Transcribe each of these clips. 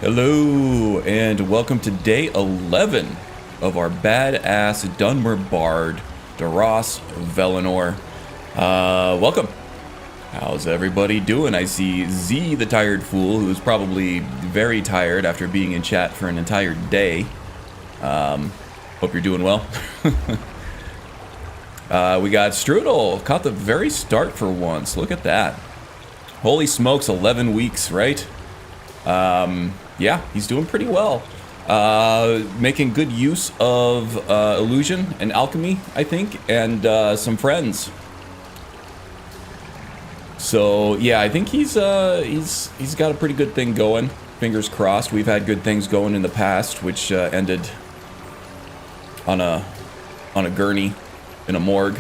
Hello, and welcome to day 11 of our badass Dunmer Bard, Daros Velinor. Welcome. How's everybody doing? I see Z, the tired fool, who's probably very tired after being in chat for an entire day. Hope you're doing well. We got Strudel, caught the very start for once. Look at that. Holy smokes, 11 weeks, right? Yeah, he's doing pretty well. Making good use of illusion and alchemy, I think, and some friends. So yeah, I think he's got a pretty good thing going. Fingers crossed. We've had good things going in the past, which ended on a gurney in a morgue,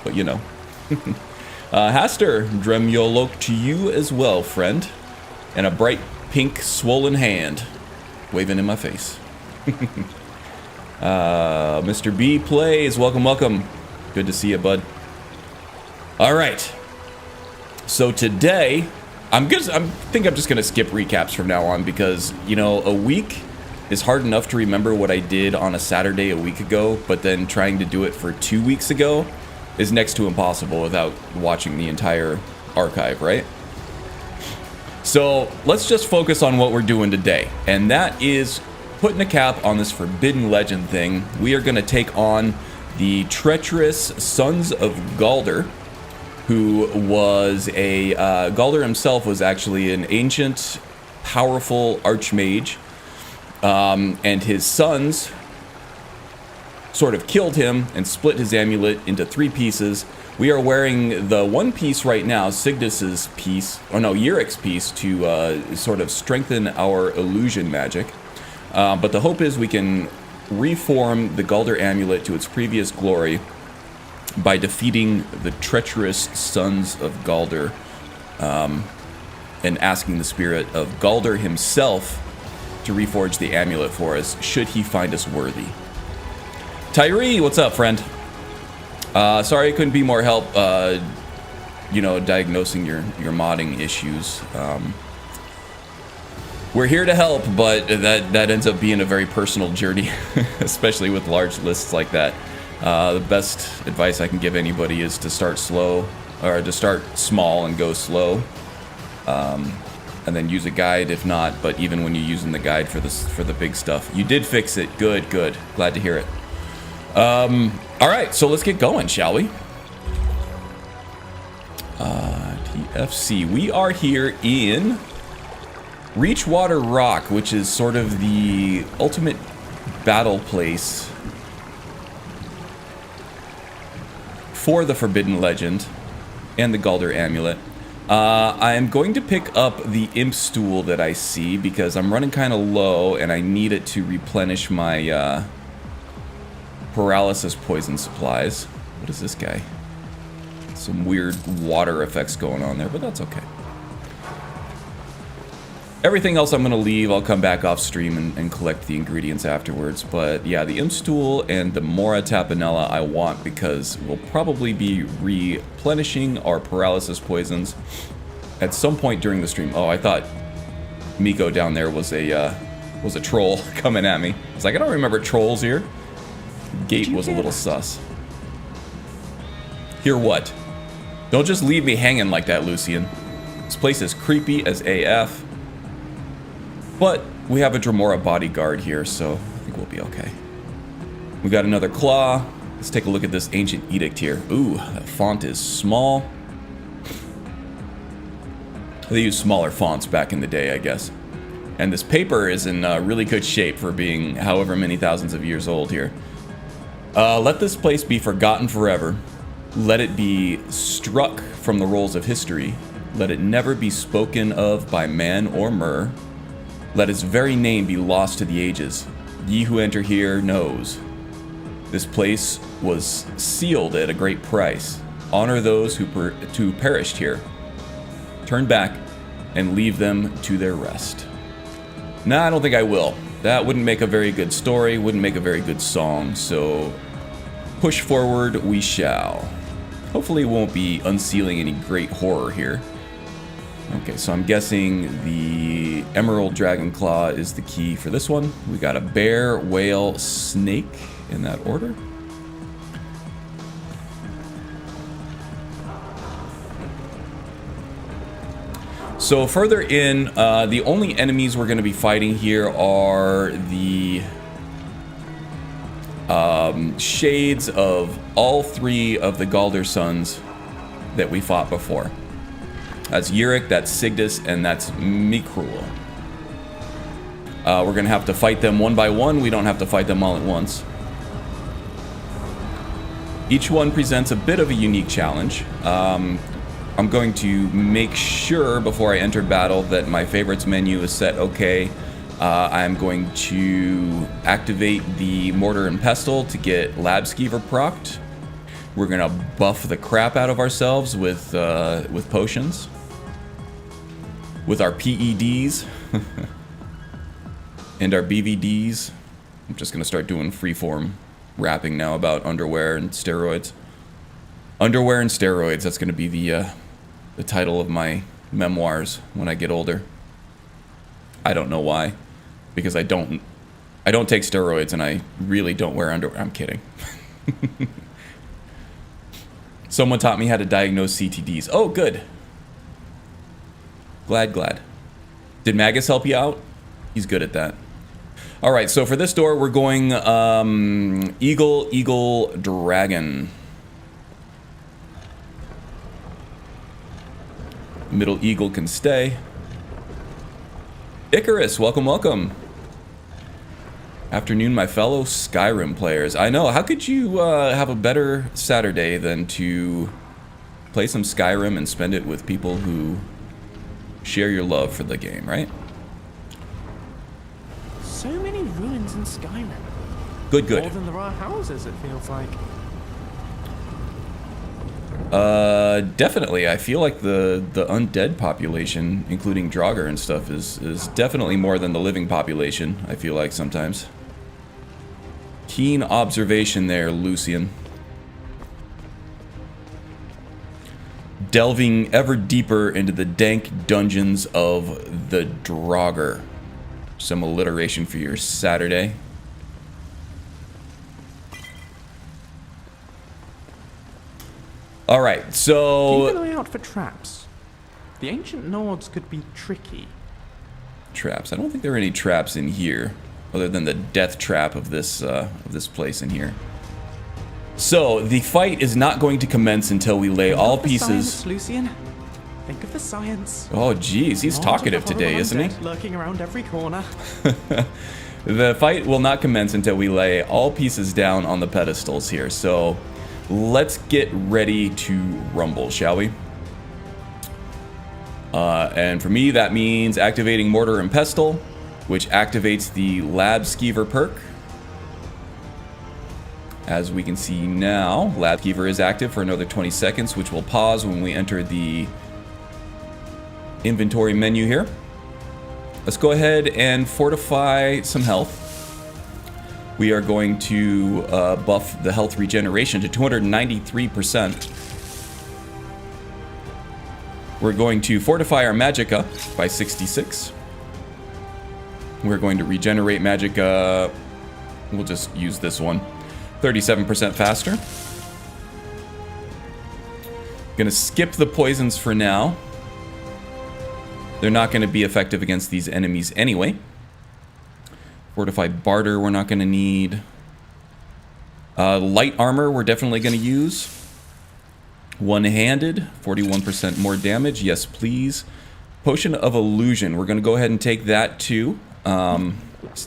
but you know. Haster, Dremyolok to you as well, friend, and a bright pink swollen hand waving in my face. Mr. B plays. Welcome. Good to see you, bud. All right. So today, I think I'm just gonna skip recaps from now on because, you know, a week is hard enough to remember what I did on a Saturday a week ago, but then trying to do it for 2 weeks ago is next to impossible without watching the entire archive, right? So let's just focus on what we're doing today, and that is putting a cap on this Forbidden Legend thing. We are going to take on the treacherous Sons of Galder, who was a... Galder himself was actually an ancient, powerful archmage, and his sons sort of killed him and split his amulet into 3 pieces. We are wearing the one piece right now, Cygnus's piece, or no, Uric's piece, to sort of strengthen our illusion magic. But the hope is we can reform the Galder amulet to its previous glory by defeating the treacherous Sons of Galder, and asking the spirit of Galder himself to reforge the amulet for us, should he find us worthy. Tyree, what's up, friend? Sorry I couldn't be more help, you know, diagnosing your modding issues. We're here to help, but that ends up being a very personal journey, especially with large lists like that. The best advice I can give anybody is to start slow, or to start small and go slow, and then use a guide if not. But even when you're using the guide for the big stuff, you did fix it. Good. Glad to hear it. All right, so let's get going, shall we? TFC. We are here in Reachwater Rock, which is sort of the ultimate battle place for the Forbidden Legend and the Galder Amulet. I am going to pick up the Imp Stool that I see because I'm running kind of low and I need it to replenish my paralysis poison supplies. What is this guy? Some weird water effects going on there, but that's okay. Everything else I'm going to leave. I'll come back off stream and collect the ingredients afterwards. But yeah, the Imp Stool and the Mora Tapanella I want because we'll probably be replenishing our paralysis poisons at some point during the stream. Oh, I thought Miko down there was a troll coming at me. It's like, I don't remember trolls here. Gate was a little sus. Hear what? Don't just leave me hanging like that, Lucian. This place is creepy as AF. But we have a Dremora bodyguard here, so I think we'll be okay. We got another claw. Let's take a look at this ancient edict here. Ooh, that font is small. They used smaller fonts back in the day, I guess. And this paper is in really good shape for being however many thousands of years old here. Let this place be forgotten forever. Let it be struck from the rolls of history. Let it never be spoken of by man or mer. Let its very name be lost to the ages. Ye who enter here knows. This place was sealed at a great price. Honor those who perished here. Turn back and leave them to their rest. Nah, I don't think I will. That wouldn't make a very good story, wouldn't make a very good song, so push forward we shall. Hopefully it won't be unsealing any great horror here. Okay, so I'm guessing the Emerald Dragon Claw is the key for this one. We got a bear, whale, snake in that order. So further in, the only enemies we're going to be fighting here are the shades of all three of the Galder sons that we fought before. That's Yurik, that's Sigdus, and that's Mikrul. We're going to have to fight them one by one. We don't have to fight them all at once. Each one presents a bit of a unique challenge. I'm going to make sure before I enter battle that my favorites menu is set okay. I'm going to activate the Mortar and Pestle to get Lab Skeever procced. We're going to buff the crap out of ourselves with potions. With our PEDs. And our BVDs. I'm just going to start doing freeform rapping now about underwear and steroids. Underwear and steroids, that's going to be the title of my memoirs when I get older. I don't know why. Because I don't take steroids and I really don't wear underwear. I'm kidding. Someone taught me how to diagnose CTDs. Oh, good. Glad. Did Magus help you out? He's good at that. All right, so for this door, we're going Eagle, Dragon. Middle Eagle can stay. Icarus, welcome. Afternoon, my fellow Skyrim players. I know, how could you have a better Saturday than to play some Skyrim and spend it with people who share your love for the game, right? So many ruins in Skyrim. Good. More than there are houses, it feels like. Definitely. I feel like the undead population, including Draugr and stuff, is definitely more than the living population, I feel like sometimes. Keen observation there, Lucian. Delving ever deeper into the dank dungeons of the Draugr. Some alliteration for your Saturday. Alright, so... Keep an eye out for traps. The ancient Nords could be tricky. Traps. I don't think there are any traps in here, other than the death trap of this place in here. So, the fight is not going to commence until we lay all pieces... Science, Lucian. Think of the science. Oh, geez, he's talkative today, isn't he? Lurking around every corner. The fight will not commence until we lay all pieces down on the pedestals here, so... Let's get ready to rumble, shall we? And for me, that means activating Mortar and Pestle, which activates the Lab Skeever perk. As we can see now, Lab Skeever is active for another 20 seconds, which will pause when we enter the inventory menu here. Let's go ahead and fortify some health. We are going to buff the health regeneration to 293%. We're going to fortify our magicka by 66. We're going to regenerate magicka. We'll just use this one. 37% faster. Gonna skip the poisons for now. They're not going to be effective against these enemies anyway. Fortified barter we're not going to need. Light armor we're definitely going to use. One-handed, 41% more damage. Yes, please. Potion of illusion. We're going to go ahead and take that too.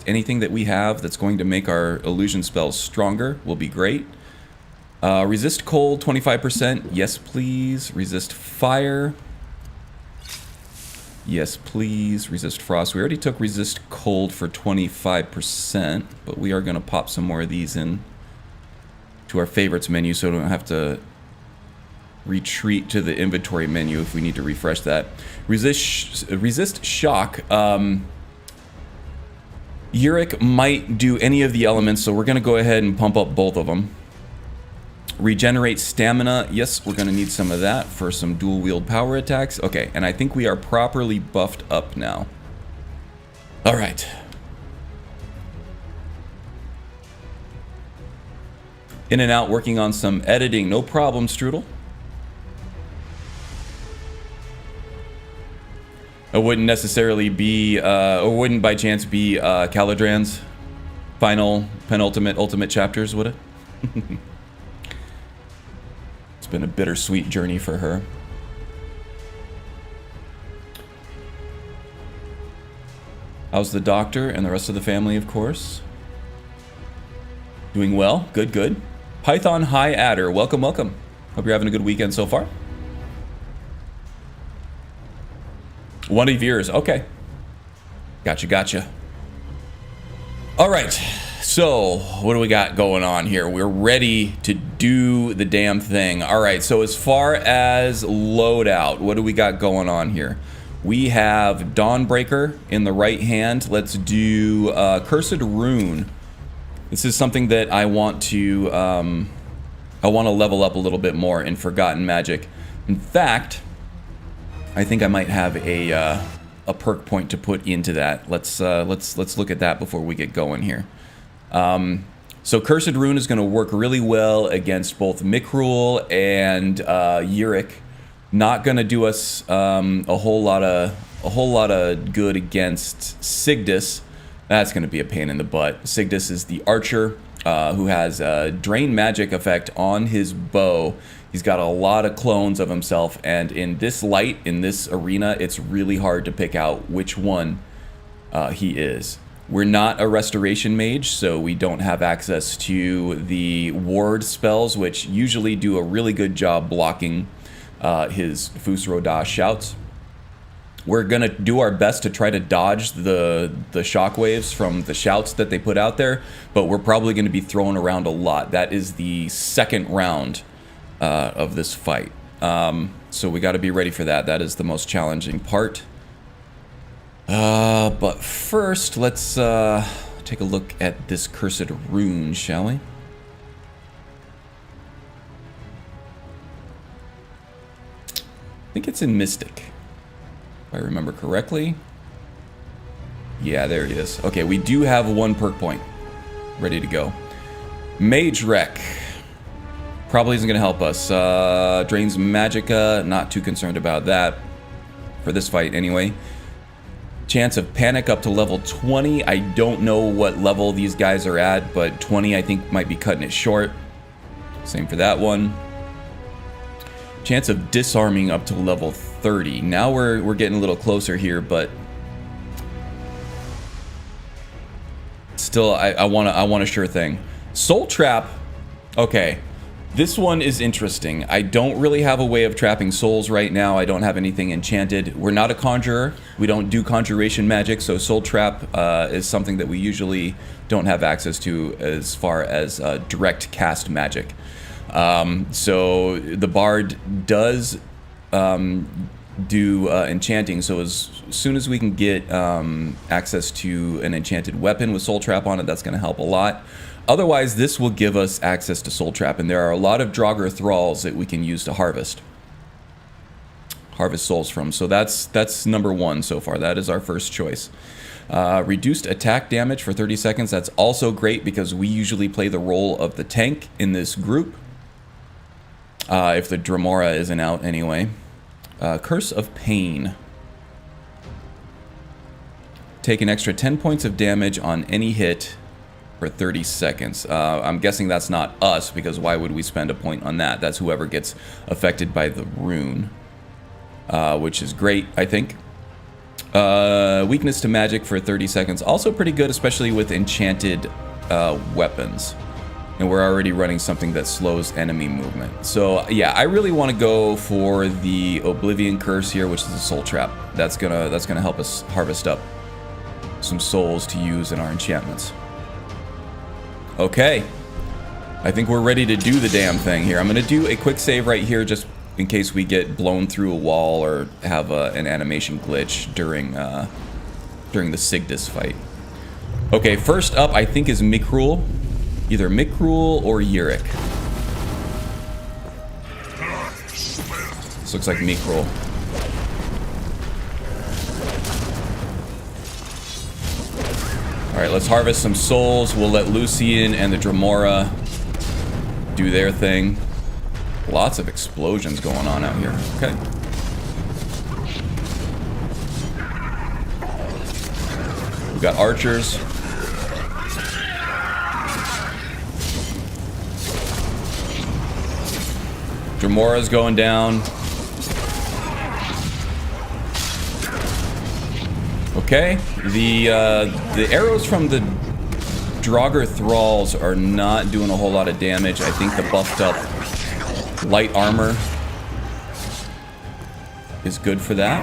Anything that we have that's going to make our illusion spells stronger will be great. Resist cold, 25%. Yes, please. Resist fire. Yes, please. Resist frost. We already took resist cold for 25%, but we are going to pop some more of these in to our favorites menu so we don't have to retreat to the inventory menu if we need to refresh that. Resist shock. Yurik might do any of the elements, so we're going to go ahead and pump up both of them. Regenerate stamina. Yes, we're going to need some of that for some dual wield power attacks. Okay, and I think we are properly buffed up now. All right. In and out, working on some editing. No problem, Strudel. It wouldn't necessarily be, or wouldn't by chance be Caladran's penultimate, ultimate chapters, would it? It's been a bittersweet journey for her. How's the doctor and the rest of the family, of course? Doing well. Good, good. Python High Adder, welcome, welcome. Hope you're having a good weekend so far. One of yours, okay. Gotcha, gotcha. All right, so what do we got going on here? We're ready to do the damn thing. All right, so as far as loadout, what do we got going on here? We have Dawnbreaker in the right hand. Let's do Cursed Rune. This is something that I want to level up a little bit more in Forgotten Magic. In fact, I think I might have a perk point to put into that. Let's look at that before we get going here. So Cursed Rune is going to work really well against both Mikrul and Yurik. Not going to do us a whole lot of good against Sigdus. That's going to be a pain in the butt. Sigdus is the archer who has a drain magic effect on his bow. He's got a lot of clones of himself, and in this light, in this arena, it's really hard to pick out which one he is. We're not a restoration mage, so we don't have access to the ward spells, which usually do a really good job blocking his Fus Rodah shouts. We're gonna do our best to try to dodge the shockwaves from the shouts that they put out there, but we're probably gonna be thrown around a lot. That is the second round of this fight. So we gotta be ready for that. That is the most challenging part. But first, let's take a look at this Cursed Rune, shall we? I think it's in Mystic, if I remember correctly. Yeah, there it is. Okay, we do have one perk point ready to go. Mage Wreck. Probably isn't going to help us. Drains Magicka. Not too concerned about that. For this fight, anyway. Chance of Panic up to level 20. I don't know what level these guys are at, but 20 I think might be cutting it short. Same for that one. Chance of Disarming up to level 30. Now we're getting a little closer here, but still I want a sure thing. Soul Trap. Okay. This one is interesting. I don't really have a way of trapping souls right now. I don't have anything enchanted. We're not a conjurer. We don't do conjuration magic, so Soul Trap is something that we usually don't have access to as far as direct cast magic. So the Bard does do enchanting, so as soon as we can get access to an enchanted weapon with Soul Trap on it, that's going to help a lot. Otherwise, this will give us access to Soul Trap, and there are a lot of Draugr Thralls that we can use to harvest souls from. So that's number one so far. That is our first choice. Reduced attack damage for 30 seconds. That's also great because we usually play the role of the tank in this group. If the Dremora isn't out anyway. Curse of Pain. Take an extra 10 points of damage on any hit for 30 seconds. I'm guessing that's not us, because why would we spend a point on that? That's whoever gets affected by the rune. Which is great, I think. Weakness to magic for 30 seconds. Also pretty good, especially with enchanted weapons. And we're already running something that slows enemy movement. So yeah, I really want to go for the Oblivion Curse here, which is a Soul Trap. That's gonna help us harvest up some souls to use in our enchantments. Okay, I think we're ready to do the damn thing here. I'm gonna do a quick save right here, just in case we get blown through a wall or have an animation glitch during the Sigdus fight. Okay, first up I think is Mikrul. Either Mikrul or Yurik. This looks like meat roll. Alright, let's harvest some souls. We'll let Lucian and the Dremora do their thing. Lots of explosions going on out here. Okay. We've got archers. Dremora's going down. Okay, the arrows from the Draugr Thralls are not doing a whole lot of damage. I think the buffed up light armor is good for that.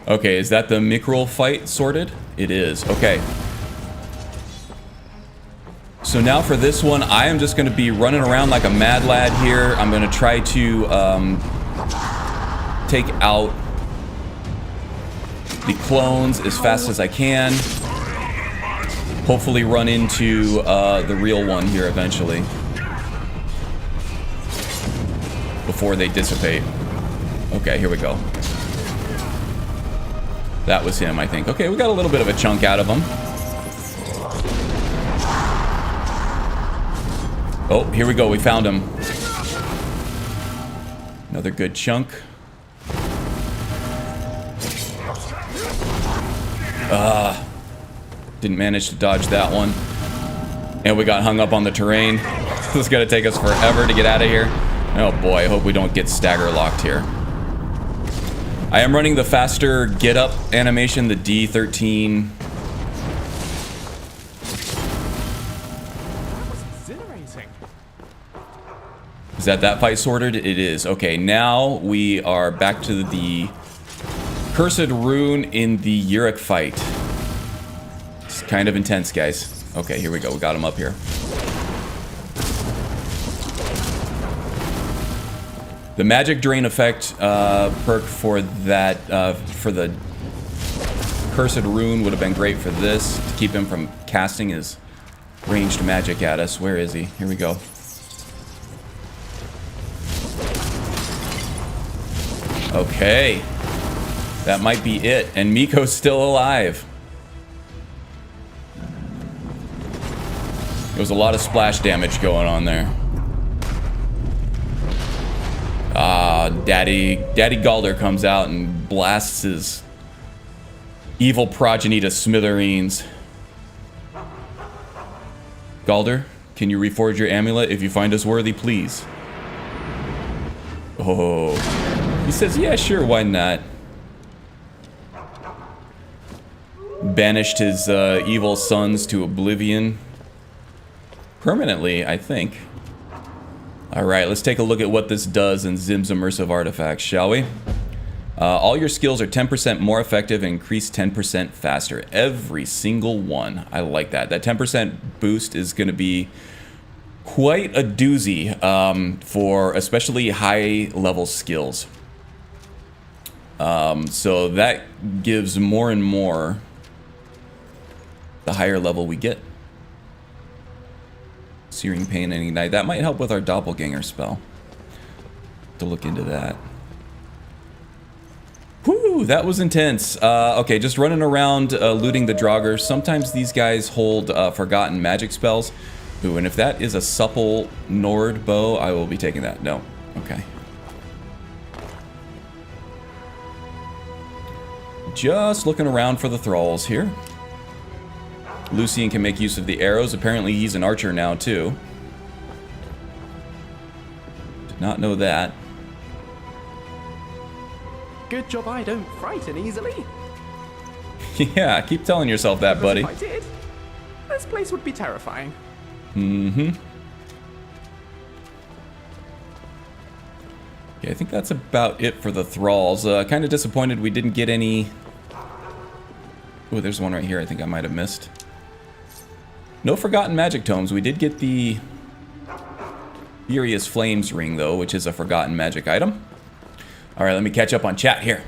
Okay, is that the Mikril fight sorted? It is. Okay. So now for this one, I am just going to be running around like a mad lad here. I'm going to try to take out the clones as fast as I can. Hopefully run into the real one here eventually. Before they dissipate. Okay, here we go. That was him, I think. Okay, we got a little bit of a chunk out of him. Oh, here we go. We found him. Another good chunk. Didn't manage to dodge that one. And we got hung up on the terrain. This is going to take us forever to get out of here. Oh boy, I hope we don't get stagger locked here. I am running the faster get up animation, the D13. Is that fight sorted? It is. Okay, now we are back to the Cursed Rune in the Uric fight. It's kind of intense, guys. Okay, here we go. We got him up here. The magic drain effect perk for that, for the Cursed Rune would have been great for this, to keep him from casting his ranged magic at us. Where is he? Here we go. Okay, that might be it. And Miko's still alive. There was a lot of splash damage going on there. Daddy Galder comes out and blasts his evil progeny to smithereens. Galder, can you reforge your amulet? If you find us worthy, please. Oh. He says, yeah, sure, why not? Banished his evil sons to oblivion. Permanently, I think. Alright, let's take a look at what this does in Zim's immersive artifacts, shall we? All your skills are 10% more effective and increase 10% faster. Every single one. I like that. That 10% boost is going to be quite a doozy for especially high-level skills. So that gives more and more the higher level we get. Searing Pain and Ignite. That might help with our Doppelganger spell. To look into that. Whew, that was intense. Okay, just running around looting the Draugr. Sometimes these guys hold forgotten magic spells. Ooh, and if that is a supple Nord bow, I will be taking that. No. Okay. Just looking around for the thralls here. Lucian can make use of the arrows. Apparently he's an archer now too. Did not know that. Good job I don't frighten easily. Yeah, keep telling yourself that, buddy. If I did, this place would be terrifying. Mm-hmm. Yeah, I think that's about it for the thralls. Kind of disappointed we didn't get any... Oh, there's one right here I think I might have missed. No forgotten magic tomes. We did get the Furious Flames ring, though, which is a forgotten magic item. Alright, let me catch up on chat here.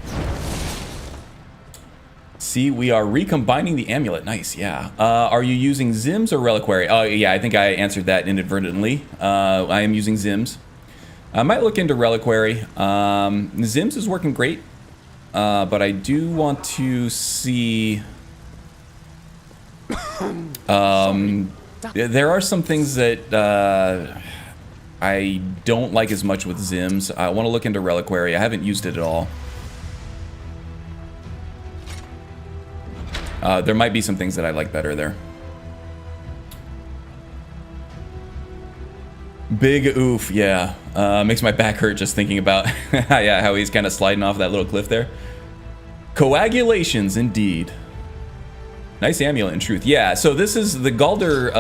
See, we are recombining the amulet. Nice, yeah. Are you using Zims or Reliquary? Oh, yeah, I think I answered that inadvertently. I am using Zims. I might look into Reliquary. Zims is working great, but I do want to see... there are some things that I don't like as much with Zims. I want to look into Reliquary. I haven't used it at all. There might be some things that I like better there. Big oof, yeah. Makes my back hurt just thinking about yeah, how he's kind of sliding off that little cliff there. Coagulations, indeed. Nice amulet, in truth. Yeah, so this is the Galder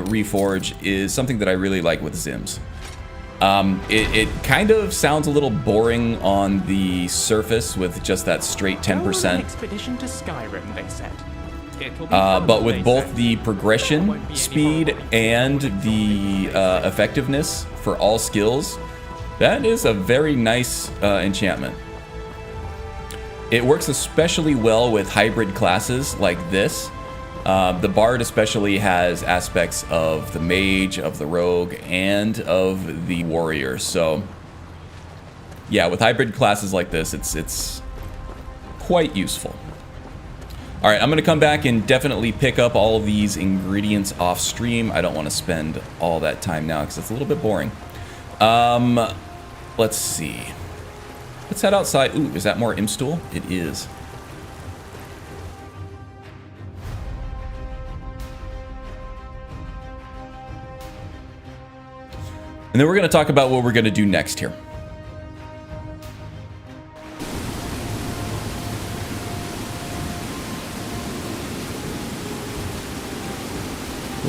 Reforge is something that I really like with Zims. It kind of sounds a little boring on the surface with just that straight 10%. Go on an expedition to Skyrim, they said. It'll be but with they both said. the progression speed and the effectiveness for all skills, that is a very nice enchantment. It works especially well with hybrid classes like this. The Bard especially has aspects of the Mage, of the Rogue, and of the Warrior. So, yeah, with hybrid classes like this, it's quite useful. All right, I'm going to come back and definitely pick up all of these ingredients off stream. I don't want to spend all that time now because it's a little bit boring. Let's see. Let's head outside. Ooh, is that more Imstool? It is. And then we're going to talk about what we're going to do next here.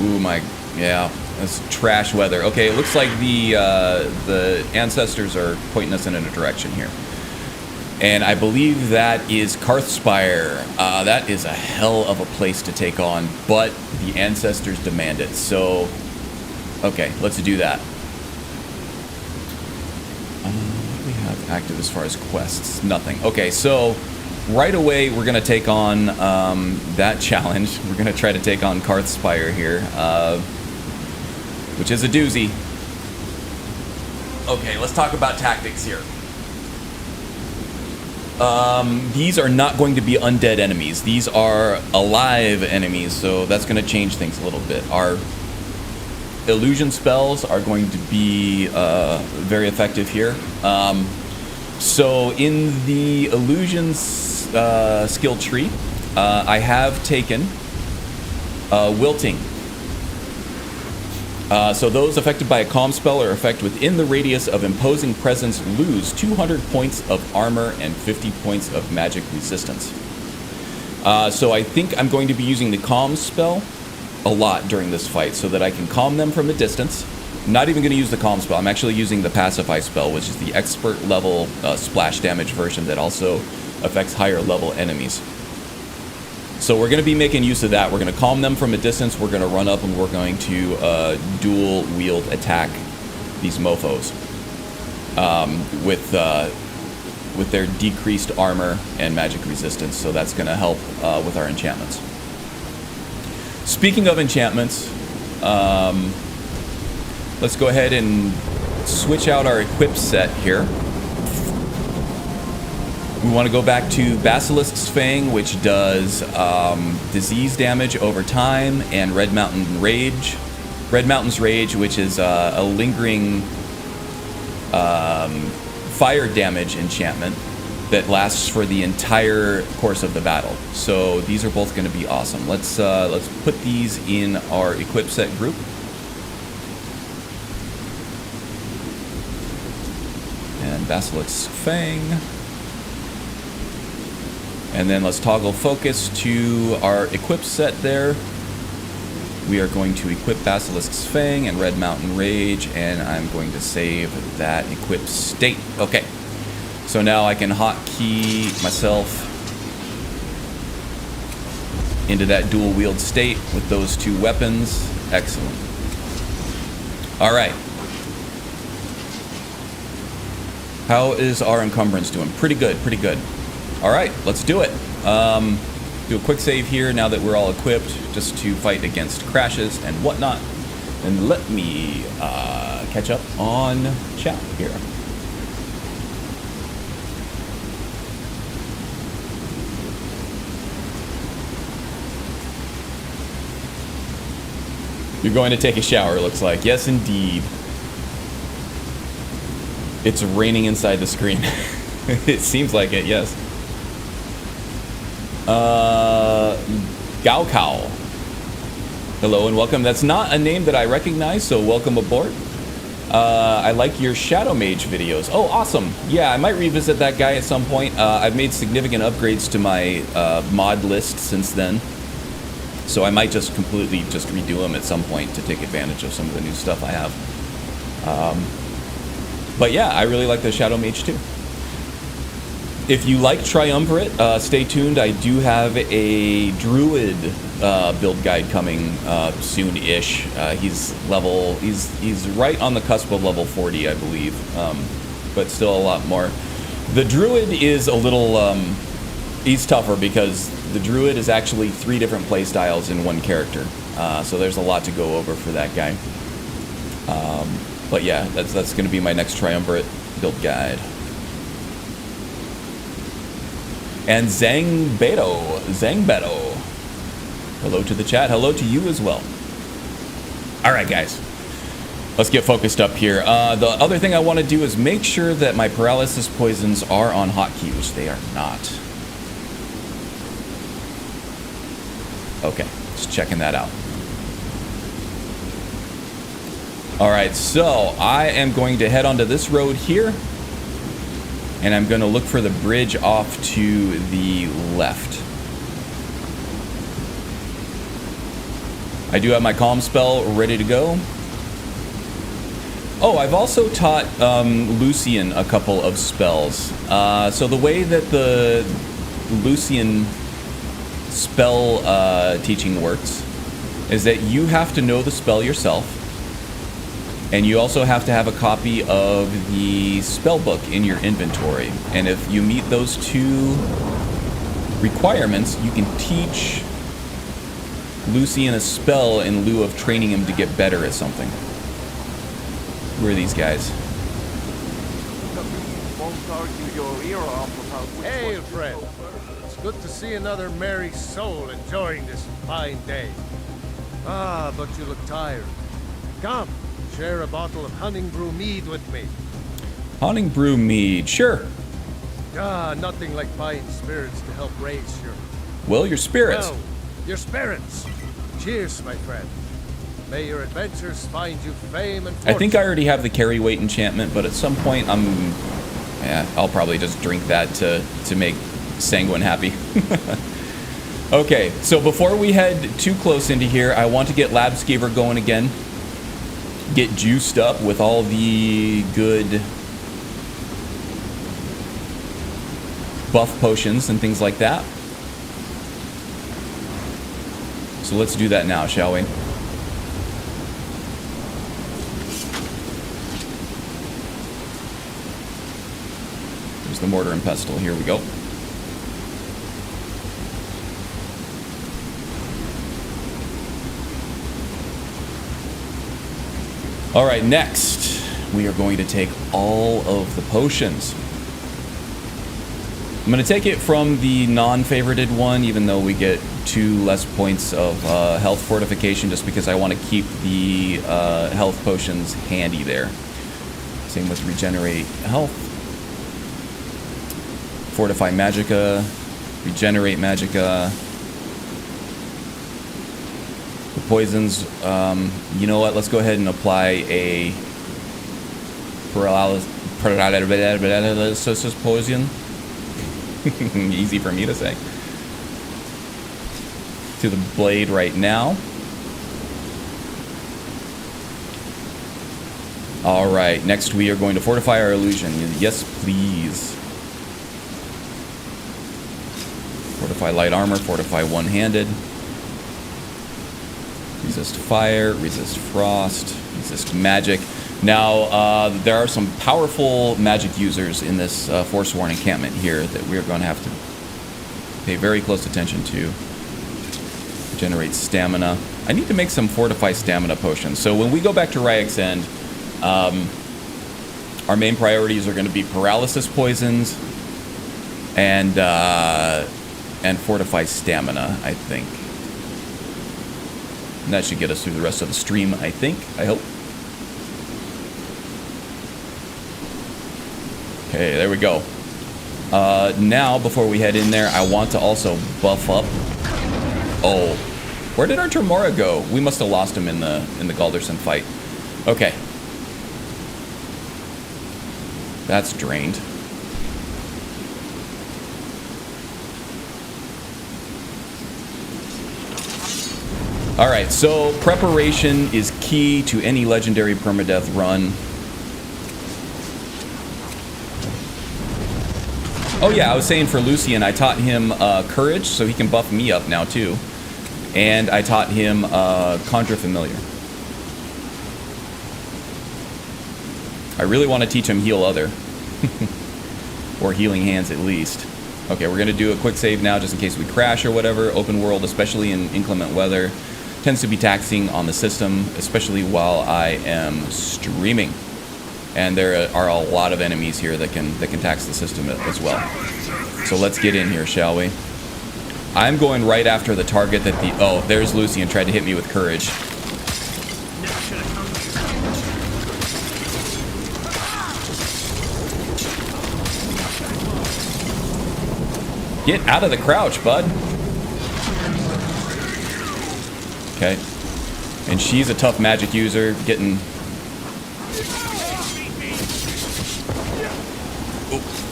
Ooh, yeah, that's trash weather. Okay, it looks like the ancestors are pointing us in a direction here. And I believe that is Karthspire. That is a hell of a place to take on, but the ancestors demand it. So, okay, let's do that. What do we have active as far as quests? Nothing. Okay, so right away we're going to take on that challenge. We're going to try to take on Karthspire here, which is a doozy. Okay, let's talk about tactics here. These are not going to be undead enemies. These are alive enemies, so that's going to change things a little bit. Our illusion spells are going to be very effective here. So in the illusions skill tree, I have taken wilting. So those affected by a calm spell or effect within the radius of imposing presence lose 200 points of armor and 50 points of magic resistance. So I think I'm going to be using the calm spell a lot during this fight so that I can calm them from a distance. I'm not even going to use the calm spell. I'm actually using the pacify spell, which is the expert level splash damage version that also affects higher level enemies. So we're going to be making use of that. We're going to calm them from a distance. We're going to run up and we're going to dual wield attack these mofos with their decreased armor and magic resistance. So that's going to help with our enchantments. Speaking of enchantments, let's go ahead and switch out our equip set here. We want to go back to Basilisk's Fang, which does disease damage over time, and Red Mountain's Rage, which is a lingering fire damage enchantment that lasts for the entire course of the battle. So these are both going to be awesome. Let's put these in our equip set group. And Basilisk's Fang. And then let's toggle focus to our equip set there. We are going to equip Basilisk's Fang and Red Mountain Rage, and I'm going to save that equip state. Okay, so now I can hotkey myself into that dual wield state with those two weapons. Excellent. All right. How is our encumbrance doing? Pretty good, pretty good. All right, let's do it. do a quick save here now that we're all equipped, just to fight against crashes and whatnot. And let me catch up on chat here. You're going to take a shower, looks like. Yes, indeed. It's raining inside the screen. It seems like it, yes. Gao Cow. Hello and welcome. That's not a name that I recognize, so welcome aboard. I like your Shadow Mage videos. Oh, awesome. Yeah, I might revisit that guy at some point. I've made significant upgrades to my mod list since then. So I might just completely just redo them at some point to take advantage of some of the new stuff I have. But yeah, I really like the Shadow Mage too. If you like Triumvirate, stay tuned. I do have a Druid build guide coming soon-ish. He's right on the cusp of level 40, I believe, but still a lot more. The Druid is a little, he's tougher because the Druid is actually 3 different playstyles in one character. So there's a lot to go over for that guy. But yeah, that's going to be my next Triumvirate build guide. And Zangbeto. Hello to the chat. Hello to you as well. All right, guys. Let's get focused up here. The other thing I want to do is make sure that my paralysis poisons are on hotkey, which they are not. Okay, just checking that out. All right, so I am going to head onto this road here. And I'm going to look for the bridge off to the left. I do have my calm spell ready to go. Oh, I've also taught Lucian a couple of spells. So the way that the Lucian spell teaching works is that you have to know the spell yourself. And you also have to have a copy of the spell book in your inventory. And if you meet those 2 requirements, you can teach Lucian a spell in lieu of training him to get better at something. Who are these guys? Hey, friend. It's good to see another merry soul enjoying this fine day. Ah, but you look tired. Come. Share a bottle of honey brew mead with me. Honey brew mead, sure. Ah, nothing like fine spirits to help raise your spirits. Well, your spirits. Cheers, my friend. May your adventures find you fame and fortune. I think I already have the carry weight enchantment, but at some point I'll probably just drink that to make Sanguine happy. Okay, so before we head too close into here, I want to get Labscaver going again. Get juiced up with all the good buff potions and things like that. So let's do that now, shall we? There's the mortar and pestle. Here we go. All right, next, we are going to take all of the potions. I'm going to take it from the non-favorited one, even though we get 2 less points of health fortification, just because I want to keep the health potions handy there. Same with regenerate health. Fortify magicka, regenerate magicka. Poisons, you know what, let's go ahead and apply a paralysis poison. Easy for me to say. To the blade right now. Alright, next we are going to fortify our illusion. Yes, please. Fortify light armor, fortify one-handed. Resist fire, resist frost, resist magic. Now, there are some powerful magic users in this Forsworn encampment here that we're going to have to Pay very close attention to. Generate stamina. I need to make some fortify stamina potions. So when we go back to Ryek's End, our main priorities are going to be paralysis poisons and fortify stamina, I think. And that should get us through the rest of the stream, I think. I hope. Okay, there we go. Now, before we head in there, I want to also buff up. Oh, where did our Tremora go? We must have lost him in the Galderson fight. Okay, that's drained. All right, so preparation is key to any legendary permadeath run. Oh yeah, I was saying for Lucian, I taught him Courage, so he can buff me up now too. And I taught him Conjure Familiar. I really want to teach him Heal Other. Or Healing Hands at least. Okay, we're going to do a quick save now just in case we crash or whatever. Open world, especially in inclement weather, tends to be taxing on the system, especially while I am streaming. And there are a lot of enemies here that can tax the system as well. So let's get in here, shall we? I'm going right after the target that the... Oh, there's Lucian, tried to hit me with Courage. Get out of the crouch, bud. Okay. And she's a tough magic user, getting...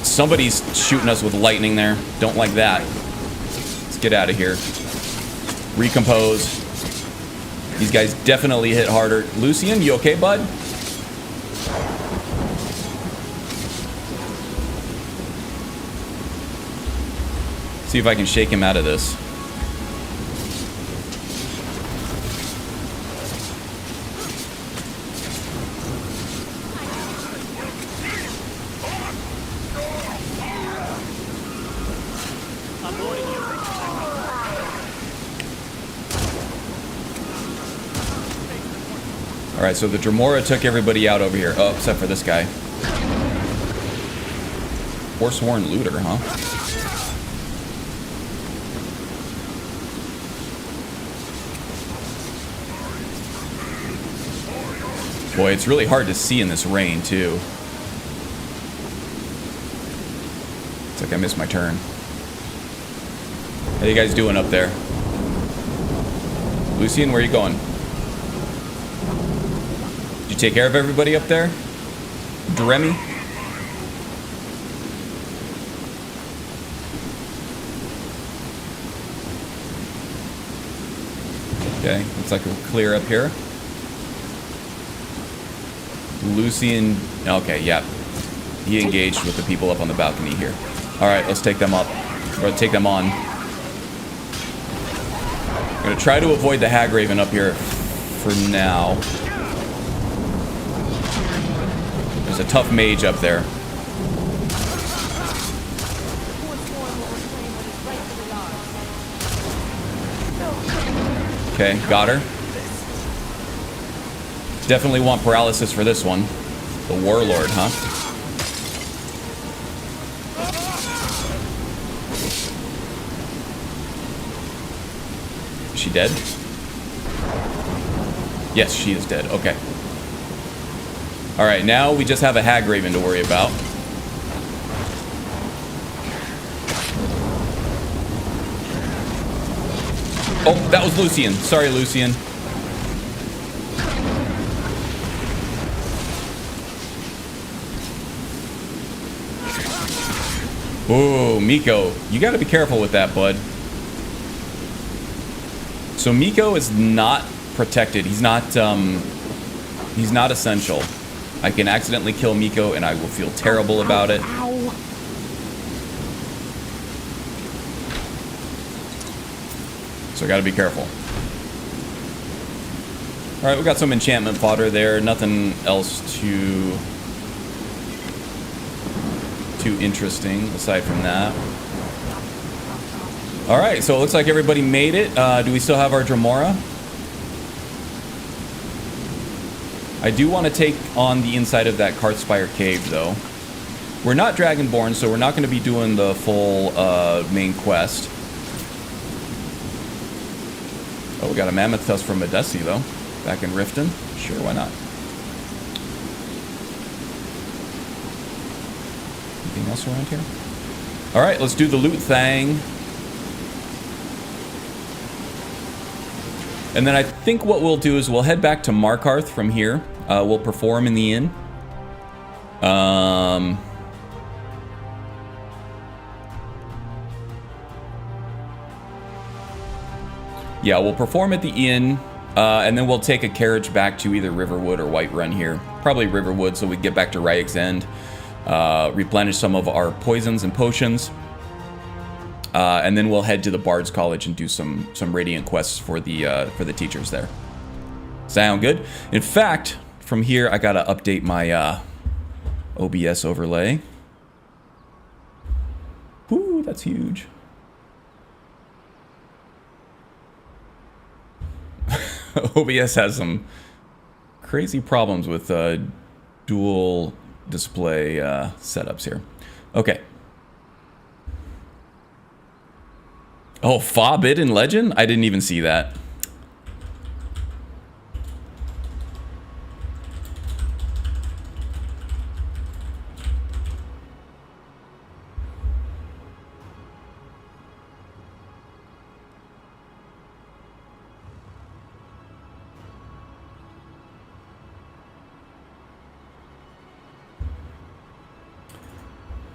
Somebody's shooting us with lightning there. Don't like that. Let's get out of here. Recompose. These guys definitely hit harder. Lucian, you okay, bud? See if I can shake him out of this. Alright, so the Dremora took everybody out over here. Oh, except for this guy. Forsworn Looter, huh? Boy, it's really hard to see in this rain, too. It's like I missed my turn. How you guys doing up there? Lucian, where are you going? Did you take care of everybody up there? Dremy? Okay, looks like we're clear up here. Lucian, okay, yeah. He engaged with the people up on the balcony here. Alright, let's take them up. Or take them on. I'm gonna try to avoid the Hag Raven up here for now. There's a tough mage up there. Okay, got her. Definitely want paralysis for this one. The Warlord, huh? Is she dead? Yes, she is dead. Okay. Alright, now we just have a Hag Raven to worry about. Oh, that was Lucian. Sorry, Lucian. Ooh, Miko. You gotta be careful with that, bud. So Miko is not protected. He's not essential. I can accidentally kill Miko and I will feel terrible about it. So I gotta be careful. Alright, we got some enchantment fodder there. Nothing else too interesting aside from that. All right, so it looks like everybody made it. Do we still have our Dremora? I do want to take on the inside of that Karthspire cave, though. We're not Dragonborn, so we're not going to be doing the full main quest. Oh, we got a Mammoth Tusk from Medesi, though. Back in Riften. Sure, why not? Anything else around here? All right, let's do the loot thing. And then I think what we'll do is we'll head back to Markarth from here. We'll perform in the inn. Yeah, we'll perform at the inn, and then we'll take a carriage back to either Riverwood or Whiterun here. Probably Riverwood, so we can get back to Ryek's End, replenish some of our poisons and potions. And then we'll head to the Bard's College and do some Radiant quests for the teachers there. Sound good? In fact, from here I gotta update my OBS overlay. Ooh, that's huge. OBS has some crazy problems with dual display setups here. Okay. Oh, Fobbid in Legend? I didn't even see that.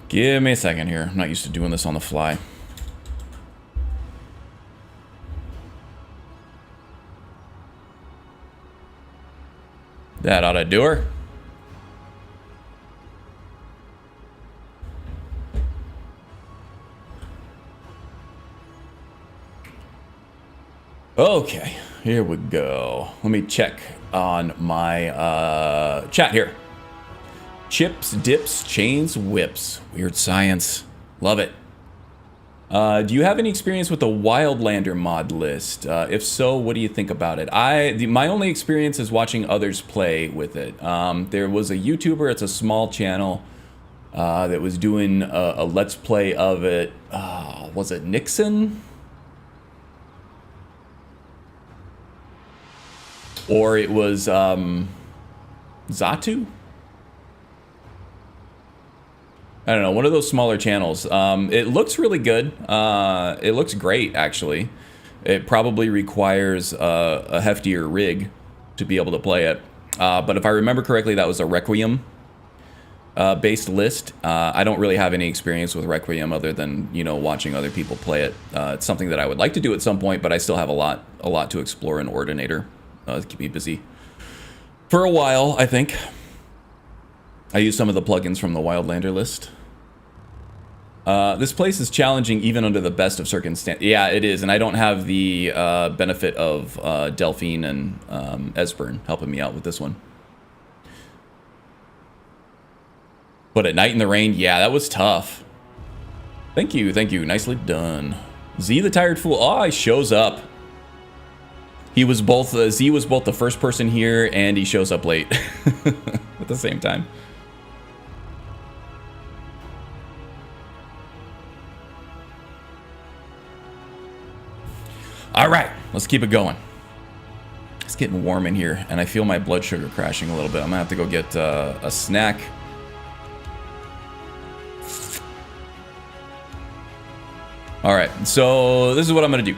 Give me a second here. I'm not used to doing this on the fly. That ought to do her. Okay, here we go. Let me check on my chat here. Chips, dips, chains, whips. Weird science. Love it. Do you have any experience with the Wildlander mod list? If so, what do you think about it? My only experience is watching others play with it. There was a YouTuber, it's a small channel, that was doing a Let's Play of it. Was it Nixon? Or it was Zatu? I don't know, one of those smaller channels. It looks really good. It looks great, actually. It probably requires a heftier rig to be able to play it. But if I remember correctly, that was a Requiem based list. I don't really have any experience with Requiem other than, you know, watching other people play it. It's something that I would like to do at some point, but I still have a lot to explore in Ordinator. To keep me busy for a while, I think. I use some of the plugins from the Wildlander list. This place is challenging even under the best of circumstances. Yeah, it is, and I don't have the benefit of Delphine and Esbern helping me out with this one. But at night in the rain, yeah, that was tough. Thank you, nicely done. Z the Tired Fool, oh, he shows up. He was both, Z was both the first person here and he shows up late at the same time. All right, let's keep it going. It's getting warm in here, and I feel my blood sugar crashing a little bit. I'm gonna have to go get a snack. All right, so this is what I'm gonna do.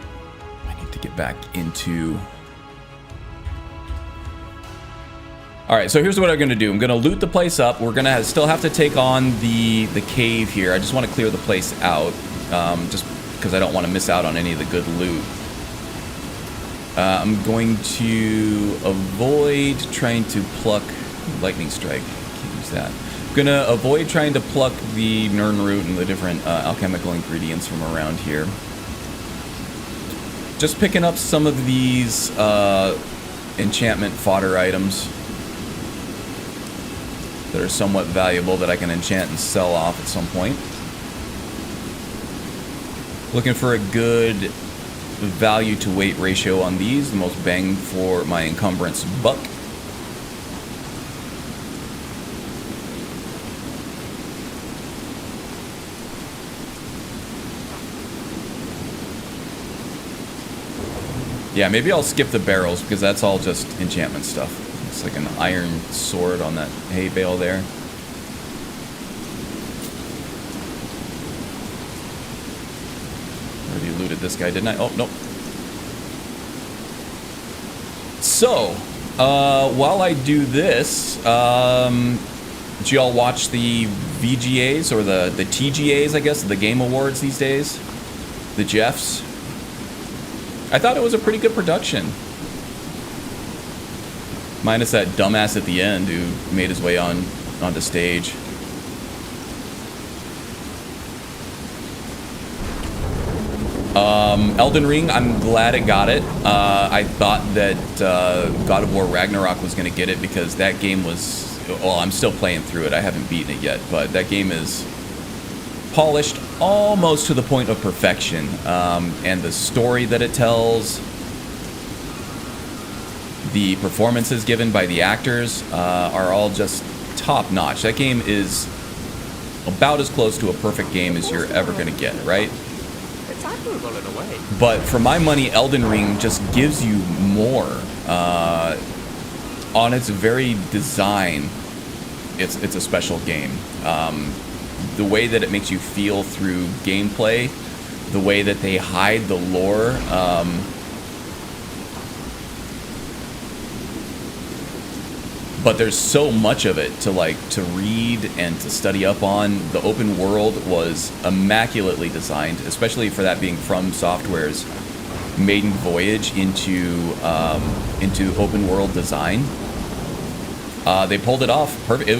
I need to get back into... All right, so here's what I'm gonna do. I'm gonna loot the place up. We're gonna still have to take on the cave here. I just want to clear the place out, just because I don't want to miss out on any of the good loot. I'm going to avoid trying to pluck lightning strike. Can't use that. I'm gonna avoid trying to pluck the Nirnroot and the different alchemical ingredients from around here. Just picking up some of these enchantment fodder items that are somewhat valuable that I can enchant and sell off at some point. Looking for a good value to weight ratio on these. The most bang for my encumbrance buck. Yeah, maybe I'll skip the barrels because that's all just enchantment stuff. It's like an iron sword on that hay bale there. Already looted this guy, didn't I? Oh, nope. So, while I do this, did y'all watch the VGAs or the TGAs, I guess, the Game Awards these days? The Jeffs? I thought it was a pretty good production. Minus that dumbass at the end who made his way onto stage. Elden Ring, I'm glad it got it. I thought that God of War Ragnarok was going to get it because that game was... Well, I'm still playing through it. I haven't beaten it yet, but that game is polished almost to the point of perfection. And the story that it tells, the performances given by the actors are all just top-notch. That game is about as close to a perfect game as you're ever going to get, right? It's admirable in a way. But for my money, Elden Ring just gives you more. On its very design, it's a special game. The way that it makes you feel through gameplay, the way that they hide the lore, but there's so much of it to read and to study up on. The open world was immaculately designed, especially for that being From Software's maiden voyage into open world design. They pulled it off perfect.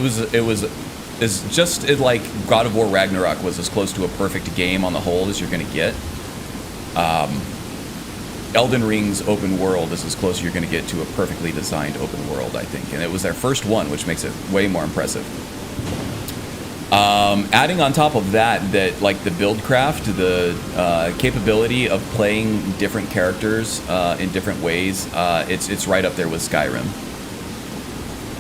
It's just like God of War Ragnarok was as close to a perfect game on the whole as you're going to get. Elden Ring's open world is as close as you're going to get to a perfectly designed open world, I think. And it was their first one, which makes it way more impressive. Adding on top of that, like the build craft, the capability of playing different characters in different ways, it's right up there with Skyrim.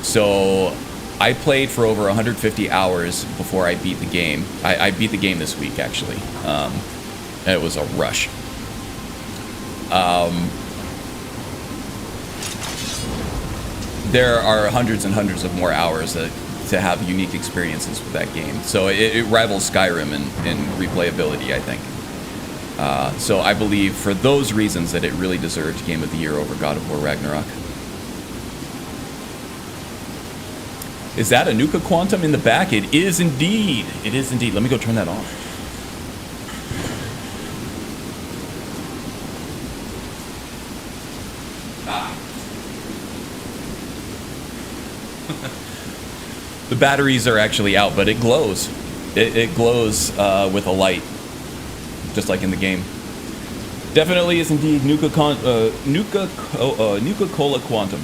So I played for over 150 hours before I beat the game. I beat the game this week, actually. And it was a rush. There are hundreds and hundreds of more hours to have unique experiences with that game. So it rivals Skyrim in replayability, I think. So I believe for those reasons that it really deserved Game of the Year over God of War Ragnarok. Is that a Nuka Quantum in the back? It is indeed. It is indeed. Let me go turn that on. The batteries are actually out, but it glows. It glows with a light, just like in the game. Definitely is indeed Nuka Cola Quantum.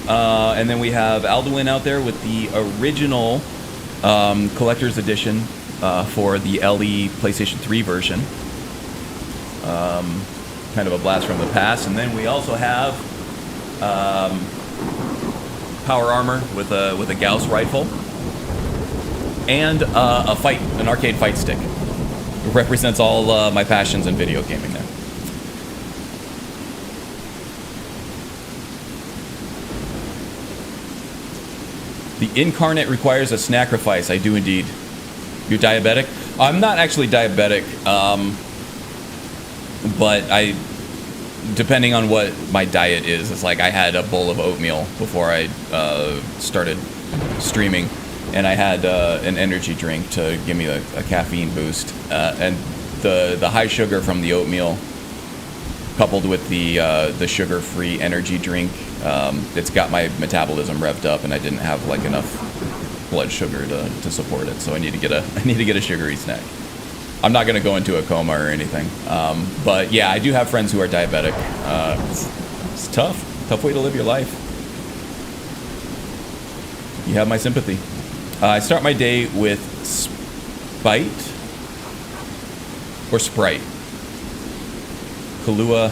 And then we have Alduin out there with the original collector's edition for the LE PlayStation 3 version. Kind of a blast from the past. And then we also have power armor with a Gauss rifle and an arcade fight stick. It represents all my passions in video gaming there. The incarnate requires a sacrifice. I do indeed. You're diabetic? I'm not actually diabetic, but depending on what my diet is, it's like I had a bowl of oatmeal before I started streaming, and I had an energy drink to give me a caffeine boost, and the high sugar from the oatmeal coupled with the sugar-free energy drink, it's got my metabolism revved up, and I didn't have like enough blood sugar to support it. So I need to get a sugary snack. I'm not going to go into a coma or anything, but yeah, I do have friends who are diabetic. It's tough way to live your life. You have my sympathy. I start my day with Sprite. Kahlua,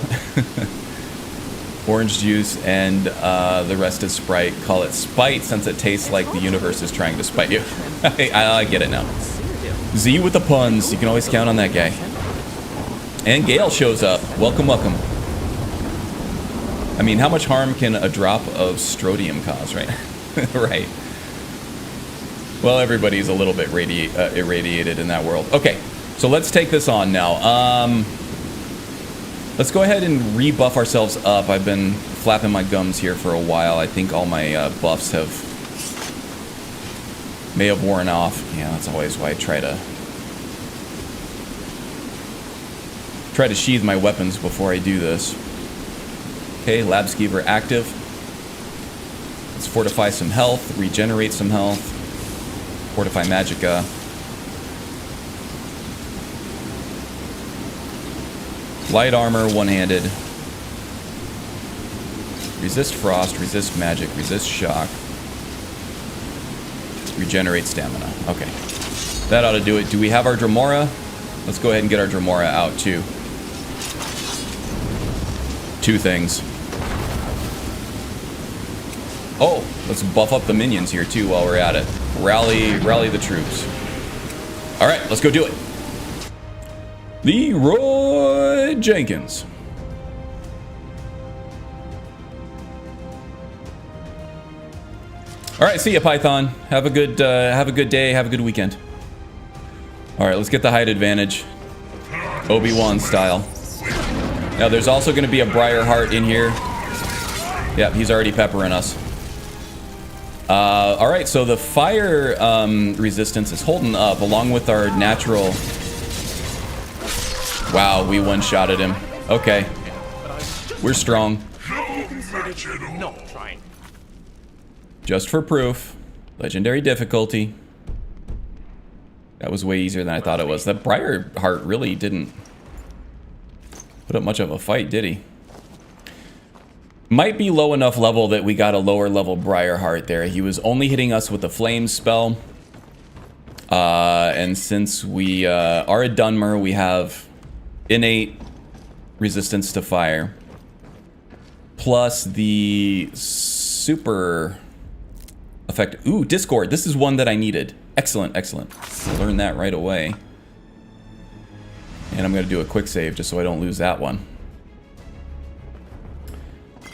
orange juice, and the rest is Sprite. Call it Spite since it tastes like the universe is trying to spite you. I get it now. Z with the puns. You can always count on that guy. And Gale shows up. Welcome, welcome. I mean, how much harm can a drop of strodium cause, right? Right. Well, everybody's a little bit irradiated in that world. Okay, so let's take this on now. Let's go ahead and rebuff ourselves up. I've been flapping my gums here for a while. I think all my buffs may have worn off. Yeah, that's always why I try to sheathe my weapons before I do this. Okay, Lab Skeever active. Let's fortify some health, regenerate some health, fortify Magicka. Light armor, one-handed. Resist frost, resist magic, resist shock. Regenerate stamina. Okay. That ought to do it. Do we have our Dremora? Let's go ahead and get our Dremora out too. Two things. Oh, let's buff up the minions here too while we're at it. Rally the troops. All right, let's go do it. Leroy Jenkins. All right, see ya, Python. Have a good day. Have a good weekend. All right, let's get the height advantage, Obi-Wan style. Now, there's also going to be a Briarheart in here. Yep, he's already peppering us. All right, so the fire resistance is holding up along with our natural. Wow, we one-shotted him. Okay, we're strong. Just for proof, legendary difficulty. That was way easier than I thought it was. That Briarheart really didn't put up much of a fight, did he? Might be low enough level that we got a lower level Briarheart there. He was only hitting us with the flame spell. And since we are a Dunmer, we have innate resistance to fire. Plus the super effect. Ooh, Discord. This is one that I needed. Excellent, excellent. Learn that right away. And I'm going to do a quick save just so I don't lose that one.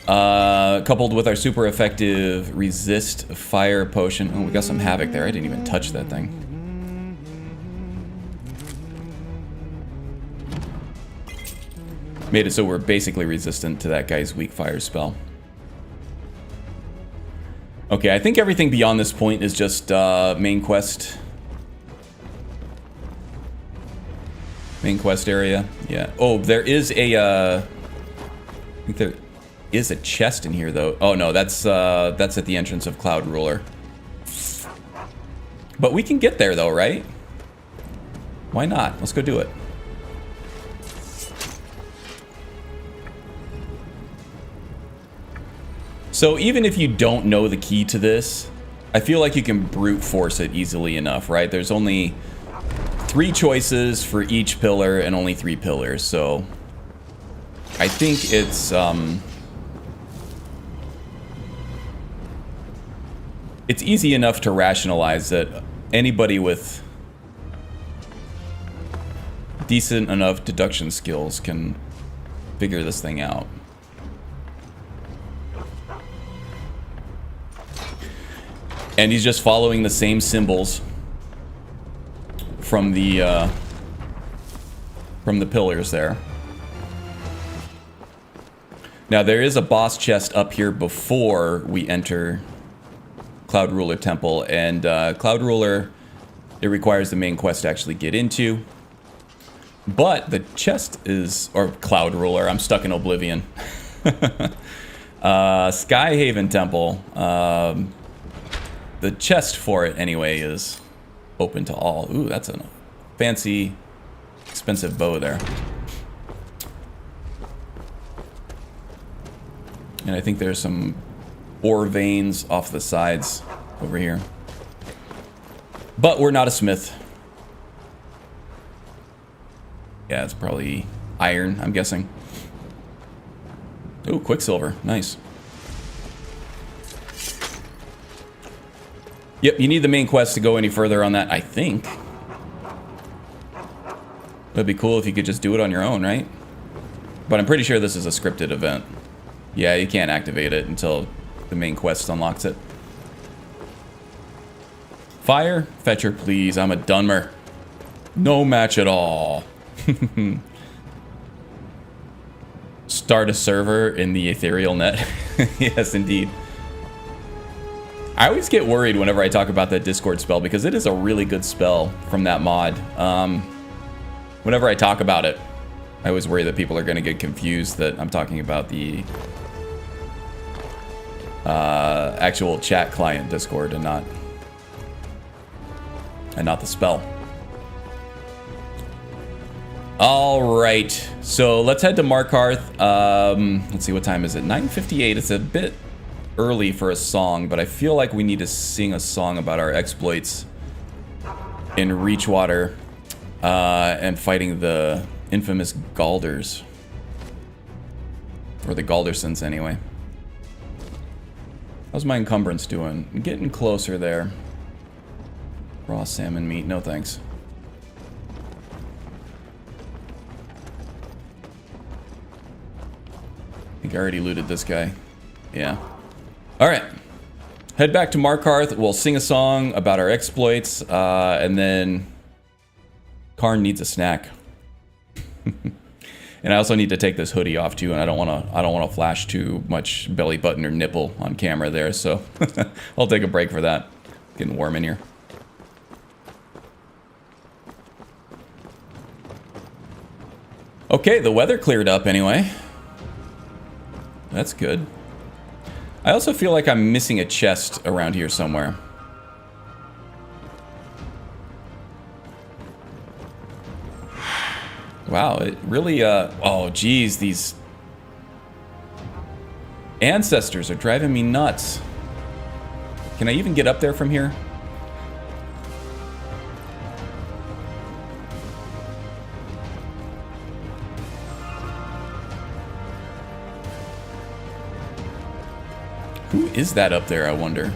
Coupled with our super effective resist fire potion. Oh, we got some havoc there. I didn't even touch that thing. Made it so we're basically resistant to that guy's weak fire spell. Okay, I think everything beyond this point is just main quest. Main quest area. Yeah. Oh, there is a I think there is a chest in here though. Oh no, that's at the entrance of Cloud Ruler. But we can get there though, right? Why not? Let's go do it. So even if you don't know the key to this, I feel like you can brute force it easily enough, right? There's only 3 choices for each pillar and only 3 pillars, so I think it's easy enough to rationalize that anybody with decent enough deduction skills can figure this thing out. And he's just following the same symbols from the pillars there. Now there is a boss chest up here before we enter Cloud Ruler Temple, and Cloud Ruler, it requires the main quest to actually get into. But the chest is, or Cloud Ruler, I'm stuck in Oblivion. Skyhaven Temple, the chest for it anyway is open to all. Ooh, that's a fancy, expensive bow there. And I think there's some ore veins off the sides over here. But we're not a smith. Yeah, it's probably iron, I'm guessing. Ooh, Quicksilver. Nice. Yep, you need the main quest to go any further on that, I think. It'd be cool if you could just do it on your own, right? But I'm pretty sure this is a scripted event. Yeah, you can't activate it until the main quest unlocks it. Fire? Fetcher, please. I'm a Dunmer. No match at all. Start a server in the ethereal net. Yes, indeed. I always get worried whenever I talk about that Discord spell because it is a really good spell from that mod. Whenever I talk about it, I always worry that people are going to get confused that I'm talking about the actual chat client Discord and not the spell. All right, so let's head to Markarth. Let's see, what time is it? 9:58. It's a bit early for a song, but I feel like we need to sing a song about our exploits in Reachwater and fighting the infamous Galders. Or the Galdersons, anyway. How's my encumbrance doing? I'm getting closer there. Raw salmon meat, no thanks. I think I already looted this guy. Yeah. Alright. Head back to Markarth. We'll sing a song about our exploits, and then Karn needs a snack. And I also need to take this hoodie off too, and I don't want to flash too much belly button or nipple on camera there, so I'll take a break for that. Getting warm in here. Okay, the weather cleared up anyway. That's good. I also feel like I'm missing a chest around here somewhere. Wow, it really, oh geez, these ancestors are driving me nuts. Can I even get up there from here? Who is that up there, I wonder?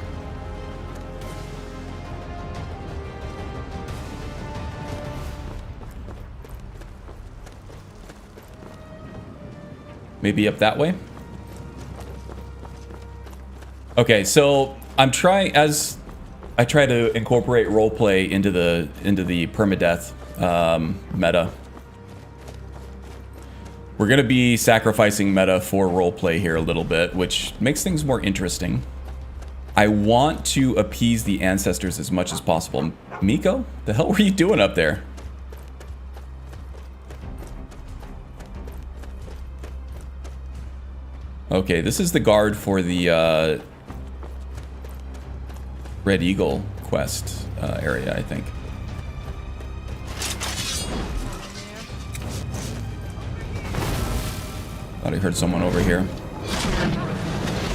Maybe up that way? Okay, so I'm trying, as I try to incorporate roleplay into the permadeath meta. We're gonna be sacrificing meta for roleplay here a little bit, which makes things more interesting. I want to appease the ancestors as much as possible. Miko, the hell were you doing up there? Okay, this is the guard for the Red Eagle quest area, I think. Thought I heard someone over here.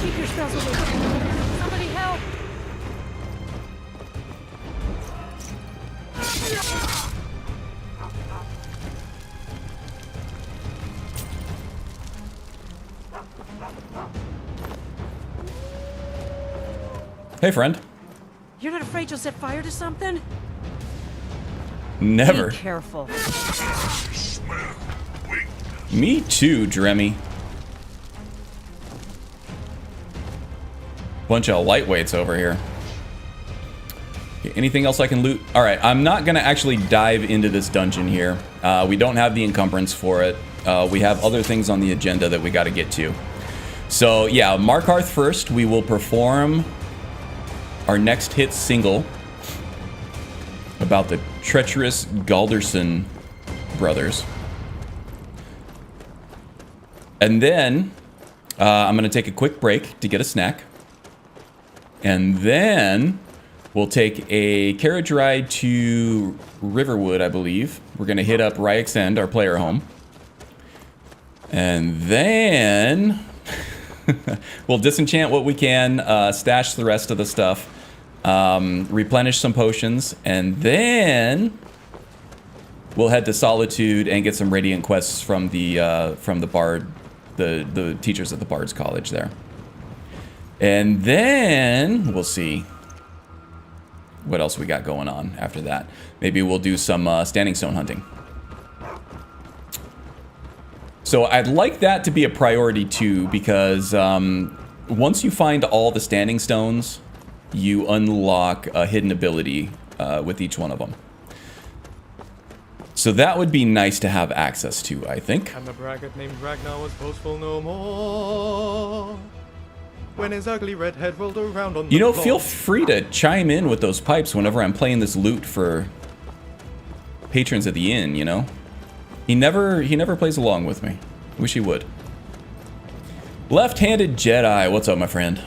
Keep yourselves away. Somebody help! Hey, friend. You're not afraid you'll set fire to something? Never. Be careful. Me too, Dremmy. Bunch of lightweights over here. Okay, anything else I can loot? Alright, I'm not going to actually dive into this dungeon here. We don't have the encumbrance for it. We have other things on the agenda that we got to get to. So, yeah, Markarth first. We will perform our next hit single about the treacherous Galderson brothers. And then I'm going to take a quick break to get a snack. And then we'll take a carriage ride to Riverwood, I believe. We're going to hit up Ryek's End, our player home. And then we'll disenchant what we can, stash the rest of the stuff, replenish some potions, and then we'll head to Solitude and get some Radiant quests from the Bard, the teachers at the Bard's College there. And then we'll see what else we got going on after that. Maybe we'll do some standing stone hunting. So I'd like that to be a priority too, because once you find all the standing stones, you unlock a hidden ability with each one of them. So that would be nice to have access to, I think. And the braggart named Ragnar was boastful no more. When his ugly red head rolled around on the You know, floor. feel free to chime in with those pipes whenever I'm playing this loot for patrons at the inn, you know? He never plays along with me. Wish he would. Left-handed Jedi, what's up, my friend?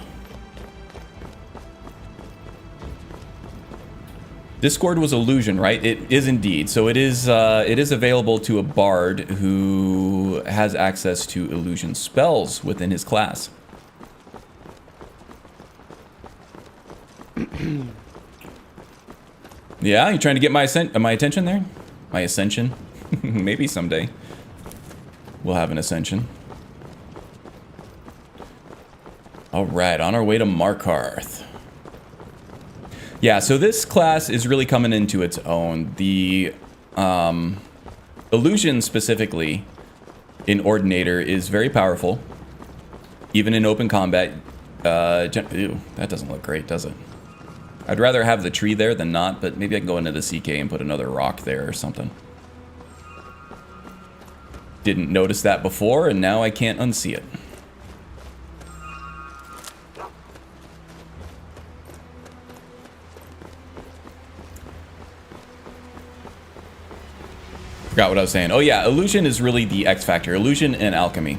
Discord was illusion, right? It is indeed. So it is available to a bard who has access to illusion spells within his class. Yeah, you trying to get my attention there? My ascension? Maybe someday we'll have an ascension. All right, on our way to Markarth. Yeah, so this class is really coming into its own. The illusion specifically in Ordinator is very powerful, even in open combat. Ew, that doesn't look great, does it? I'd rather have the tree there than not, but maybe I can go into the CK and put another rock there or something. Didn't notice that before, and now I can't unsee it. Forgot what I was saying. Oh yeah, illusion is really the X factor. Illusion and alchemy.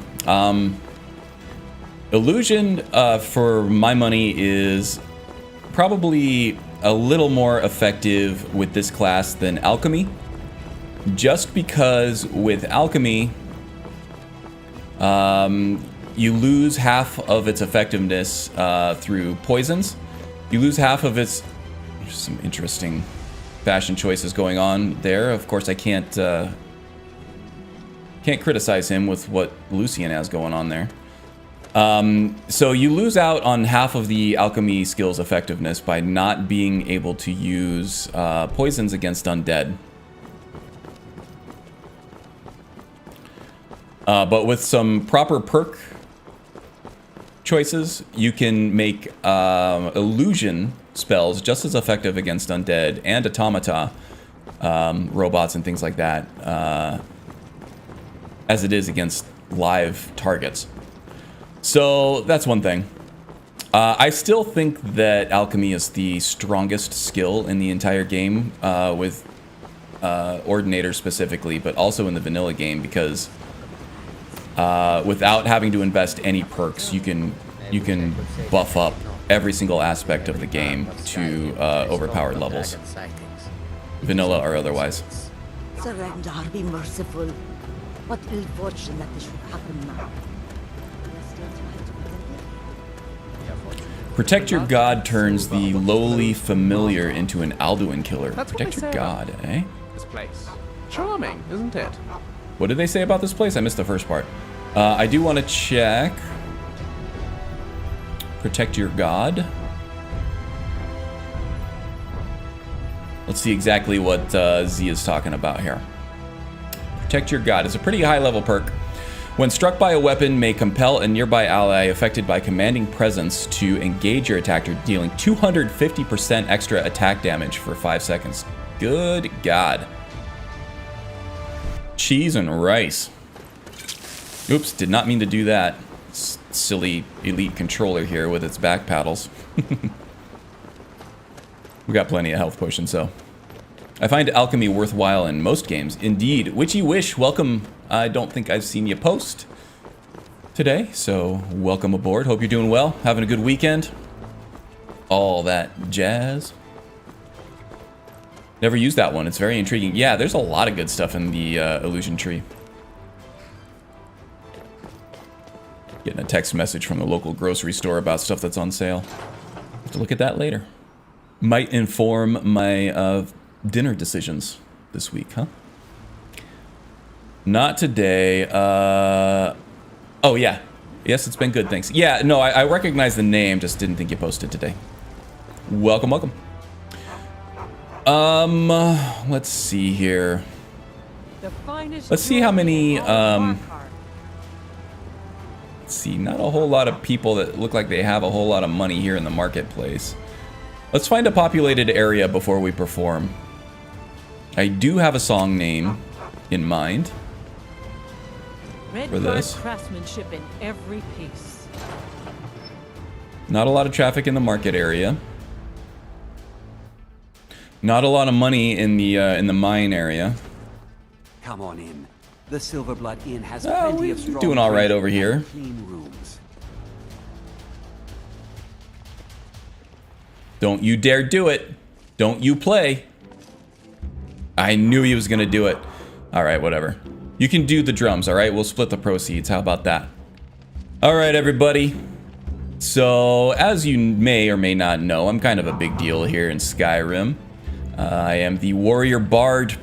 Illusion, for my money, is probably a little more effective with this class than alchemy. Just because with alchemy, you lose half of its effectiveness through poisons. You lose half of its... There's some interesting fashion choices going on there. Of course, I can't criticize him with what Lucian has going on there. So you lose out on half of the alchemy skill's effectiveness by not being able to use poisons against undead. But with some proper perk choices, you can make illusion spells just as effective against undead and automata, robots and things like that, as it is against live targets. So that's one thing. I still think that alchemy is the strongest skill in the entire game, with Ordinator specifically, but also in the vanilla game, because without having to invest any perks, you can buff up every single aspect of the game to overpowered levels, vanilla or otherwise. Surrender, be merciful. What ill fortune that this should happen now. Protect your god turns the lowly familiar into an Alduin killer. That's what Protect they your say god, eh? This place. Charming, isn't it? What did they say about this place? I missed the first part. I do want to check. Protect your god. Let's see exactly what Z is talking about here. Protect your god is a pretty high level perk. When struck by a weapon, may compel a nearby ally affected by commanding presence to engage your attacker, dealing 250% extra attack damage for 5 seconds. Good God. Cheese and rice. Oops, did not mean to do that. Silly elite controller here with its back paddles. We got plenty of health potions, so. I find alchemy worthwhile in most games. Indeed. Witchy Wish, welcome. I don't think I've seen you post today, so welcome aboard. Hope you're doing well, having a good weekend. All that jazz. Never used that one. It's very intriguing. Yeah, there's a lot of good stuff in the illusion tree. Getting a text message from the local grocery store about stuff that's on sale. Have to look at that later. Might inform my dinner decisions this week, huh? Not today. Oh, yeah. Yes, it's been good, thanks. Yeah, no, I recognize the name, just didn't think you posted today. Welcome, welcome. Let's see here. The finest Let's see how many, jewelry in all of Markarth. let's see, not a whole lot of people that look like they have a whole lot of money here in the marketplace. Let's find a populated area before we perform. I do have a song name in mind. Red for guard this. craftsmanship in every piece. Not a lot of traffic in the market area. Not a lot of money in the mine area. Come on in. The Silverblood Inn has Oh, plenty we're of strong doing all right drink over here. and clean rooms. Don't you dare do it. Don't you play. I knew he was gonna do it. All right, whatever. You can do the drums, all right? We'll split the proceeds. How about that? All right, everybody. So, as you may or may not know, I'm kind of a big deal here in Skyrim. I am the warrior bard,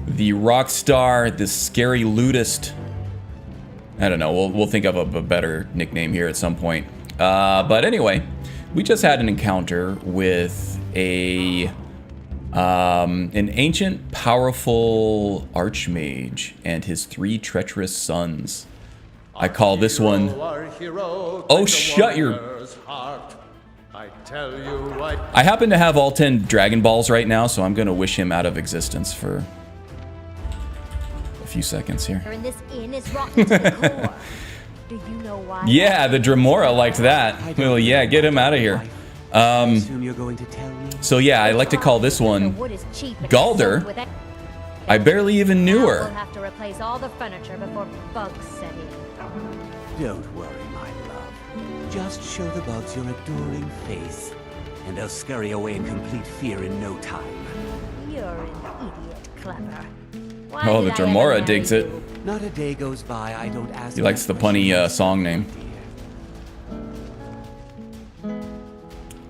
the rock star, the scary lootist. I don't know. We'll think of a better nickname here at some point. But anyway, we just had an encounter with an ancient, powerful archmage and his 3 treacherous sons. I call this one. Oh, shut your. I tell you what. I happen to have all 10 Dragon Balls right now, so I'm gonna wish him out of existence for a few seconds here. In this inn is rotten to the core. Do you know why? Yeah, the Dramora liked that. Well, yeah, get him out of here. Soon you're going to tell me. So yeah, I like to call this one Wood is cheap and Galder. sold with it. I barely even knew Now her. We'll have to replace all the furniture before bugs set in. Don't worry, my love. Just show the bugs your adoring face, and they'll scurry away in complete fear in no time. You're an idiot, clever. Why Oh, did the I ever Dramora marry digs it. you? Not a day goes by I don't ask. He likes the punny song name.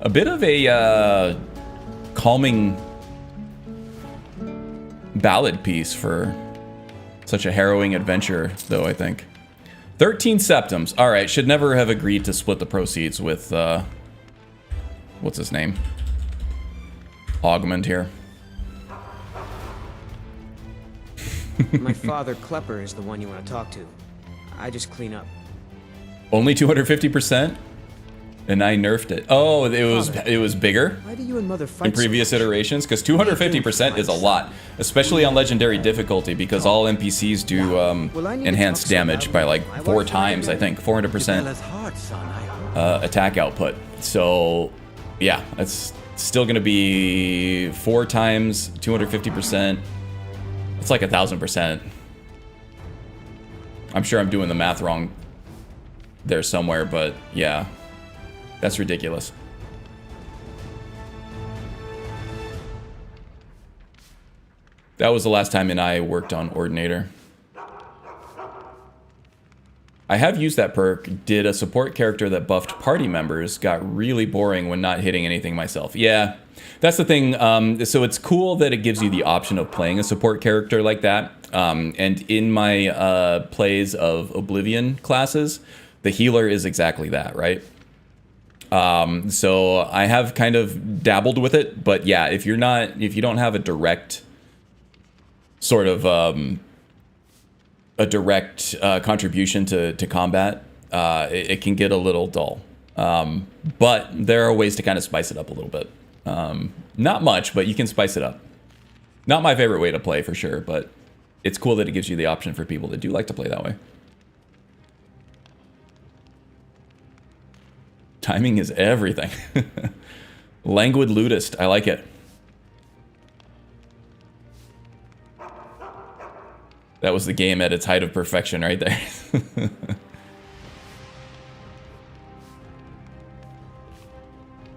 A bit of a calming ballad piece for such a harrowing adventure, though, I think. 13 septums. All right, should never have agreed to split the proceeds with, what's his name? Augment here. My father, Klepper, is the one you want to talk to. I just clean up. Only 250%? And I nerfed it. Oh, it was bigger Why do you and Mother fight in previous so much? iterations? Because 250% is a lot, especially on legendary difficulty, because all NPCs do enhanced damage by like 4 times, I think. 400% Bella's heart, son, I hope. attack output. So, yeah, it's still going to be 4 times 250%. It's like 1,000%. I'm sure I'm doing the math wrong there somewhere, but yeah, that's ridiculous. That was the last time I worked on Ordinator. I have used that perk. Did a support character that buffed party members. Got really boring when not hitting anything myself. Yeah, that's the thing. So it's cool that it gives you the option of playing a support character like that. And in my plays of Oblivion classes, the healer is exactly that, right? So I have kind of dabbled with it, but yeah, if you don't have a direct sort of contribution to combat, it can get a little dull. But there are ways to kind of spice it up a little bit. Not much, but you can spice it up. Not my favorite way to play for sure, but it's cool that it gives you the option for people that do like to play that way. Timing is everything. Languid Ludist, I like it. That was the game at its height of perfection right there.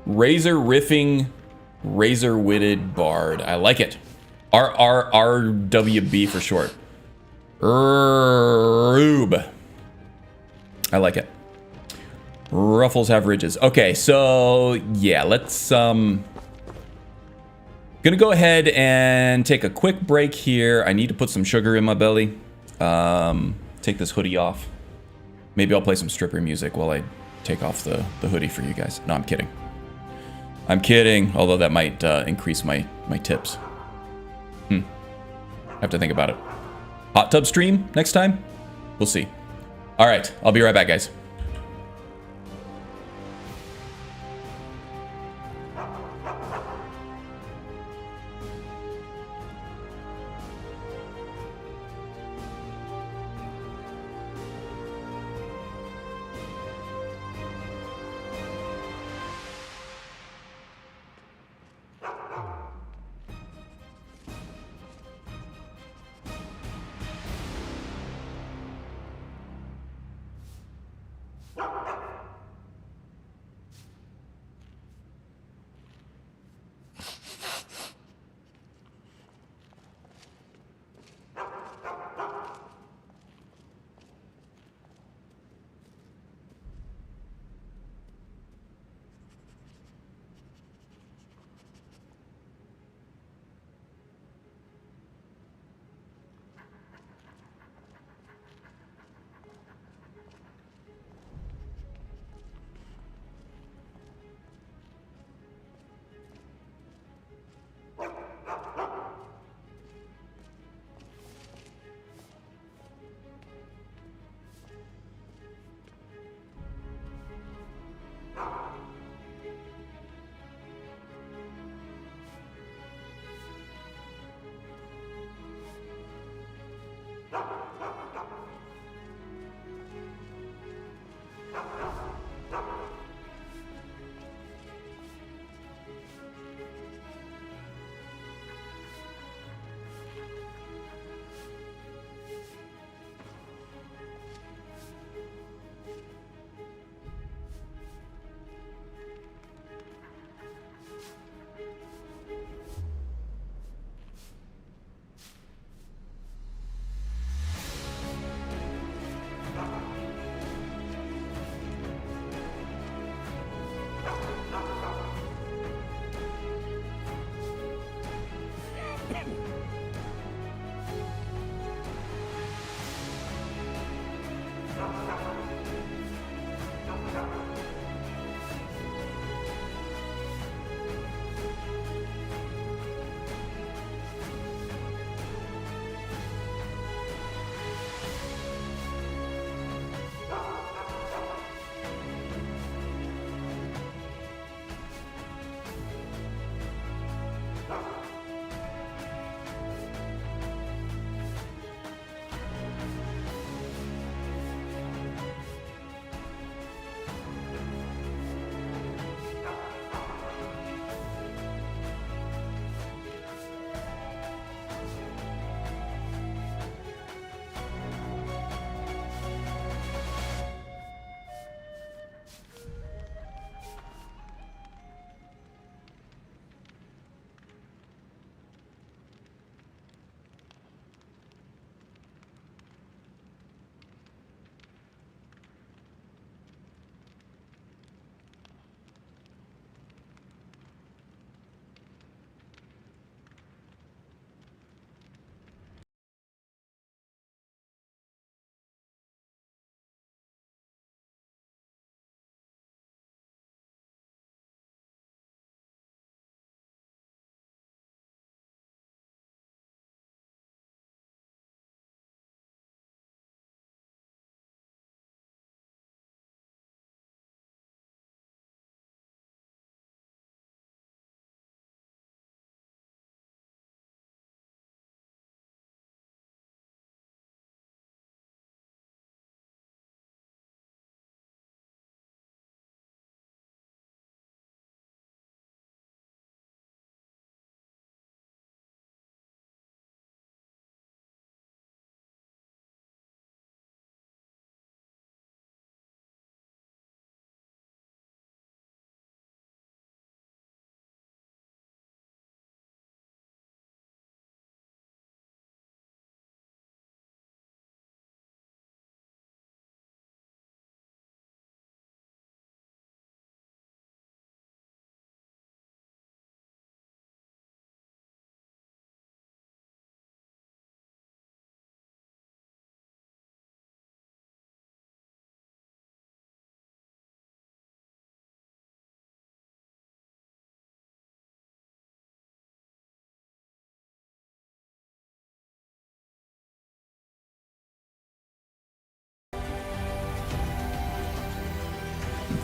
Razor riffing, razor witted bard. I like it. RWB for short. Rube. I like it. Ruffles have ridges. Okay, so yeah, let's gonna go ahead and take a quick break here. I need to put some sugar in my belly. Take this hoodie off. Maybe I'll play some stripper music while I take off the hoodie for you guys. No, I'm kidding. I'm kidding, although that might increase my tips. Have to think about it. Hot tub stream next time? We'll see. All right, I'll be right back, guys.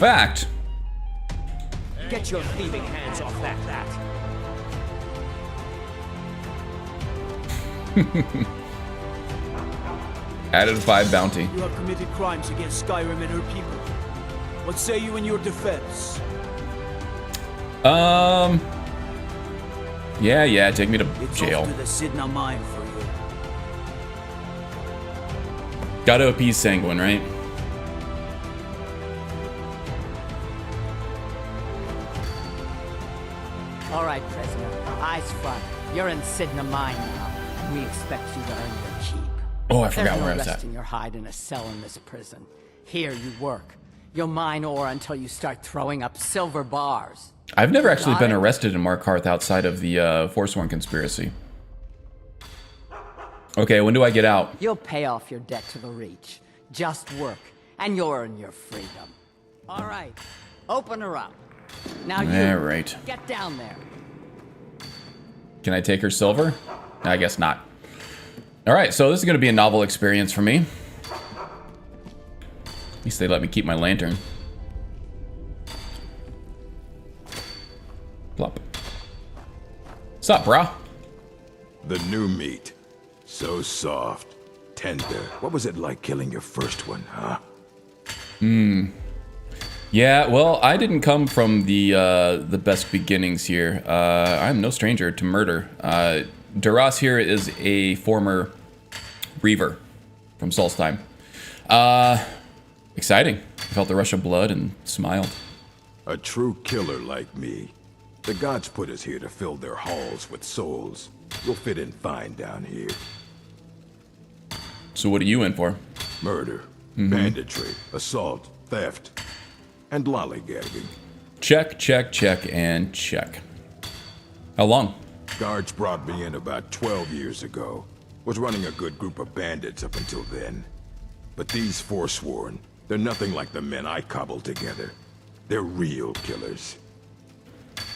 fact, Get your thieving hands off that. added 5 bounty. You have committed crimes against Skyrim and her people. What say you in your defense? Yeah, take me to It's jail. off to the Sidna mine for you. Gotta appease Sanguine, right? All right, prisoner. Eyes front. You're in Sidna Mine now. We expect you to earn your keep. Oh, I forgot There's where I no was at. resting your hide in a cell in this prison. Here you work. You'll mine ore until you start throwing up silver bars. I've never actually Got been it? arrested in Markarth outside of the Forsworn conspiracy. Okay, when do I get out? You'll pay off your debt to the Reach. Just work, and you'll earn your freedom. All right, open her up. Now you All right. get down there. Can I take her silver? I guess not. All right, so this is going to be a novel experience for me. At least they let me keep my lantern. Plop. What's up, brah? The new meat. So soft, tender. What was it like killing your first one, huh? Yeah, well, I didn't come from the best beginnings here. I'm no stranger to murder. Duras here is a former Reaver from Solstheim. Exciting. I felt the rush of blood and smiled. A true killer like me. The gods put us here to fill their halls with souls. You'll fit in fine down here. So what are you in for? Murder, banditry, assault, theft, and lollygagging. Check, check, check, and check. How long? Guards brought me in about 12 years ago. Was running a good group of bandits up until then. But these Forsworn, they're nothing like the men I cobbled together. They're real killers.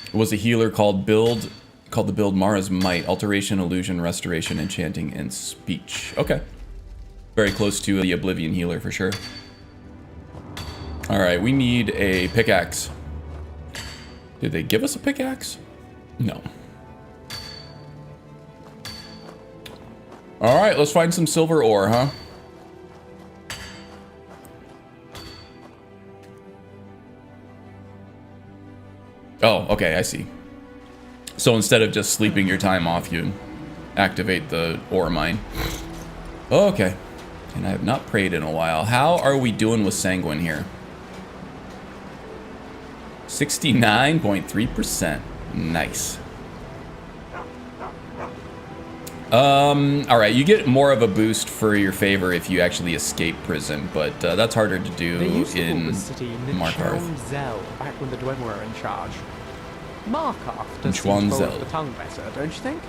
It was a healer called the build Mara's Might. Alteration, illusion, restoration, enchanting, and speech. Okay. Very close to the Oblivion healer for sure. Alright, we need a pickaxe. Did they give us a pickaxe? No. Alright, let's find some silver ore, huh? Oh, okay, I see. So instead of just sleeping your time off, you activate the ore mine. Okay. And I have not prayed in a while. How are we doing with Sanguine here? 69.3%. Nice. Alright, you get more of a boost for your favor if you actually escape prison, but that's harder to do They used to call in the city Markarth. Zell back when the Dwemer were in charge. Markarth does seem to roll Nchwanzel. off the tongue better, don't you think?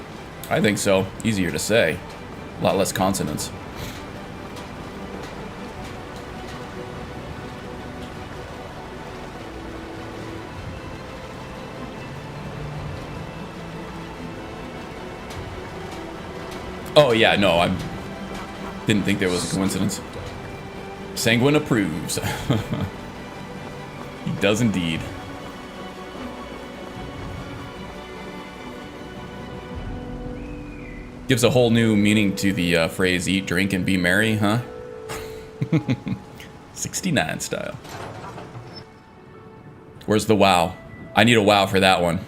I think so. Easier to say. A lot less consonants. Oh yeah, no, I didn't think there was a coincidence. Sanguine approves. He does indeed. Gives a whole new meaning to the phrase eat, drink, and be merry, huh? 69 style. Where's the wow? I need a wow for that one.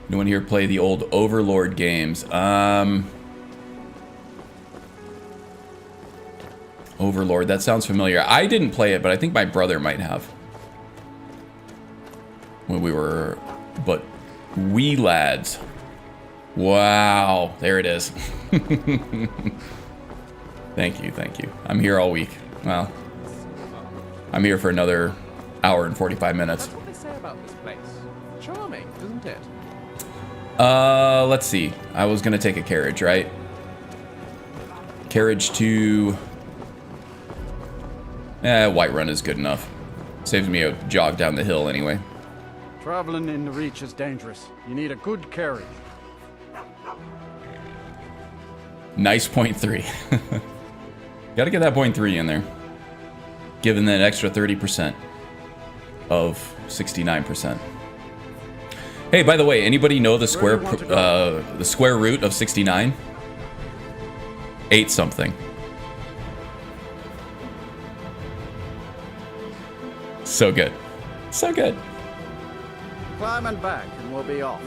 Anyone here play the old Overlord games? Overlord, that sounds familiar. I didn't play it, but I think my brother might have. When we were, but wee lads. Wow, there it is. Thank you, thank you. I'm here all week. Well, I'm here for another hour and 45 minutes. That's what they say about this place. Charming, isn't it? Let's see. I was gonna take a carriage, right? Carriage to... Whiterun is good enough. Saves me a jog down the hill anyway. Traveling in the Reach is dangerous. You need a good carriage. Nice 0.3. Gotta get that 0.3 in there. Given that extra 30% of 69%. Hey, by the way, anybody know the square root of 69? 8 something. So good. So good. Climbing back and we'll be off.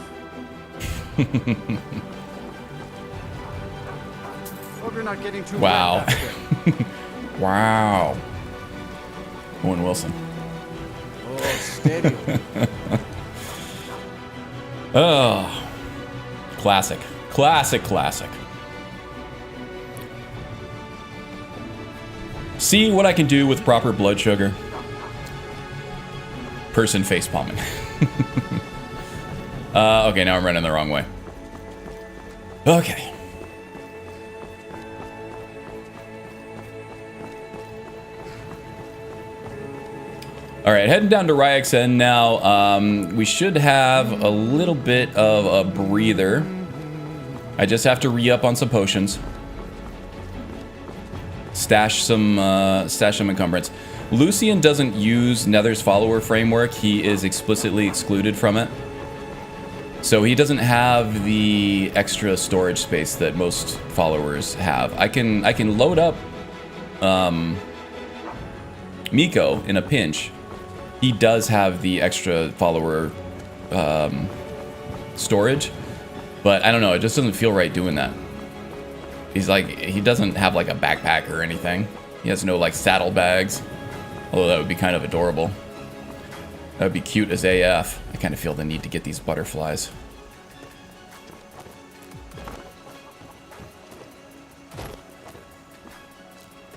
Hope you're not getting too wow. wet. Wow. Owen Wilson. Oh, steady. Oh. Classic. Classic, classic. See what I can do with proper blood sugar. Person face palming. Okay, now I'm running the wrong way. Okay. All right, heading down to Ryexen now. We should have a little bit of a breather. I just have to re-up on some potions. Stash some encumbrance. Lucian doesn't use Nether's follower framework. He is explicitly excluded from it. So he doesn't have the extra storage space that most followers have. I can load up Miko in a pinch. He does have the extra follower storage, but I don't know, it just doesn't feel right doing that. He doesn't have like a backpack or anything. He has no like saddlebags. Although that would be kind of adorable. That would be cute as AF. I kind of feel the need to get these butterflies.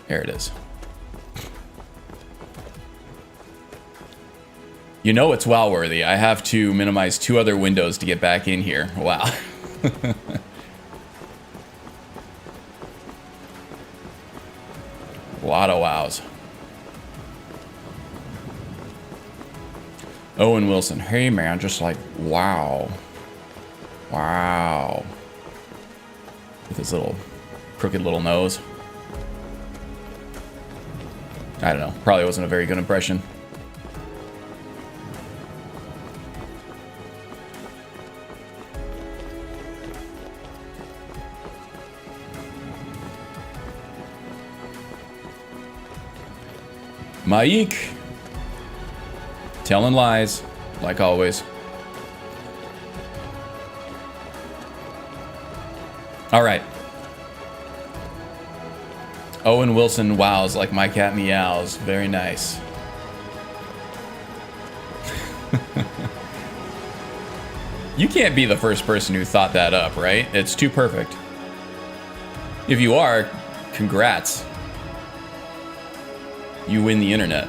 There it is. You know it's wow worthy. I have to minimize 2 other windows to get back in here. Wow. A lot of wows. Owen Wilson. Hey man, just like wow. Wow. With his little crooked little nose. I don't know. Probably wasn't a very good impression. Maik. Telling lies, like always. All right. Owen Wilson wows like my cat meows. Very nice. You can't be the first person who thought that up, right? It's too perfect. If you are, congrats. You win the internet.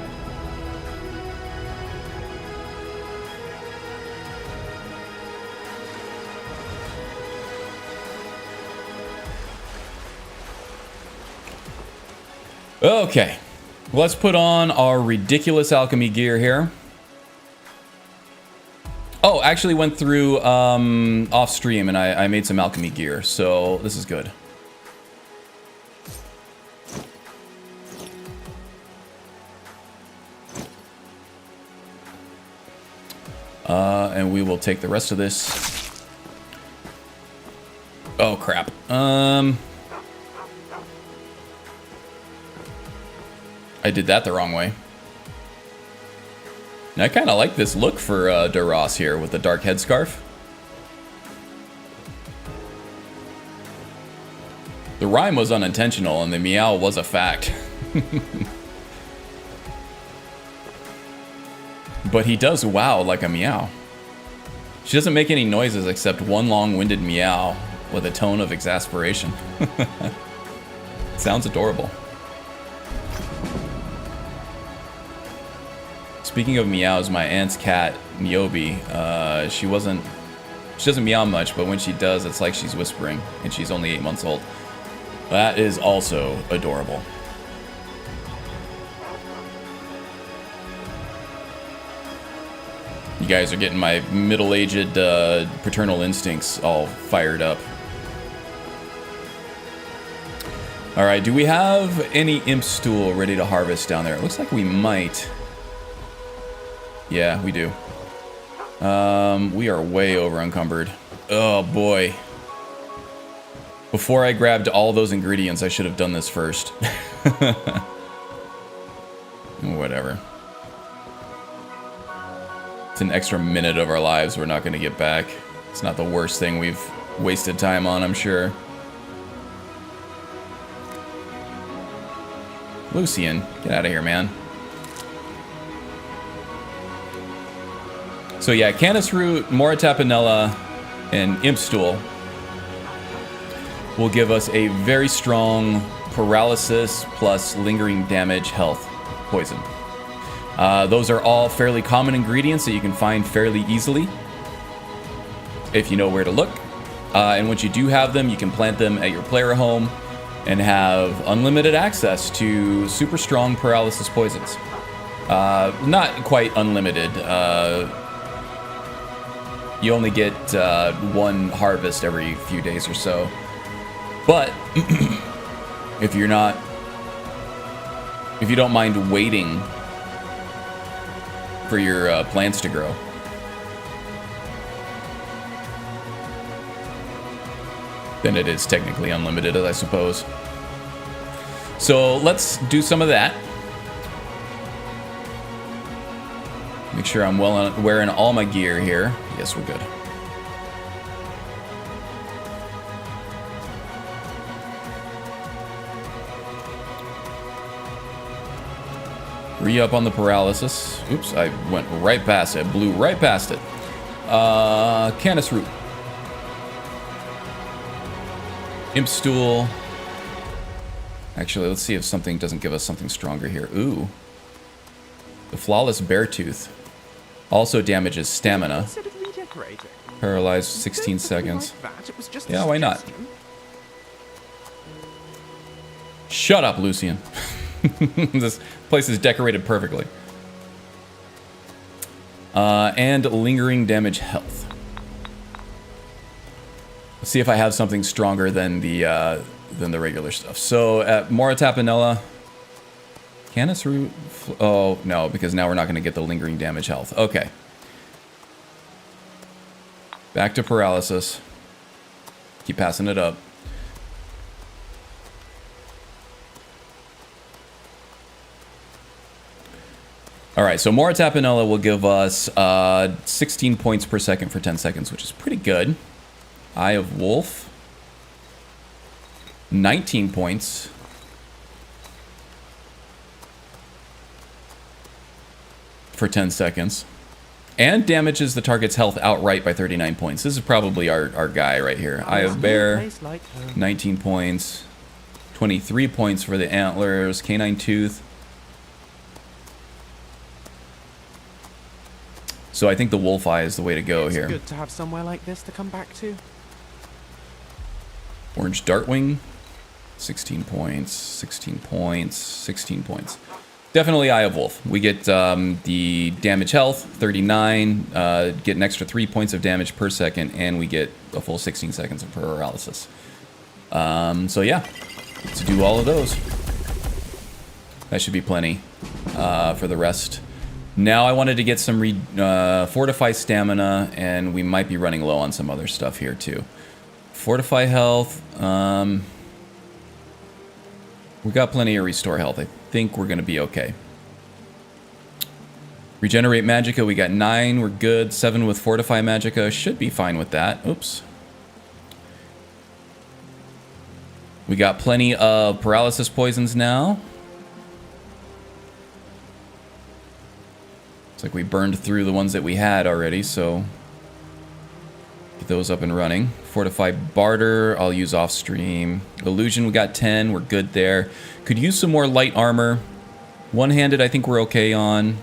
Okay, let's put on our ridiculous alchemy gear here. Oh, actually went through off stream and I made some alchemy gear, so this is good. And we will take the rest of this. Oh crap. I did that the wrong way. And I kind of like this look for Duras here with the dark headscarf. The rhyme was unintentional and the meow was a fact. But he does wow like a meow. She doesn't make any noises except one long-winded meow with a tone of exasperation. Sounds adorable. Speaking of meows, my aunt's cat, Niobe, she doesn't meow much, but when she does, it's like she's whispering, and she's only 8 months old. That is also adorable. You guys are getting my middle-aged paternal instincts all fired up. All right, do we have any imp stool ready to harvest down there? It looks like we might. Yeah, we do. We are way over encumbered. Oh boy. Before I grabbed all those ingredients, I should have done this first. Whatever. It's an extra minute of our lives we're not going to get back. It's not the worst thing we've wasted time on, I'm sure. Lucian, get out of here, man. So yeah, Canis Root, Moratapanella, and Imp Stool will give us a very strong paralysis plus lingering damage health poison. Those are all fairly common ingredients that you can find fairly easily if you know where to look. And once you do have them, you can plant them at your player home and have unlimited access to super strong paralysis poisons. Not quite unlimited. You only get one harvest every few days or so. But if you don't mind waiting for your plants to grow, then it is technically unlimited, I suppose. So let's do some of that. Make sure I'm wearing all my gear here. Yes, we're good. Re-up on the paralysis. Oops, I went right past it. Blew right past it. Canis Root. Imp Stool. Actually, let's see if something doesn't give us something stronger here. Ooh. The Flawless Beartooth. Also damages stamina. Paralyzed 16 seconds. Yeah, why not? Shut up, Lucian. This place is decorated perfectly. And lingering damage health. Let's see if I have something stronger than the regular stuff. So at Moratapanella, Canis Root. Oh no, because now we're not going to get the lingering damage health. Okay. Back to paralysis. Keep passing it up. All right, so Moratapanella will give us 16 points per second for 10 seconds, which is pretty good. Eye of Wolf. 19 points. For 10 seconds. And damages the target's health outright by 39 points. This is probably our guy right here. Eye of Bear. 19 points. 23 points for the Antlers. Canine Tooth. So I think the Wolf Eye is the way to go here. It's good to have somewhere like this to come back to. Orange Dartwing. 16 points. 16 points. 16 points. Definitely Eye of Wolf. We get the damage health, 39, get an extra 3 points of damage per second, and we get a full 16 seconds of paralysis. So yeah, let's do all of those. That should be plenty for the rest. Now I wanted to get some Fortify Stamina, and we might be running low on some other stuff here too. Fortify Health. We got plenty of Restore Health. I think we're going to be okay. Regenerate Magicka, we got 9, we're good. 7 with Fortify Magicka, should be fine with that. Oops. We got plenty of Paralysis Poisons now. Looks like we burned through the ones that we had already, so get those up and running. Fortify Barter, I'll use off stream. Illusion, we got 10, we're good there. Could use some more light armor. One-handed, I think we're okay on.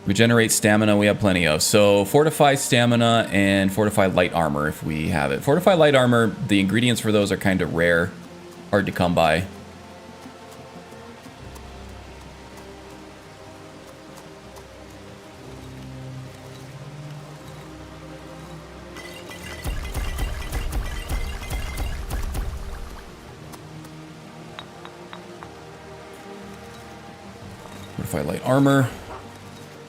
Regenerate Stamina, we have plenty of. So Fortify Stamina and Fortify Light Armor if we have it. Fortify Light Armor, the ingredients for those are kind of rare. Hard to come by. Modified light armor.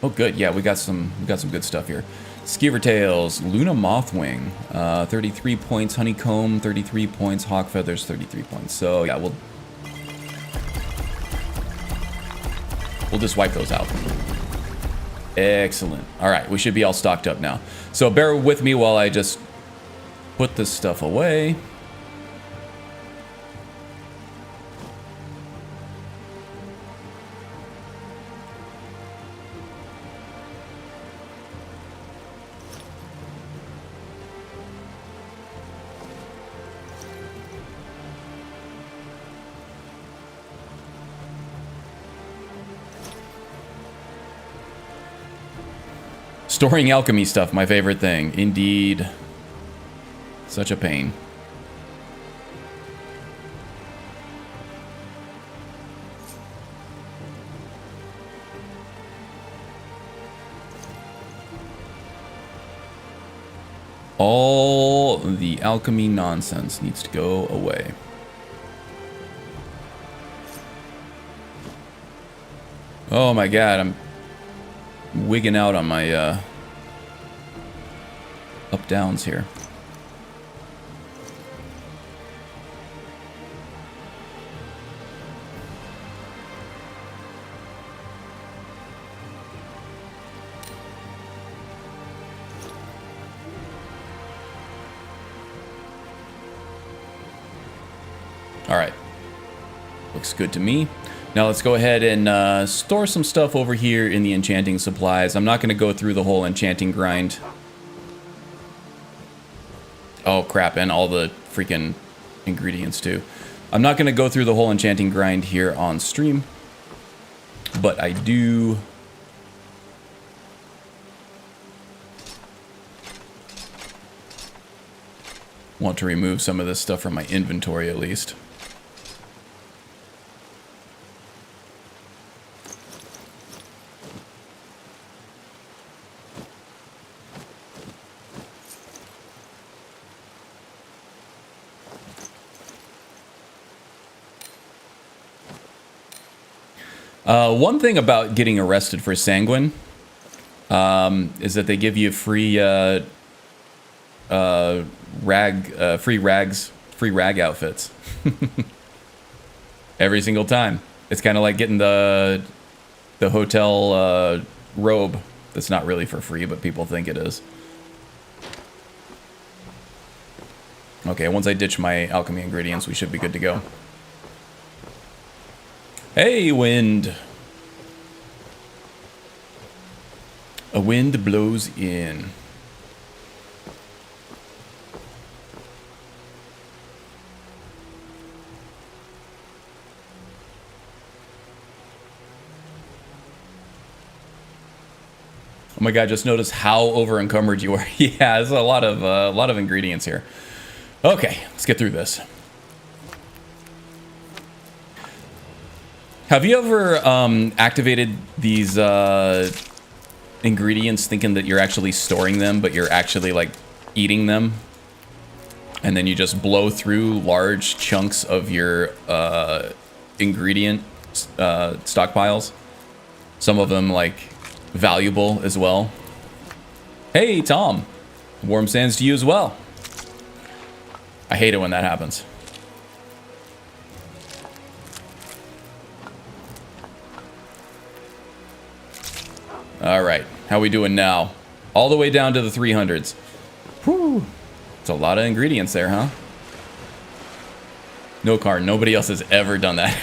Oh, good. Yeah, we got some good stuff here. Skeever tails, Luna Mothwing, 33 points. Honeycomb, 33 points. Hawk feathers, 33 points. So yeah, we'll just wipe those out. Excellent. All right, we should be all stocked up now. So bear with me while I just put this stuff away. Storing alchemy stuff, my favorite thing. Indeed. Such a pain. All the alchemy nonsense needs to go away. Oh my god, I'm wigging out on my up downs here. All right, looks good to me. Now let's go ahead and store some stuff over here in the enchanting supplies. I'm not going to go through the whole enchanting grind. Oh crap, and all the freaking ingredients too. I'm not going to go through the whole enchanting grind here on stream, but I do want to remove some of this stuff from my inventory at least. One thing about getting arrested for sanguine is that they give you free free rag outfits every single time. It's kind of like getting the hotel robe that's not really for free, but people think it is. Okay, once I ditch my alchemy ingredients, we should be good to go. Hey, wind. A wind blows in. Oh my god, just notice how over encumbered you are. Yeah, there's a lot of ingredients here. Okay, let's get through this. Have you ever activated these ingredients thinking that you're actually storing them, but you're actually like eating them? And then you just blow through large chunks of your ingredient stockpiles. Some of them like valuable as well. Hey, Tom. Warm sands to you as well. I hate it when that happens. All right, how we doing now? All the way down to the 300s. Whew. It's a lot of ingredients there, huh? No car, nobody else has ever done that.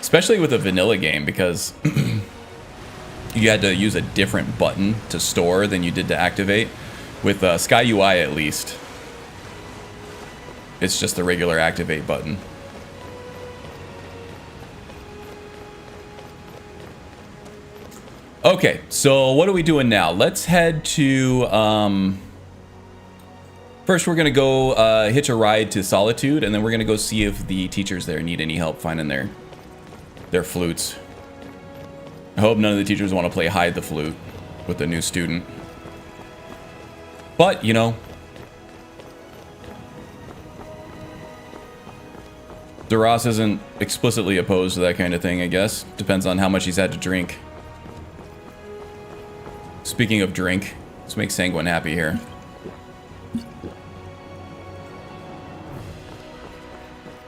Especially with a vanilla game, because you had to use a different button to store than you did to activate. With Sky UI at least, it's just the regular activate button. Okay, so what are we doing now? Let's head to, first we're going to go hitch a ride to Solitude, and then we're going to go see if the teachers there need any help finding their flutes. I hope none of the teachers want to play hide the flute with the new student. But, you know, Duras isn't explicitly opposed to that kind of thing, I guess. Depends on how much he's had to drink. Speaking of drink, let's make Sanguine happy here.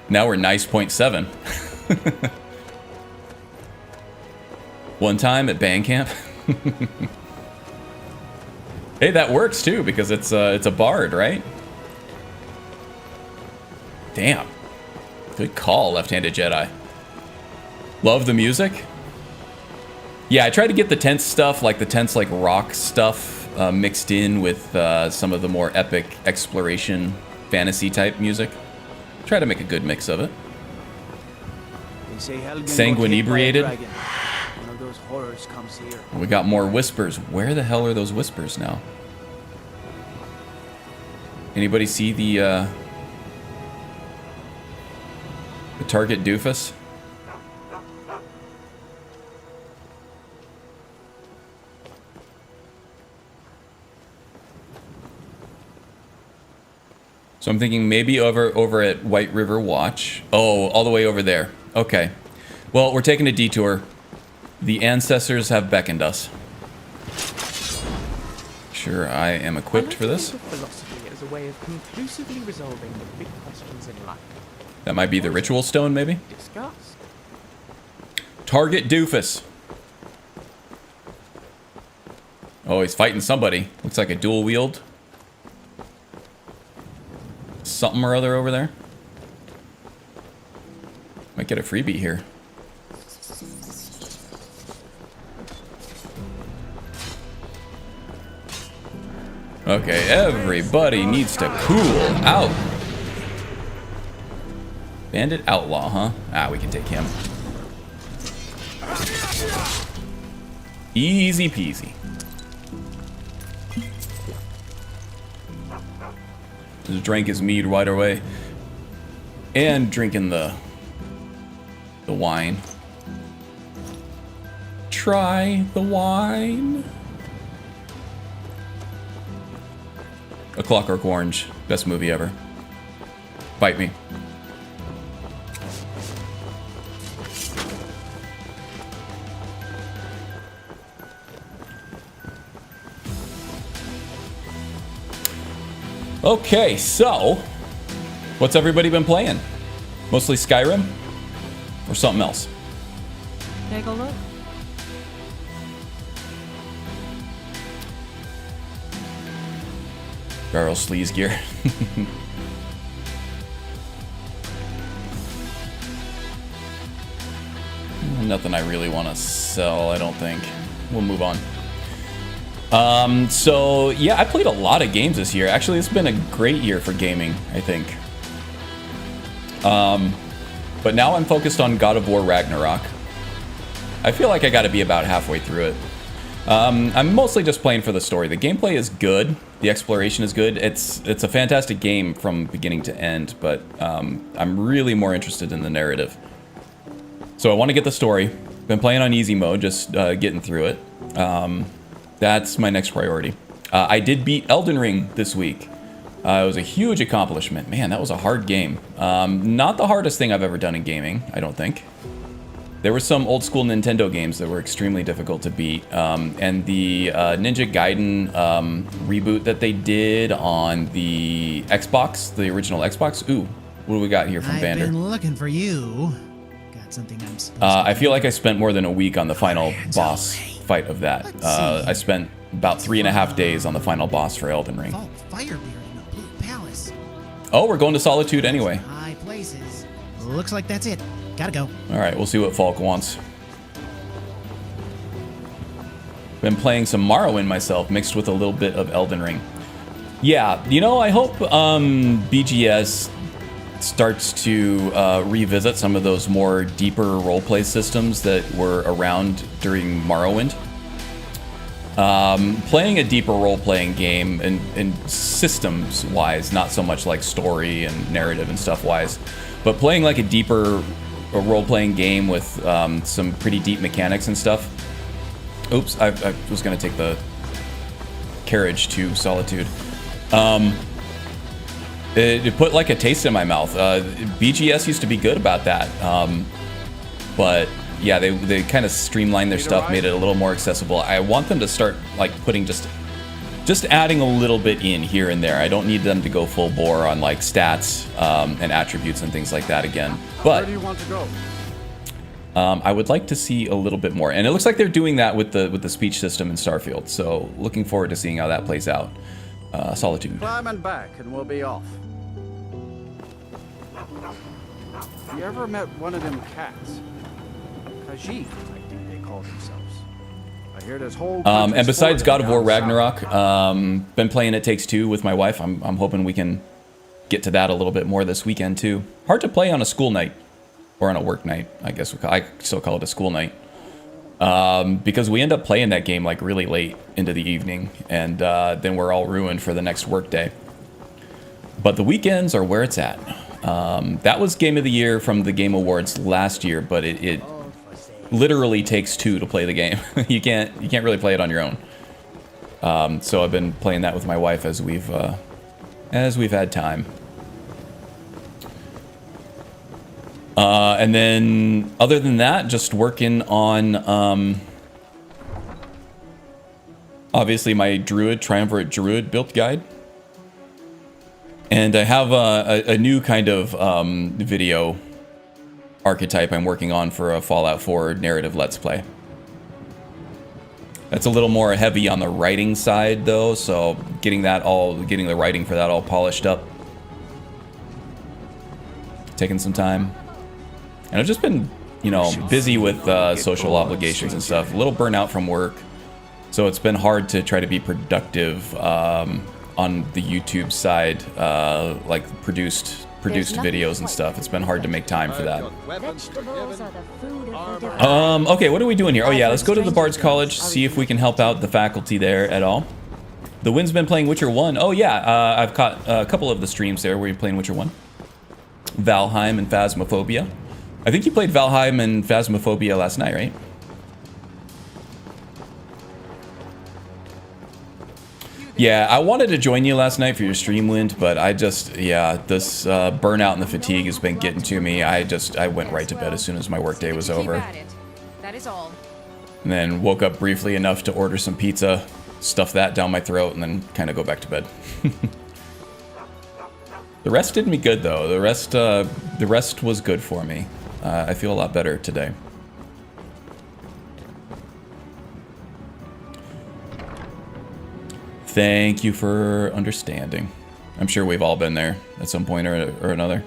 Now we're nice 0.7. One time at band camp. Hey, that works too because it's a bard, right? Damn. Good call, left-handed Jedi. Love the music. Yeah, I tried to get the tense stuff, like the tense like rock stuff, mixed in with some of the more epic exploration fantasy type music. Try to make a good mix of it. Sanguine inebriated. One of those horrors comes here. We got more whispers. Where the hell are those whispers now? Anybody see the target doofus? So I'm thinking maybe over at White River Watch. Oh, all the way over there. Okay. Well, we're taking a detour. The ancestors have beckoned us. Sure, I am equipped for this. Philosophy as a way of conclusively resolving the big questions in life. That might be the ritual stone, maybe? Discuss. Target doofus. Oh, he's fighting somebody. Looks like a dual wield. Something or other over there. Might get a freebie here. Okay, everybody needs to cool out. Bandit outlaw, huh? Ah, we can take him. Easy peasy. Just drank his mead right away. And drinking the wine. Try the wine. A Clockwork Orange. Best movie ever. Bite me. Okay, so what's everybody been playing? Mostly Skyrim or something else? Take a look. Barrel sleaze gear. Nothing I really want to sell, I don't think. We'll move on. So yeah, I played a lot of games this year. Actually, it's been a great year for gaming, I think. But now I'm focused on God of War Ragnarok. I feel like I got to be about halfway through it. I'm mostly just playing for the story. The gameplay is good. The exploration is good. It's a fantastic game from beginning to end, but I'm really more interested in the narrative. So I want to get the story. Been playing on easy mode, just getting through it. That's my next priority. I did beat Elden Ring this week. It was a huge accomplishment. Man, that was a hard game. Not the hardest thing I've ever done in gaming, I don't think. There were some old school Nintendo games that were extremely difficult to beat. And the Ninja Gaiden reboot that they did on the Xbox, the original Xbox. Ooh, what do we got here from Vander? I've been looking for you. Got something I'm supposed I feel like I spent more than a week on the final boss fight of that. I spent about 3.5 days on the final boss for Elden Ring. Firebeard in the Blue Palace. Oh, we're going to Solitude anyway. High places. Looks like that's it. Gotta go. All right, we'll see what Falk wants. Been playing some Morrowind myself, mixed with a little bit of Elden Ring. Yeah, you know, I hope BGS starts to revisit some of those more deeper roleplay systems that were around during Morrowind. Playing a deeper role-playing game and systems-wise, not so much like story and narrative and stuff-wise, but playing like a deeper role-playing game with some pretty deep mechanics and stuff. Oops, I was going to take the carriage to Solitude. it put like a taste in my mouth. BGS used to be good about that, but yeah, they kind of streamlined their stuff, made it a little more accessible. I want them to start like putting just adding a little bit in here and there. I don't need them to go full bore on like stats and attributes and things like that again. But Where do you want to go? I would like to see a little bit more, and it looks like they're doing that with the speech system in Starfield. So looking forward to seeing how that plays out. Solitude. Climb and back, and we'll be off. You ever met one of them cats? Khajiit, I think they call themselves. I hear this whole. And besides God of War Ragnarok, been playing It Takes Two with my wife. I'm hoping we can get to that a little bit more this weekend too. Hard to play on a school night or on a work night. I guess I still call it a school night. Because we end up playing that game like really late into the evening, and then we're all ruined for the next work day. But the weekends are where it's at. That was Game of the Year from the Game Awards last year, but it literally takes two to play the game. you can't really play it on your own. So I've been playing that with my wife as we've had time. And then, other than that, just working on, obviously my Triumvirate Druid build guide. And I have a new kind of video archetype I'm working on for a Fallout 4 narrative Let's Play. That's a little more heavy on the writing side, though, so getting the writing for that all polished up. Taking some time. And I've just been, busy with social obligations and stuff. A little burnout from work. So it's been hard to try to be productive on the YouTube side, like produced videos and stuff. It's been hard to make time for that. Okay, what are we doing here? Oh yeah, let's go to the Bard's College, see if we can help out the faculty there at all. The Wind's been playing Witcher 1. Oh yeah, I've caught a couple of the streams there where you're playing Witcher 1. Valheim and Phasmophobia. I think you played Valheim and Phasmophobia last night, right? Yeah, I wanted to join you last night for your stream, Wind, but this burnout and the fatigue has been getting to me. I went right to bed as soon as my workday was over. That is all. And then woke up briefly enough to order some pizza, stuff that down my throat, and then kind of go back to bed. The rest did me good, though. The rest was good for me. I feel a lot better today. Thank you for understanding. I'm sure we've all been there at some point or another.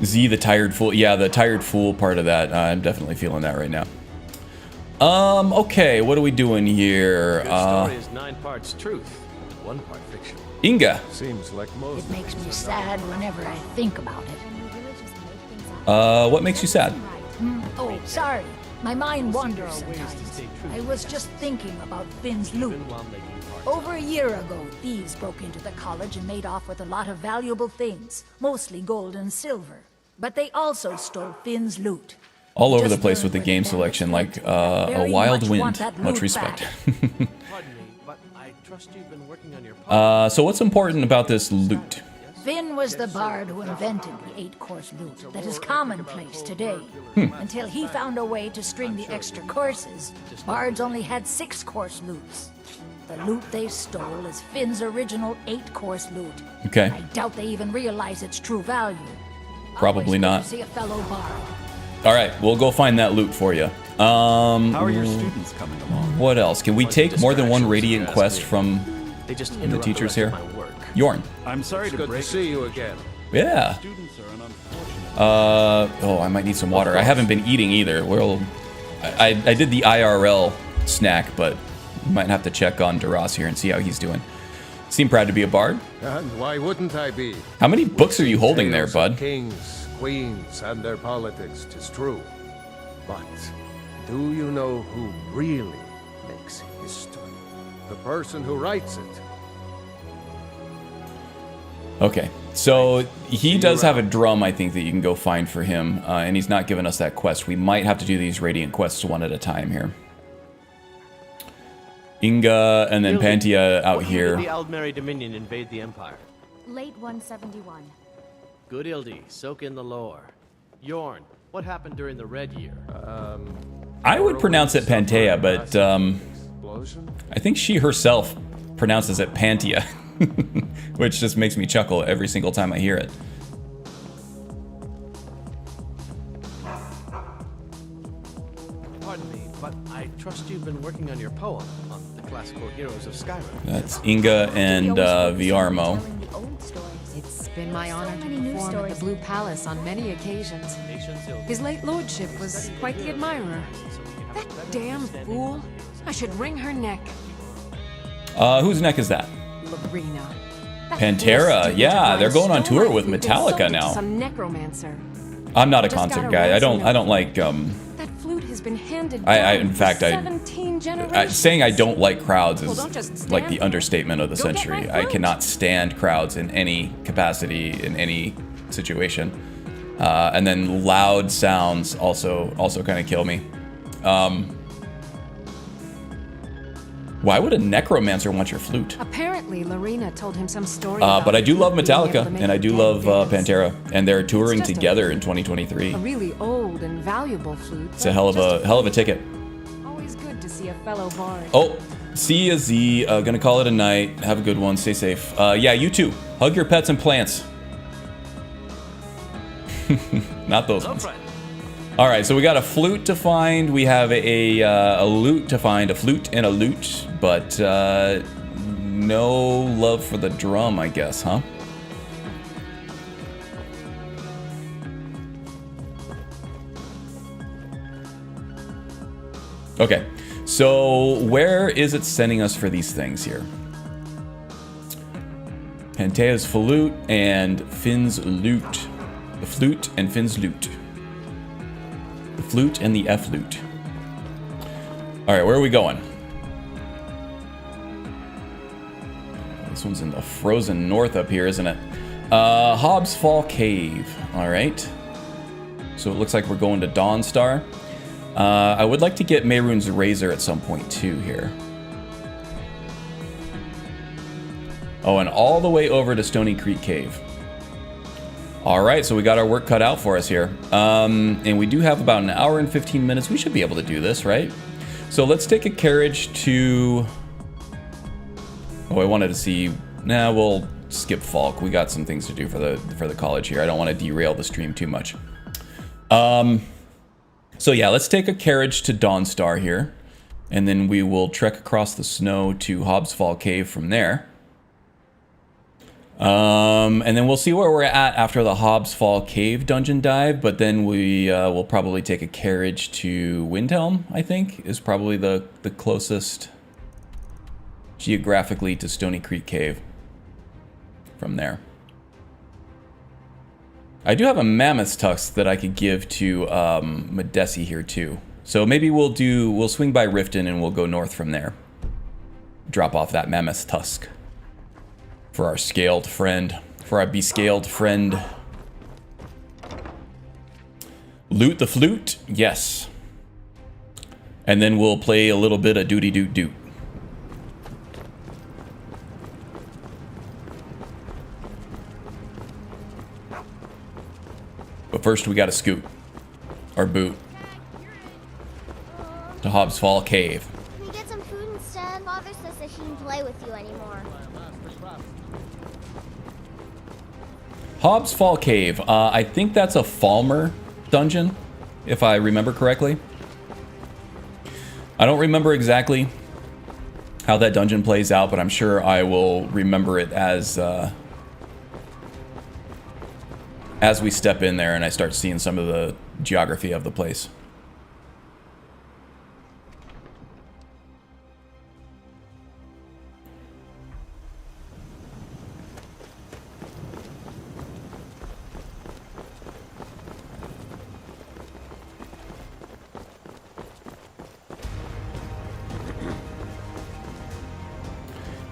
Z, the tired fool. Yeah, the tired fool part of that. I'm definitely feeling that right now. Okay, what are we doing here? Good story is 9 parts truth, 1 part fiction. Inga. Seems like most. It makes me sad whenever I think about it. What makes you sad? Oh, sorry. My mind wanders sometimes. I was just thinking about Finn's loot. Over a year ago, thieves broke into the college and made off with a lot of valuable things, mostly gold and silver. But they also stole Finn's loot. All over the place with the game selection, like a wild wind. Much respect. Pardon me, but I trust you've been working on your so what's important about this loot? Finn was the bard who invented the 8-course loot that is commonplace today. Until he found a way to string the extra courses, bards only had 6-course loots. The loot they stole is Finn's original 8-course loot. Okay. I doubt they even realize its true value. Probably not. See a fellow bard. All right, we'll go find that loot for you. How are your students coming along? What else? Can we take more than one Radiant quest from the teachers here? Yorn. I'm sorry to break. Good to see you again. Yeah. I might need some water. I haven't been eating either. I did the IRL snack, but might have to check on Duras here and see how he's doing. Seem proud to be a bard. And why wouldn't I be? How many books are you holding there, bud? Kings, queens, and their politics, 'tis true. But do you know who really makes history? The person who writes it. Okay, so he does have a drum, I think, that you can go find for him, and he's not giving us that quest. We might have to do these Radiant quests one at a time here. Inga and then Pantea out What year here. did the Aldmeri Dominion invade the Empire? Late 171. Good Ildi, soak in the lore. Yorn, what happened during the Red Year? I would pronounce it Pantea, but I think she herself pronounces it Pantea, which just makes me chuckle every single time I hear it. Pardon me, but I trust you've been working on your poem on the classical heroes of Skyrim. That's Inga and Viarmo. It's been my honor to perform at the Blue Palace on many occasions. His late lordship was quite the admirer. That damn fool! I should wring her neck. Whose neck is that? Labrina. Pantera, yeah, they're going on tour with Metallica now. Some necromancer. I'm not a concert guy. I don't like That flute has been handed in fact, 17 generations. saying I don't like crowds Well, is don't just like the stand understatement of the Go get century. my I cannot stand crowds in any capacity, in any situation. And then loud sounds also kind of kill me. Why would a necromancer want your flute? Apparently, Larina told him some story. But I do love being able to Metallica, make and I do dead love dance. Pantera, and they're touring just a- together in 2023. A really old and valuable flute. It's a hell of a ticket. Always good to see a fellow bard. Oh, see ya, Z. Gonna call it a night. Have a good one. Stay safe. Yeah, you too. Hug your pets and plants. Not those ones. All right, so we got a flute to find. We have a lute to find, a flute and a lute, but no love for the drum, I guess, huh? Okay, so where is it sending us for these things here? Pantea's flute and Finn's lute. The flute and Finn's lute. The flute and the F-lute. Alright, where are we going? This one's in the frozen north up here, isn't it? Hobbs Fall Cave. Alright. So it looks like we're going to Dawnstar. I would like to get Mehrunes Razor at some point too here. Oh, and all the way over to Stony Creek Cave. Alright, so we got our work cut out for us here. And we do have about an hour and 15 minutes. We should be able to do this, right? So let's take a carriage to... Oh, I wanted to see... Nah, we'll skip Falk. We got some things to do for the college here. I don't want to derail the stream too much. So yeah, let's take a carriage to Dawnstar here. And then we will trek across the snow to Hobbs Fall Cave from there. And then we'll see where we're at after the Hobbs Fall Cave dungeon dive, but then we will probably take a carriage to Windhelm, I think, is probably the closest geographically to Stony Creek Cave from there. I do have a mammoth tusk that I could give to Madesi here too. So maybe we'll swing by Riften and we'll go north from there. Drop off that mammoth tusk. For our scaled friend. For our bescaled friend. Loot the flute? Yes. And then we'll play a little bit of Dooty Doot Doot. But first we gotta scoot. Or boot. To Hobbs Fall Cave. Can we get some food instead? Father says that he can play with you anymore. Hobbs Fall Cave. I think that's a Falmer dungeon, if I remember correctly. I don't remember exactly how that dungeon plays out, but I'm sure I will remember it as we step in there and I start seeing some of the geography of the place.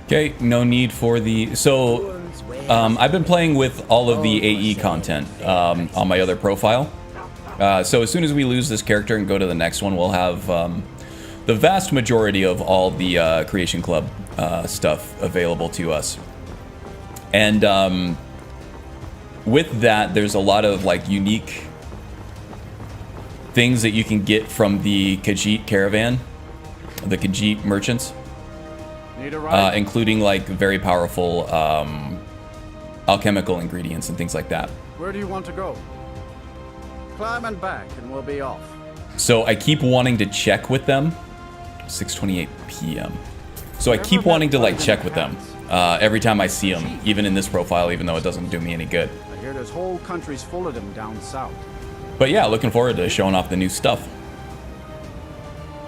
Okay, no need for the... So, I've been playing with all of the AE content on my other profile. So as soon as we lose this character and go to the next one, we'll have the vast majority of all the Creation Club stuff available to us. And with that, there's a lot of like unique things that you can get from the Khajiit caravan, the Khajiit merchants, including like very powerful alchemical ingredients and things like that. Where do you want to go? Climb and back, and we'll be off. So I keep wanting to check with them. 6:28 p.m. So I keep wanting to like check with them every time I see them, even in this profile, even though it doesn't do me any good. I hear there's whole countries full of them down south. But yeah, looking forward to showing off the new stuff.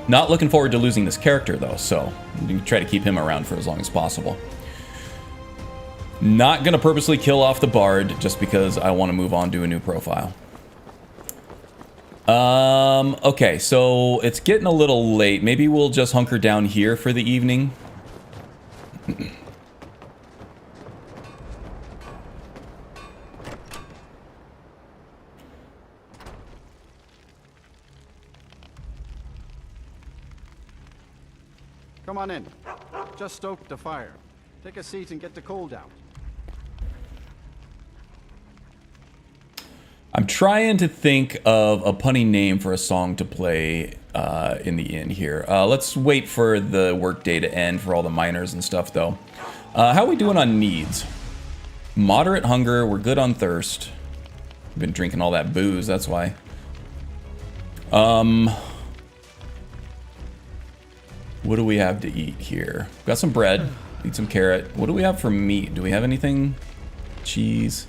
Not looking forward to losing this character though, so we try to keep him around for as long as possible. Not gonna purposely kill off the Bard just because I want to move on to a new profile. Okay, so it's getting a little late. Maybe we'll just hunker down here for the evening. Come on in. Just stoked the fire. Take a seat and get the cold out. I'm trying to think of a punny name for a song to play in the inn here. Let's wait for the workday to end for all the miners and stuff, though. How are we doing on needs? Moderate hunger. We're good on thirst. We've been drinking all that booze, that's why. What do we have to eat here? Got some bread. Eat some carrot. What do we have for meat? Do we have anything? Cheese.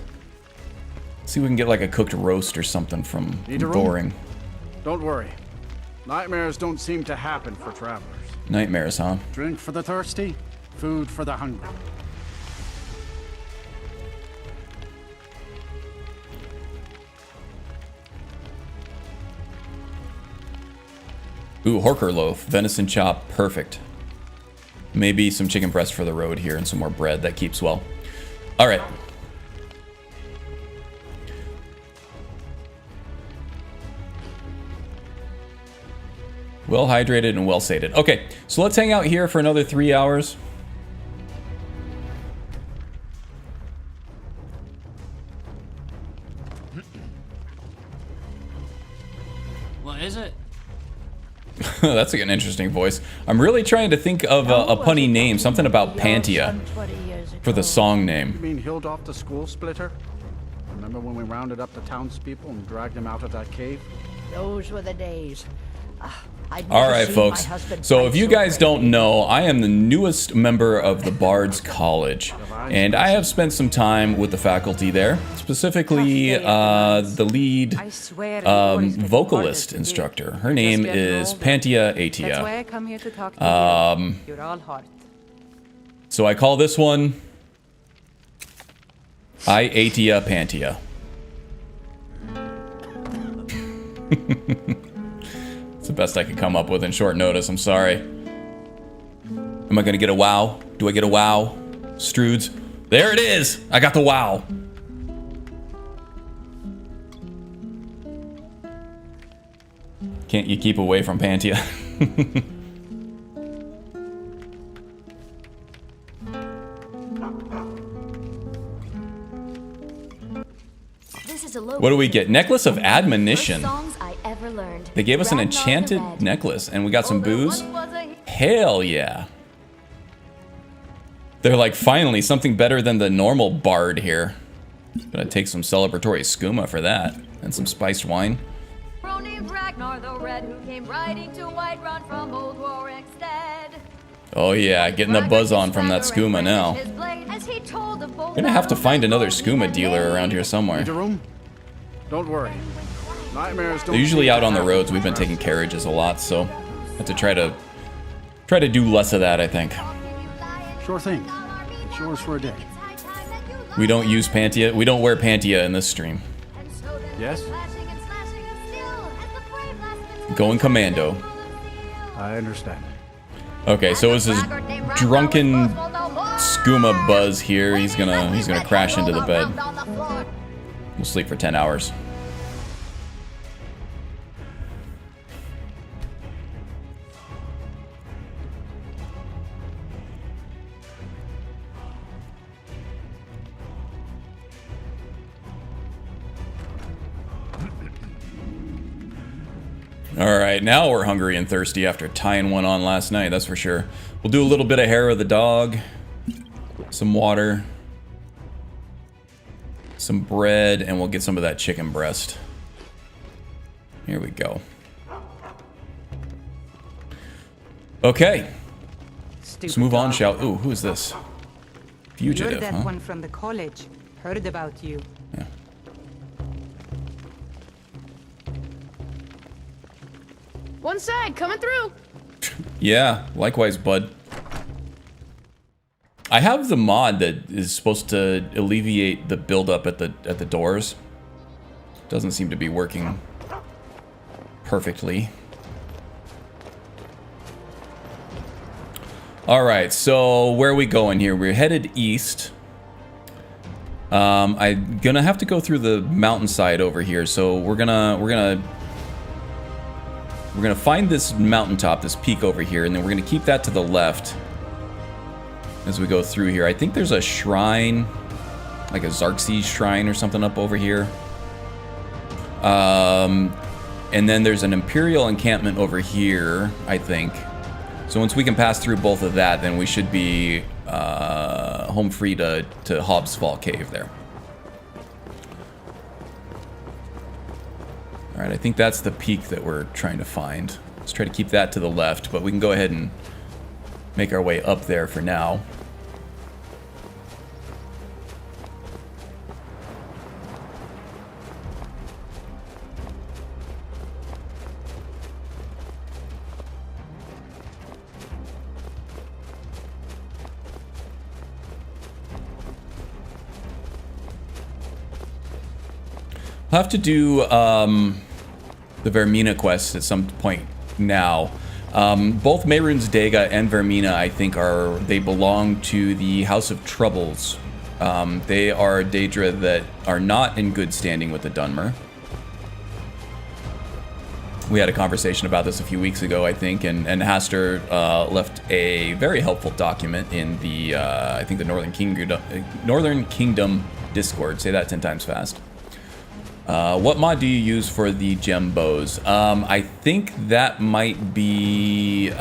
Let's see if we can get like a cooked roast or something from Boring. Don't worry. Nightmares don't seem to happen for travelers. Nightmares, huh? Drink for the thirsty, food for the hungry. Ooh, Horker loaf, venison chop, perfect. Maybe some chicken breast for the road here and some more bread, that keeps well. All right. Well hydrated and well sated. Okay, so let's hang out here for another 3 hours. What is it? That's like an interesting voice. I'm really trying to think of a punny name, something about Pantia for the song You name. mean Hildolf the school splitter? Remember when we rounded up the townspeople and dragged them out of that cave? Those were the days. All right, folks. So if you guys don't know, I am the newest member of the Bard's College, and I have spent some time with the faculty there, specifically the lead vocalist instructor. Her name is Pantia Atia. That's why I come here to talk to you. You're all hot. So I call this one I Atia Pantia. It's the best I could come up with in short notice, I'm sorry. Am I gonna get a wow? Do I get a wow? Strudes. There it is! I got the wow. Can't you keep away from Pantia? What do we get? Necklace of Admonition. They gave us an enchanted necklace, and we got some booze. Hell yeah. They're like, finally, something better than the normal bard here. Gonna take some celebratory skooma for that, and some spiced wine. Oh yeah, getting the buzz on from that skooma now. Gonna have to find another skooma dealer around here somewhere. Don't worry. Nightmares don't. They're usually out on the roads. We've been taking carriages a lot, so have to try to do less of that, I think. Sure thing. It's yours for a day. We don't use Pantia. We don't wear Pantia in this stream. Yes? Going commando. I understand. Okay, so it's this drunken skooma buzz here. He's gonna crash into the bed. We'll sleep for 10 hours. Alright, now we're hungry and thirsty after tying one on last night, that's for sure. We'll do a little bit of hair of the dog. Some water. Some bread, and we'll get some of that chicken breast. Here we go. Okay. Let's move on, shall we? Ooh, who is this? Fugitive, You're that huh? one from the college. Heard about you. Yeah. One side, coming through. Yeah, likewise, bud. I have the mod that is supposed to alleviate the buildup at the doors. Doesn't seem to be working perfectly. All right, so where are we going here? We're headed east. I'm gonna have to go through the mountainside over here, so we're gonna find this mountaintop, this peak over here, and then we're gonna keep that to the left as we go through here. I think there's a shrine, like a Xerxes shrine or something up over here. And then there's an Imperial encampment over here, I think. So once we can pass through both of that, then we should be home free to Hobbs Fall Cave there. Alright, I think that's the peak that we're trying to find. Let's try to keep that to the left, but we can go ahead and make our way up there for now. I'll have to do the Vermina quest at some point now. Both Mehrunes Daga and Vermina, I think, they belong to the House of Troubles. They are Daedra that are not in good standing with the Dunmer. We had a conversation about this a few weeks ago, I think, and Haster left a very helpful document in the, I think, the Northern Kingdom Discord. Say that 10 times fast. What mod do you use for the gem bows? I think that might be... it's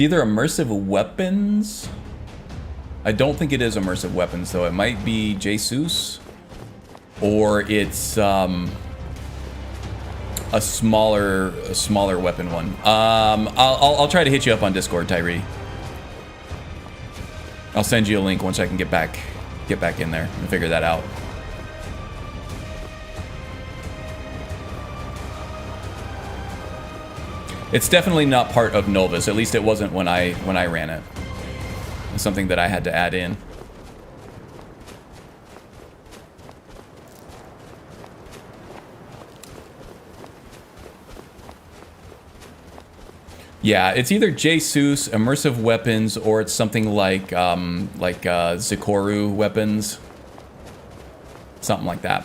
either immersive weapons. I don't think it is immersive weapons, though. It might be Jesus, or it's a smaller weapon one. I'll try to hit you up on Discord, Tyree. I'll send you a link once I can get back in there and figure that out. It's definitely not part of Novus. At least it wasn't when I ran it. It's something that I had to add in. Yeah, it's either Jesus, immersive weapons, or it's something like Zikoru weapons. Something like that.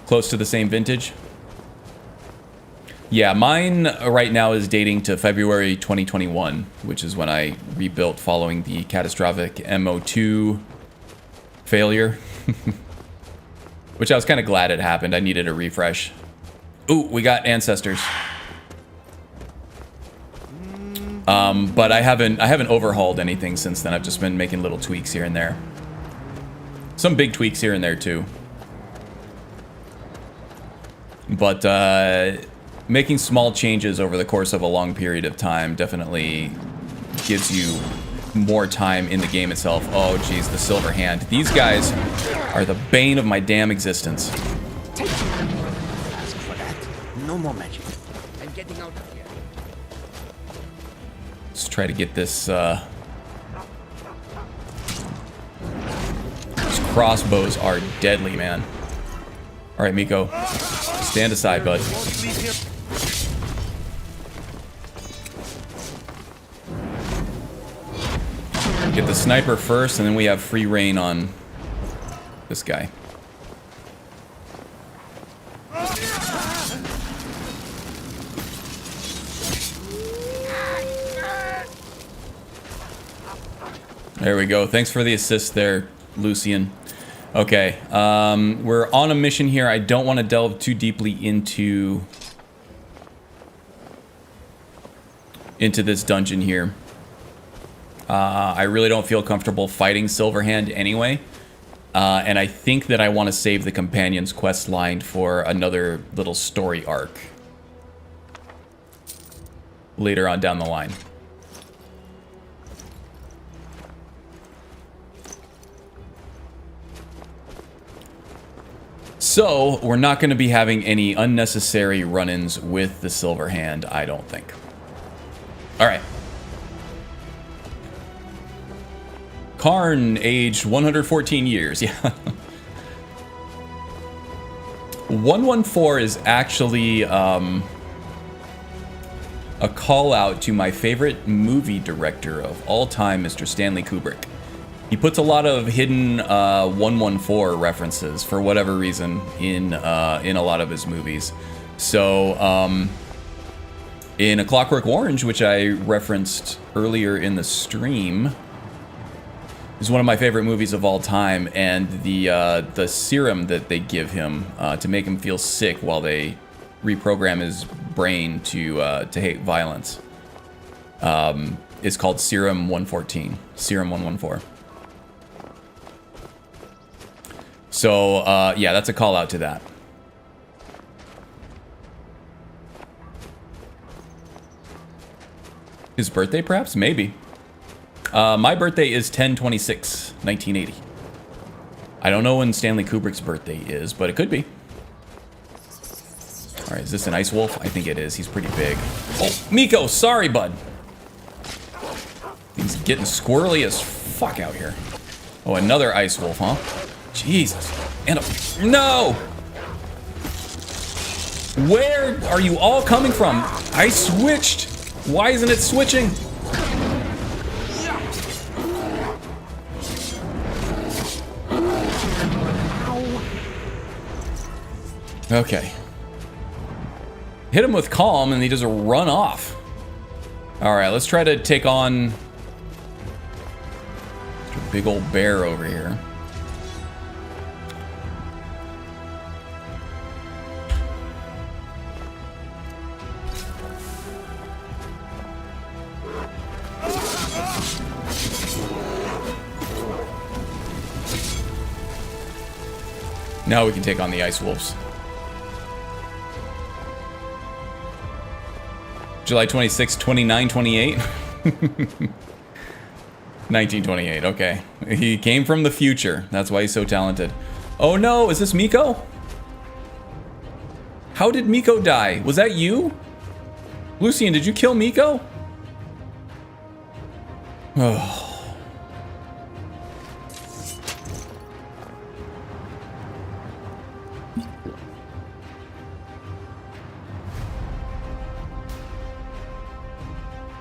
Close to the same vintage. Yeah, mine right now is dating to February 2021, which is when I rebuilt following the catastrophic MO2 failure. Which I was kind of glad it happened. I needed a refresh. Ooh, we got ancestors. But I haven't overhauled anything since then. I've just been making little tweaks here and there. Some big tweaks here and there too. But making small changes over the course of a long period of time definitely gives you more time in the game itself. Oh, geez, the Silver Hand. These guys are the bane of my damn existence. Ask for that. No more magic. I'm getting out of here. Let's try to get this, these crossbows are deadly, man. All right, Miko. Stand aside, bud. Get the sniper first, and then we have free reign on this guy. There we go. Thanks for the assist there, Lucian. Okay, we're on a mission here. I don't want to delve too deeply into this dungeon here. I really don't feel comfortable fighting Silverhand anyway. And I think that I want to save the companion's quest line for another little story arc later on down the line. So, we're not going to be having any unnecessary run-ins with the Silverhand, I don't think. Alright. Karn, aged 114 years, yeah. 114 is actually a call-out to my favorite movie director of all time, Mr. Stanley Kubrick. He puts a lot of hidden 114 references for whatever reason in a lot of his movies. So in A Clockwork Orange, which I referenced earlier in the stream, is one of my favorite movies of all time, and the serum that they give him to make him feel sick while they reprogram his brain to hate violence is called Serum 114. Serum 114. So, yeah, that's a call out to that. His birthday, perhaps? Maybe. My birthday is 10/26, 1980. I don't know when Stanley Kubrick's birthday is, but it could be. Alright, is this an ice wolf? I think it is. He's pretty big. Oh, Miko, sorry, bud. He's getting squirrely as fuck out here. Oh, another ice wolf, huh? Jesus. And a... No! Where are you all coming from? I switched. Why isn't it switching? Okay. Hit him with calm and he does a run off. Alright, let's try to take on a big old bear over here. Now we can take on the ice wolves. July 26, 2928? 1928, okay. He came from the future. That's why he's so talented. Oh no, is this Miko? How did Miko die? Was that you? Lucian, did you kill Miko? Oh.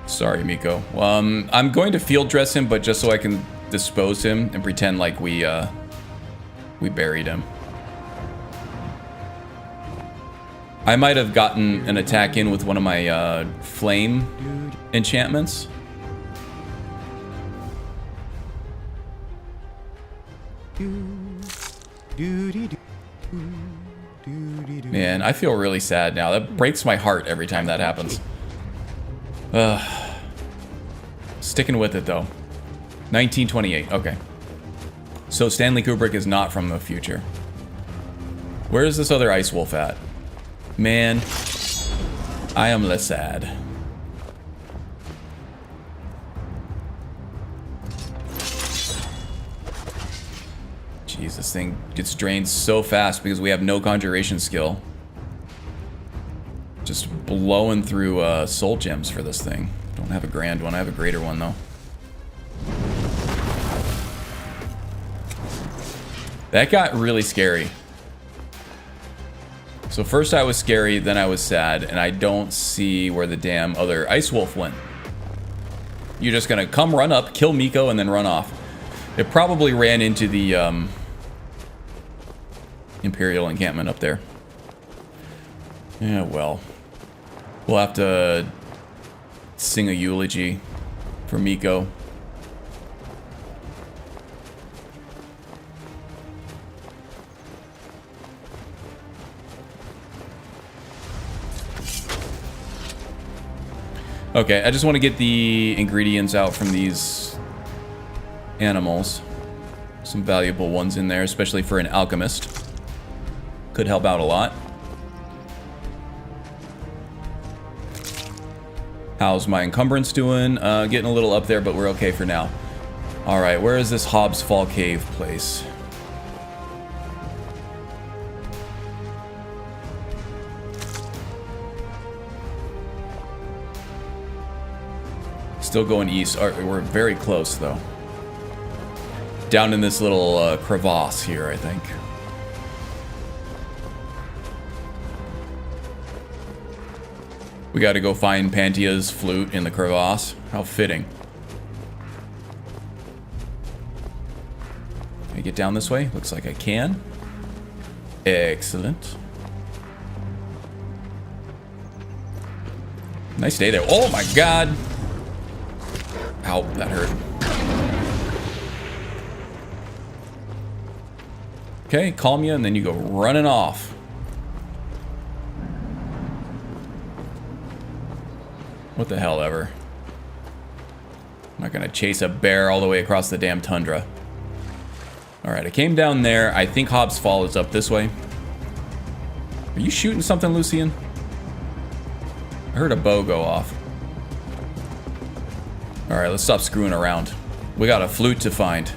Sorry, Miko. I'm going to field dress him, but just so I can dispose him and pretend like we buried him. I might have gotten an attack in with one of my flame enchantments. Man, I feel really sad now. That breaks my heart every time that happens. Sticking with it though. 1928, okay. So Stanley Kubrick is not from the future. Where is this other ice wolf at? Man, I am less sad. Jeez, this thing gets drained so fast because we have no conjuration skill. Just blowing through soul gems for this thing. Don't have a grand one. I have a greater one though. That got really scary. So first I was scary, then I was sad, and I don't see where the damn other ice wolf went. You're just gonna come run up, kill Miko, and then run off. It probably ran into the Imperial encampment up there. Yeah, well. We'll have to sing a eulogy for Miko. Okay, I just want to get the ingredients out from these animals. Some valuable ones in there, especially for an alchemist. Could help out a lot. How's my encumbrance doing? Getting a little up there, but we're okay for now. Alright, where is this Hobbs Fall Cave place? Still going east. We're very close, though. Down in this little crevasse here, I think. We got to go find Panthea's flute in the crevasse. How fitting. Can I get down this way? Looks like I can. Excellent. Nice day there. Oh my god! Ow, that hurt. Okay, calm you, and then you go running off. What the hell ever. I'm not gonna chase a bear all the way across the damn tundra. Alright, I came down there. I think Hobbs Fall is up this way. Are you shooting something, Lucian? I heard a bow go off. Alright, let's stop screwing around. We got a flute to find.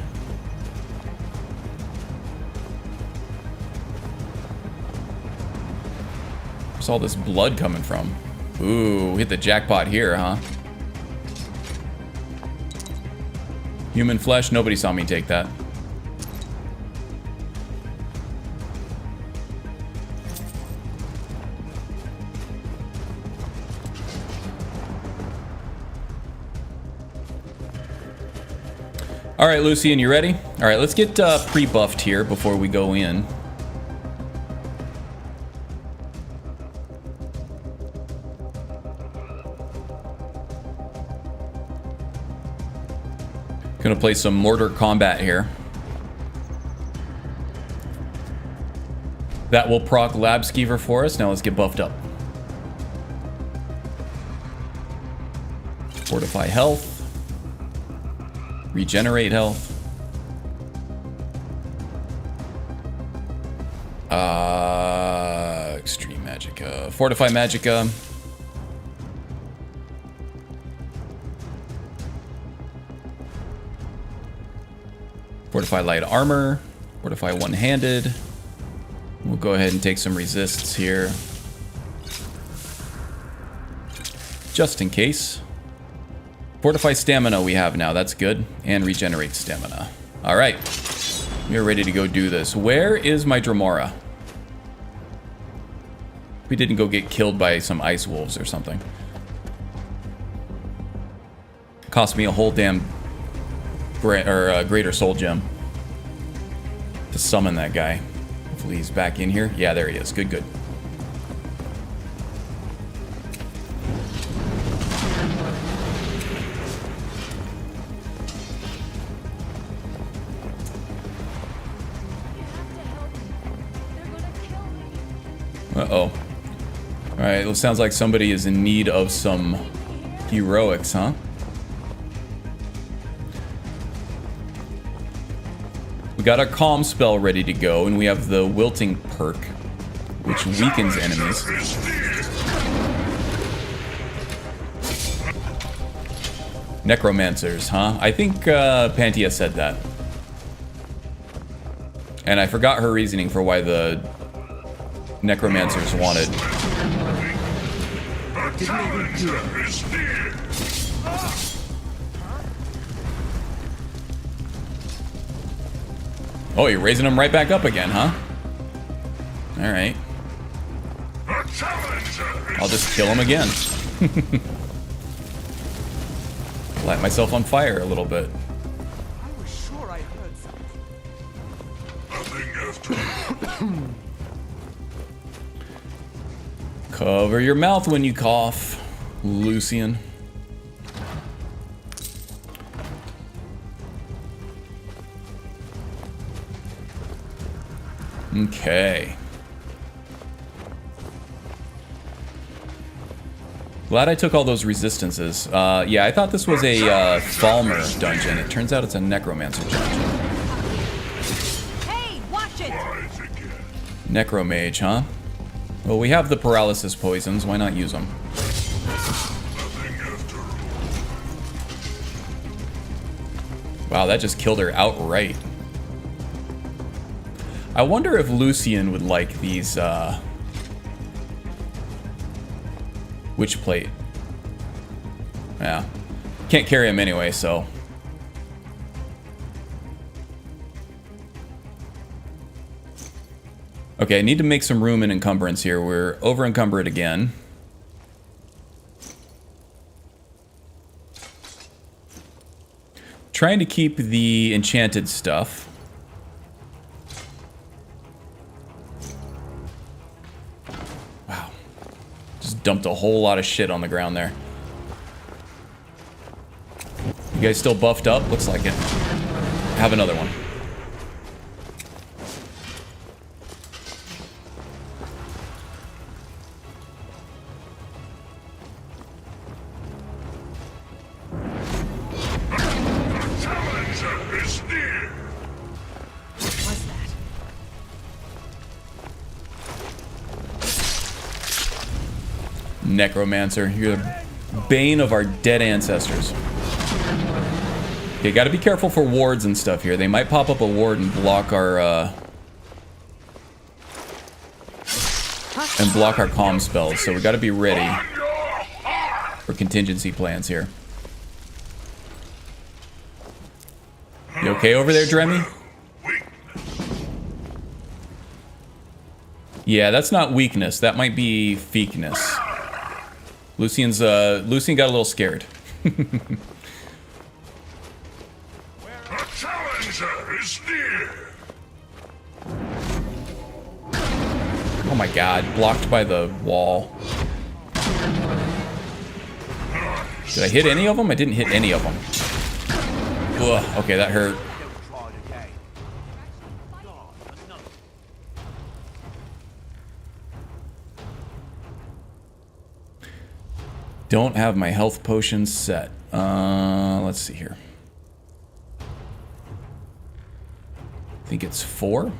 Where's all this blood coming from? Ooh, hit the jackpot here, huh? Human flesh, nobody saw me take that. Alright, Lucian, you ready? Alright, let's get pre-buffed here before we go in. Gonna play some mortar combat here. That will proc Lab Skeever for us. Now let's get buffed up. Fortify health. Regenerate health. Extreme Magicka. Fortify Magicka. Fortify light armor. Fortify one-handed. We'll go ahead and take some resists here. Just in case. Fortify stamina we have now. That's good. And regenerate stamina. Alright. We are ready to go do this. Where is my Dremora? We didn't go get killed by some ice wolves or something. Cost me a whole damn greater soul gem to summon that guy. Hopefully he's back in here. Yeah, there he is. Good, good. Uh-oh. Alright, it sounds like somebody is in need of some heroics, huh? We got our calm spell ready to go, and we have the wilting perk, which weakens enemies. Necromancers, huh? I think Panthea said that. And I forgot her reasoning for why the Necromancers wanted. Oh, you're raising them right back up again, huh? Alright. I'll just kill him again. Light myself on fire a little bit. I was sure I heard something. Cover your mouth when you cough, Lucian. Okay. Glad I took all those resistances. Yeah, I thought this was a Falmer dungeon. It turns out it's a Necromancer dungeon. Hey, watch it! Necromage, huh? Well, we have the paralysis poisons. Why not use them? Wow, that just killed her outright. I wonder if Lucian would like these, Witch plate. Yeah. Can't carry him anyway, so. Okay, I need to make some room in encumbrance here. We're over encumbered again. Trying to keep the enchanted stuff. Wow. Just dumped a whole lot of shit on the ground there. You guys still buffed up? Looks like it. Have another one. Necromancer, you're the bane of our dead ancestors. Okay, gotta be careful for wards and stuff here. They might pop up a ward and block our comm spells, so we gotta be ready for contingency plans here. You okay over there, Dremy? Yeah, that's not weakness. That might be feekness. Lucian got a little scared. Oh my god, blocked by the wall. Did I hit any of them? I didn't hit any of them. Ugh, okay, that hurt. Don't have my health potions set. Let's see here. I think it's 4.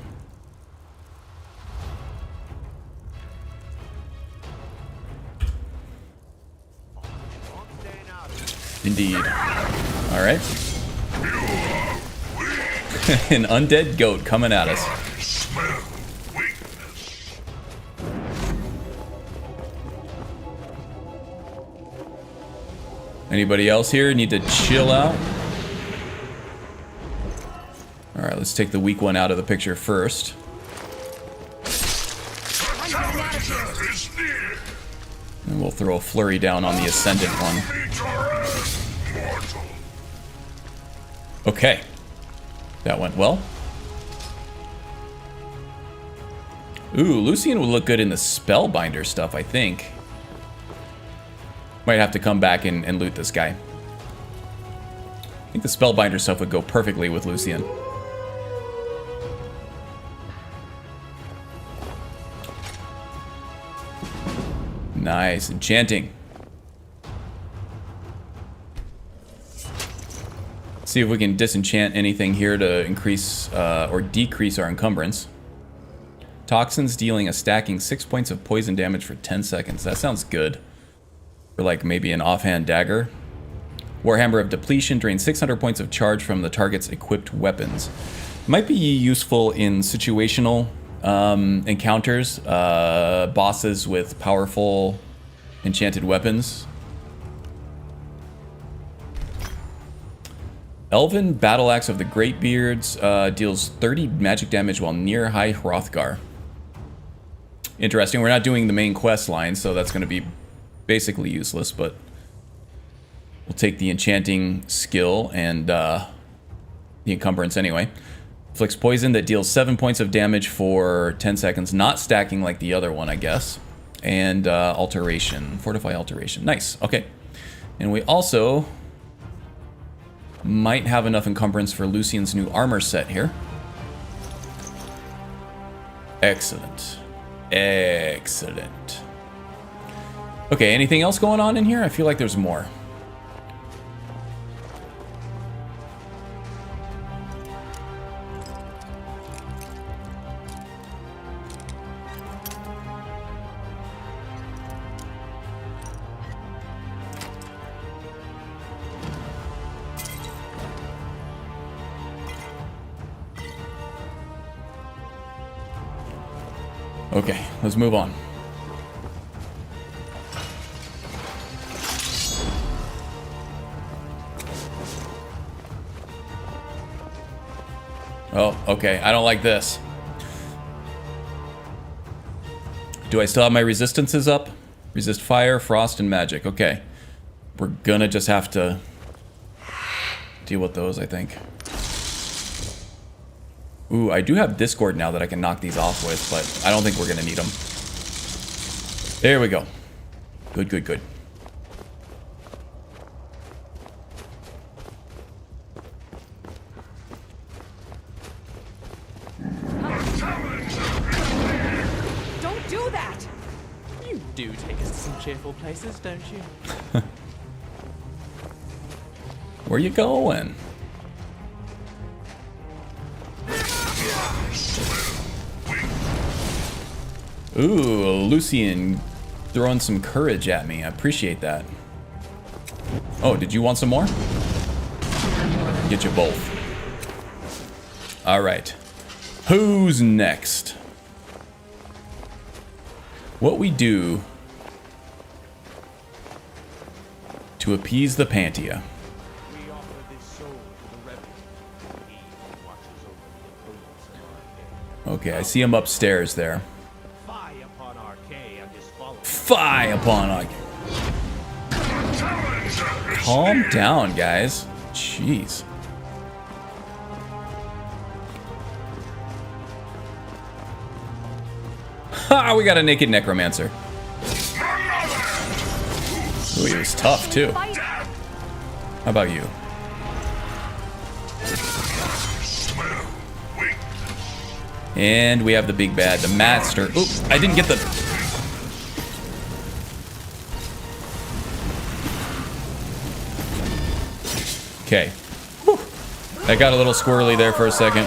Indeed. All right. An undead goat coming at us. Anybody else here need to chill out? Alright, let's take the weak one out of the picture first. And we'll throw a flurry down on the ascendant one. Okay. That went well. Ooh, Lucian would look good in the Spellbinder stuff, I think. Might have to come back and loot this guy. I think the Spellbinder stuff would go perfectly with Lucian. Nice. Enchanting. See if we can disenchant anything here to increase or decrease our encumbrance. Toxins dealing a stacking 6 points of poison damage for 10 seconds. That sounds good. For like maybe an offhand dagger. Warhammer of Depletion drains 600 points of charge from the target's equipped weapons. Might be useful in situational encounters. Bosses with powerful enchanted weapons. Elven Battle Axe of the Greatbeards deals 30 magic damage while near High Hrothgar. Interesting. We're not doing the main quest line, so that's going to be basically useless, but we'll take the enchanting skill and the encumbrance anyway. Inflicts poison that deals 7 points of damage for 10 seconds, not stacking like the other one, I guess. And alteration, fortify alteration. Nice, okay. And we also might have enough encumbrance for Lucian's new armor set here. Excellent. Excellent. Okay, anything else going on in here? I feel like there's more. Okay, let's move on. Oh, okay. I don't like this. Do I still have my resistances up? Resist fire, frost, and magic. Okay. We're gonna just have to deal with those, I think. Ooh, I do have Discord now that I can knock these off with, but I don't think we're gonna need them. There we go. Good, good, good. Don't do that! You do take us to some cheerful places, don't you? Where you going? Ooh, Lucian throwing some courage at me. I appreciate that. Oh, did you want some more? Get you both. All right. Who's next? What we do to appease the Pantia. Okay, I see him upstairs there. Fie upon Arcane. Calm down, guys. Jeez. Ha! We got a naked necromancer. Ooh, he was tough too. How about you? And we have the big bad, the master. Oop! I didn't get the. Okay. Whew. That got a little squirrely there for a second.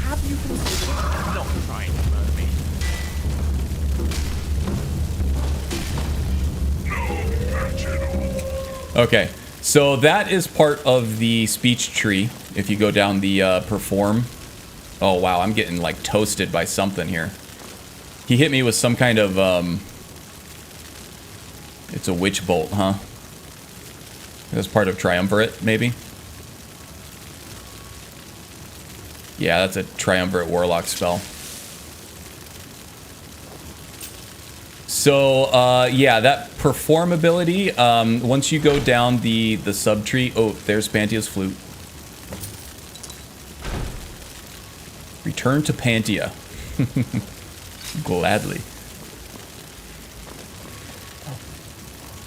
Have you considered not trying to murder me? Okay, so that is part of the speech tree. If you go down the perform. Oh wow, I'm getting like toasted by something here. He hit me with some kind of it's a witch bolt, huh? That's part of triumvirate, maybe? Yeah, that's a triumvirate warlock spell. So, yeah, that perform ability, once you go down the subtree... Oh, there's Pantia's flute. Return to Pantia. Gladly.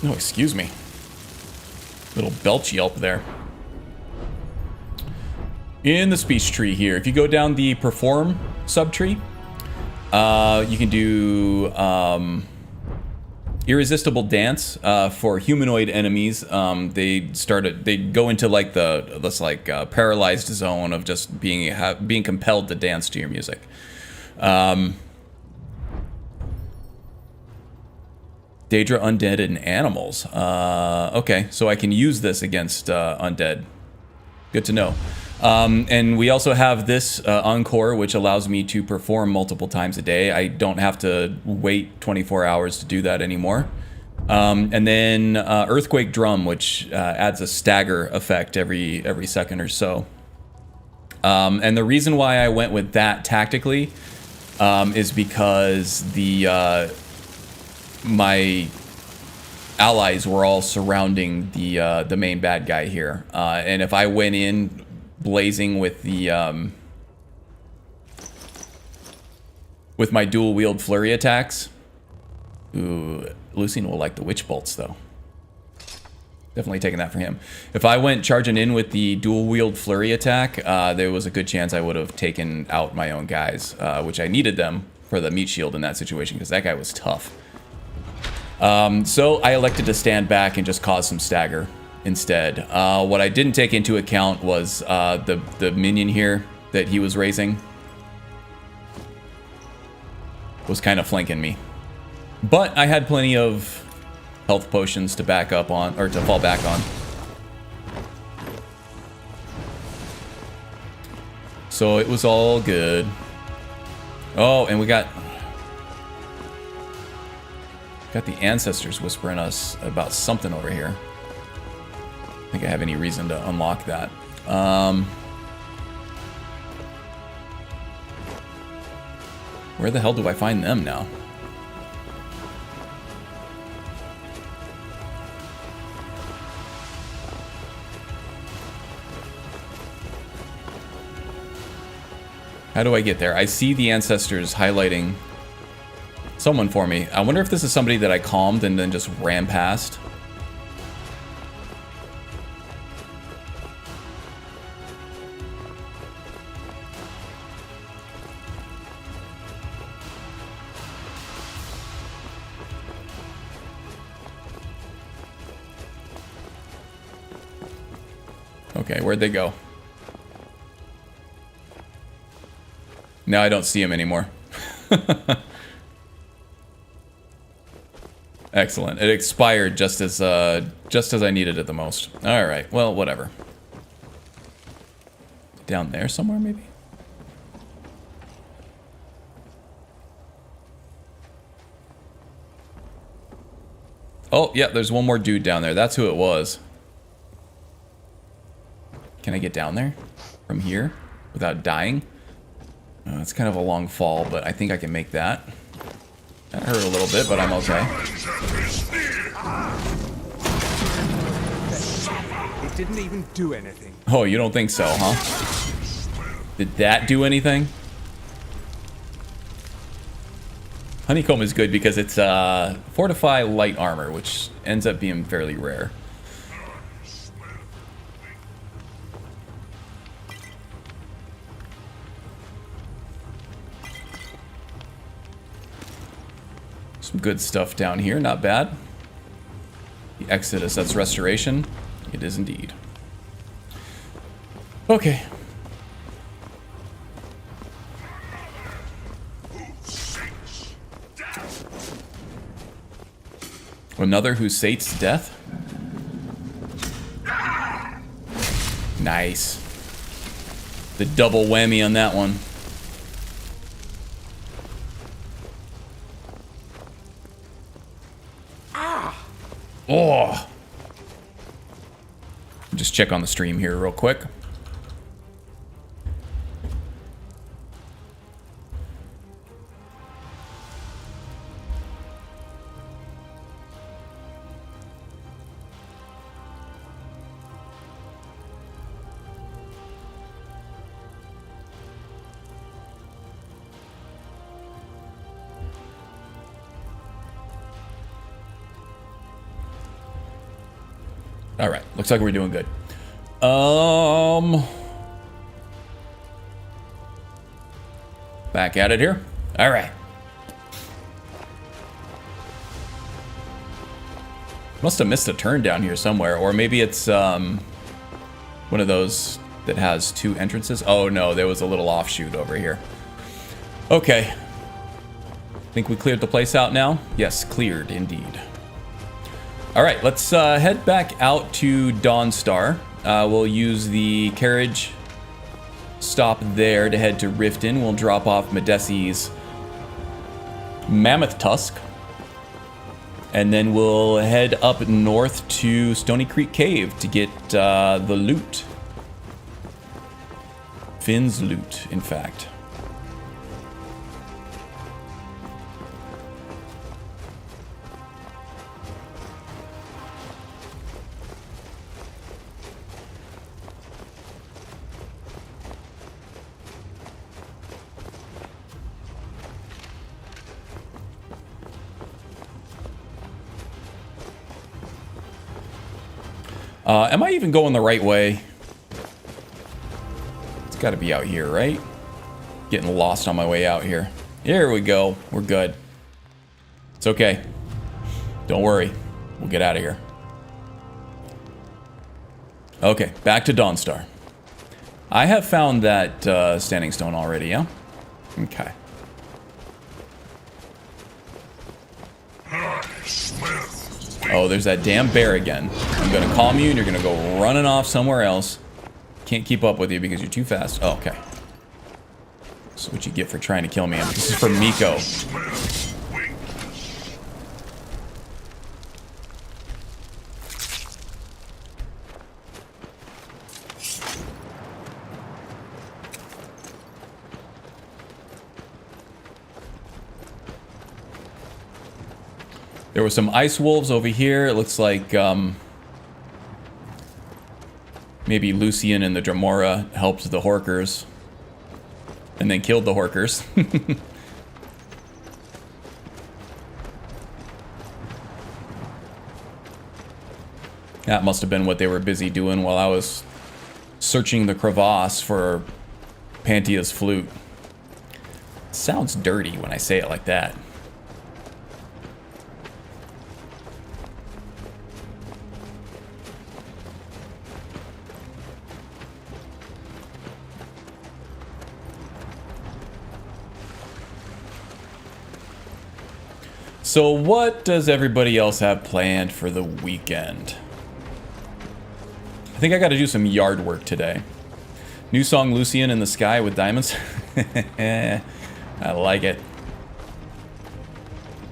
No, excuse me. Little belch yelp there. In the speech tree here, if you go down the perform subtree, you can do irresistible dance for humanoid enemies. They go into like this paralyzed zone of just being compelled to dance to your music. Daedra undead and animals. Okay, so I can use this against undead. Good to know. And we also have this encore, which allows me to perform multiple times a day. I don't have to wait 24 hours to do that anymore. And then Earthquake Drum, which adds a stagger effect every second or so. And the reason why I went with that tactically is because my allies were all surrounding the main bad guy here. And if I went in blazing with with my dual wield flurry attacks. Ooh, Lucian will like the witch bolts though. Definitely taking that for him. If I went charging in with the dual wield flurry attack, there was a good chance I would have taken out my own guys, which I needed them for the meat shield in that situation because that guy was tough. So I elected to stand back and just cause some stagger instead. What I didn't take into account was the minion here that he was raising was kind of flanking me. But I had plenty of health potions to back up on, or to fall back on. So it was all good. Oh, and we got the ancestors whispering us about something over here. I don't think I have any reason to unlock that. Where the hell do I find them now? How do I get there? I see the ancestors highlighting someone for me. I wonder if this is somebody that I calmed and then just ran past. Okay, where'd they go? Now I don't see him anymore. Excellent. It expired just as I needed it the most. All right. Well, whatever. Down there somewhere, maybe. Oh, yeah. There's one more dude down there. That's who it was. Can I get down there from here without dying? It's kind of a long fall, but I think I can make that. That hurt a little bit, but I'm okay. It didn't even do anything. Oh, you don't think so, huh? Did that do anything? Honeycomb is good because it's fortify light armor, which ends up being fairly rare. Some good stuff down here, not bad. The Exodus, that's restoration. It is indeed. Okay. Another who sates death? Nice. The double whammy on that one. Oh! Just check on the stream here real quick. All right, looks like we're doing good. Back at it here. All right. Must have missed a turn down here somewhere, or maybe it's one of those that has two entrances. Oh no, there was a little offshoot over here. Okay. Think we cleared the place out now? Yes, cleared indeed. All right, let's head back out to Dawnstar. We'll use the carriage stop there to head to Riften. We'll drop off Medesi's Mammoth Tusk. And then we'll head up north to Stony Creek Cave to get the loot. Finn's loot, in fact. Am I even going the right way? It's got to be out here, right? Getting lost on my way out here. Here we go. We're good. It's okay. Don't worry. We'll get out of here. Okay, back to Dawnstar. I have found that standing stone already, yeah? Okay. Oh, there's that damn bear again. I'm gonna calm you and you're gonna go running off somewhere else. Can't keep up with you because you're too fast. Oh, okay. This is what you get for trying to kill me. This is for Miko. There were some ice wolves over here. It looks like maybe Lucian and the Dremora helped the Horkers and then killed the Horkers. That must have been what they were busy doing while I was searching the crevasse for Panthea's flute. It sounds dirty when I say it like that. So what does everybody else have planned for the weekend? I think I got to do some yard work today. New song Lucian in the Sky with Diamonds. I like it.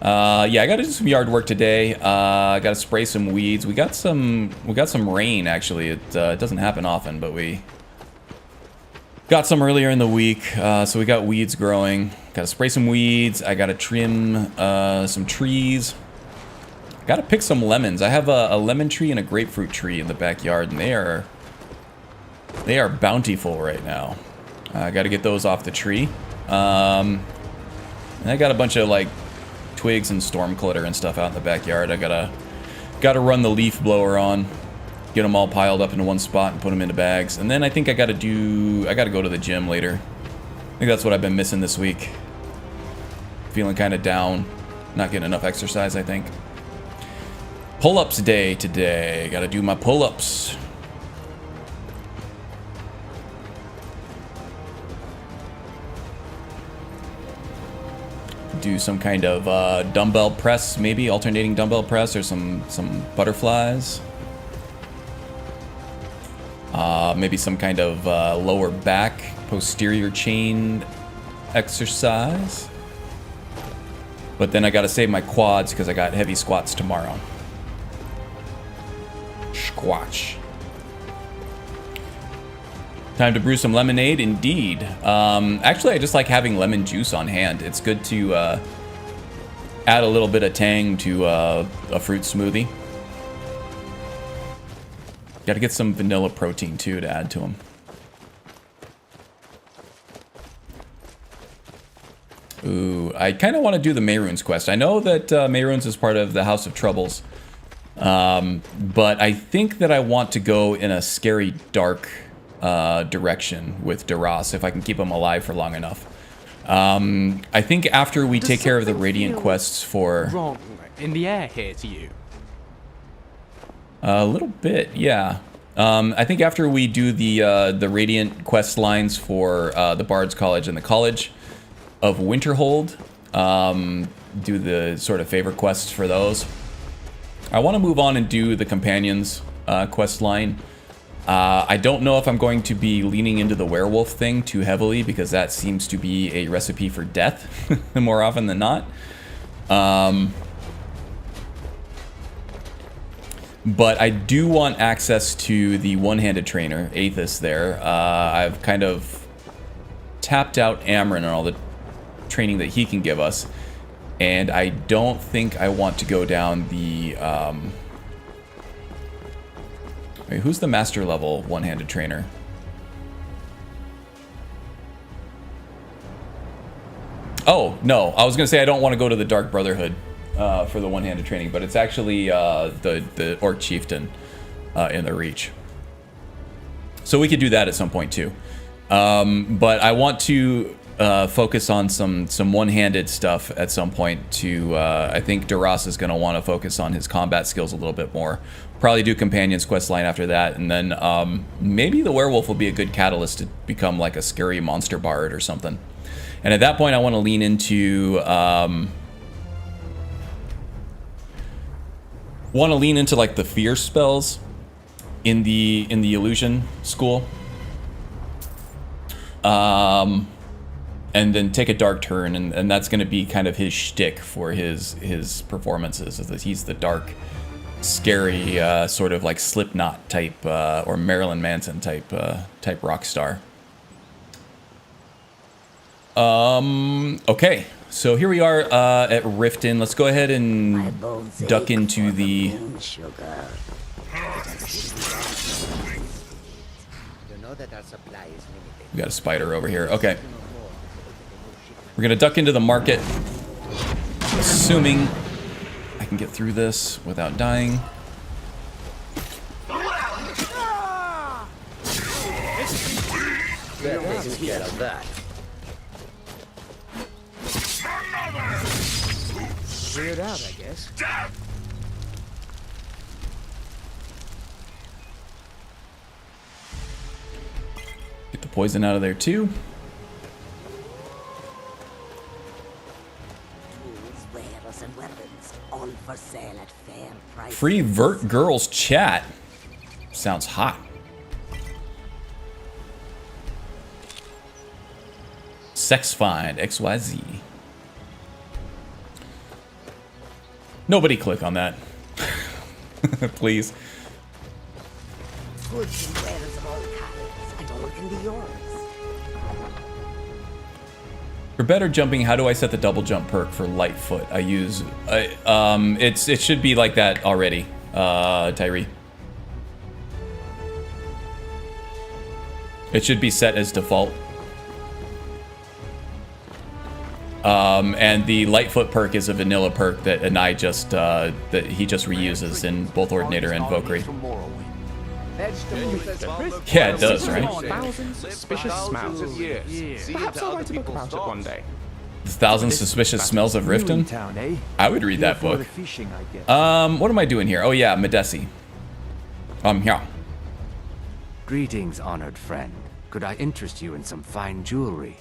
Yeah, I got to do some yard work today. I got to spray some weeds. We got some rain actually. It doesn't happen often, but we got some earlier in the week, so we got weeds growing. Got to spray some weeds. I got to trim some trees. Got to pick some lemons. I have a lemon tree and a grapefruit tree in the backyard, and they are bountiful right now. I got to get those off the tree. And I got a bunch of like twigs and storm clutter and stuff out in the backyard. I gotta run the leaf blower on. Get them all piled up into one spot and put them into bags. And then I think I gotta go to the gym later. I think that's what I've been missing this week. Feeling kind of down. Not getting enough exercise, I think. Pull-ups day today. Gotta do my pull-ups. Do some kind of dumbbell press, maybe. Alternating dumbbell press or some butterflies. Maybe some kind of lower back, posterior chain exercise. But then I gotta save my quads because I got heavy squats tomorrow. Squatch. Time to brew some lemonade, indeed. Actually, I just like having lemon juice on hand. It's good to add a little bit of tang to a fruit smoothie. Got to get some vanilla protein too to add to them. Ooh, I kind of want to do the Mehrunes quest. I know that Mehrunes is part of the House of Troubles, but I think that I want to go in a scary, dark direction with Duras if I can keep him alive for long enough. I think after we take care of the Radiant quests for wrong in the air here to you. A little bit, yeah. I think after we do the Radiant quest lines for the Bard's College and the College of Winterhold, do the sort of favor quests for those. I want to move on and do the Companions quest line. I don't know if I'm going to be leaning into the werewolf thing too heavily because that seems to be a recipe for death more often than not. But I do want access to the one-handed trainer, Aethys there. I've kind of tapped out Amryn and all the training that he can give us. And I don't think I want to go down the... Wait, who's the master level one-handed trainer? Oh, no. I was going to say I don't want to go to the Dark Brotherhood for the one-handed training, but it's actually the Orc Chieftain in the Reach. So we could do that at some point too. But I want to focus on some one-handed stuff at some point to, I think Duras is going to want to focus on his combat skills a little bit more. Probably do Companion's quest line after that, and then maybe the werewolf will be a good catalyst to become like a scary monster bard or something. And at that point, I want to lean into like the fear spells in the illusion school. And then take a dark turn, and that's going to be kind of his shtick for his performances, is that he's the dark, scary, sort of like Slipknot type or Marilyn Manson type rock star. Okay, so here we are at Riften. Let's go ahead and duck into the. We got a spider over here. Okay. We're gonna duck into the market, assuming I can get through this without dying. Weird out, I guess. Get the poison out of there too. And weapons, all for sale at fair price. Free Vert Girls chat. Sounds hot. Sex find XYZ. Nobody click on that. Please. Goods and wares of all kinds, and all can be yours. For better jumping, how do I set the double jump perk for Lightfoot? I use, it should be like that already, Tyree. It should be set as default. And the Lightfoot perk is a vanilla perk that Anai just, that he just reuses in both Ordinator and Valkyrie. Yeah, it does, right? Thousand suspicious smells. Perhaps I'll write a book about it one day. 1,000 Suspicious Smells of Riften? I would read that book. What am I doing here? Oh yeah, Medesi. Yeah. Greetings, honored friend. Could I interest you in some fine jewelry?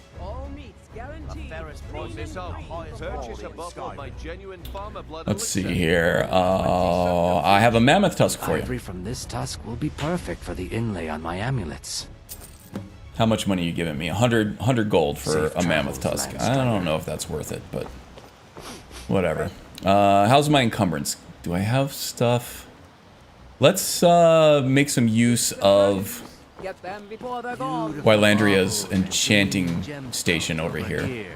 Let's see here. I have a mammoth tusk for you. Ivory from this tusk will be perfect for the inlay on my amulets. How much money are you giving me? 100 gold for a mammoth tusk. I don't know if that's worth it, but whatever. How's my encumbrance? Do I have stuff? Let's make some use of Wylandria's enchanting station over here.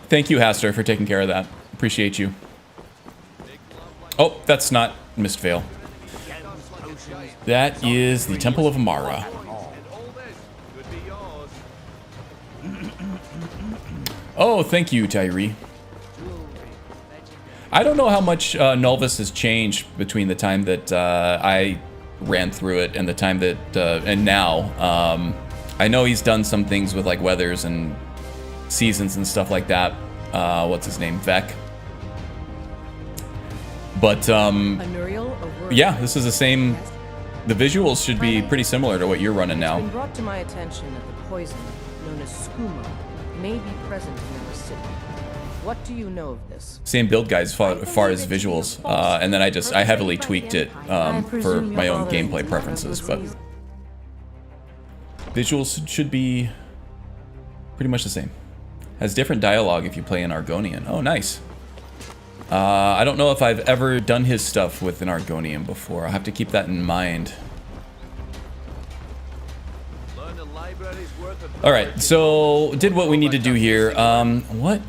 Thank you, Haster, for taking care of that. Appreciate you. Oh, that's not Mistveil. That is the Temple of Amara. Oh, thank you, Tyree. I don't know how much Nulvis has changed between the time that I ran through it and the time that and now. I know he's done some things with like weathers and seasons and stuff like that. What's his name? Vec. But yeah, this is the same. The visuals should be pretty similar to what you're running now. It's been brought to my attention that the poison known as skooma may be present in our city. What do you know of this? Same build guides as far as visuals, and then I heavily tweaked it for my own gameplay preferences, but visuals should be pretty much the same. Has different dialogue if you play an Argonian. Oh, nice. I don't know if I've ever done his stuff with an Argonian before. I'll have to keep that in mind. Alright, so did what we need to do here. What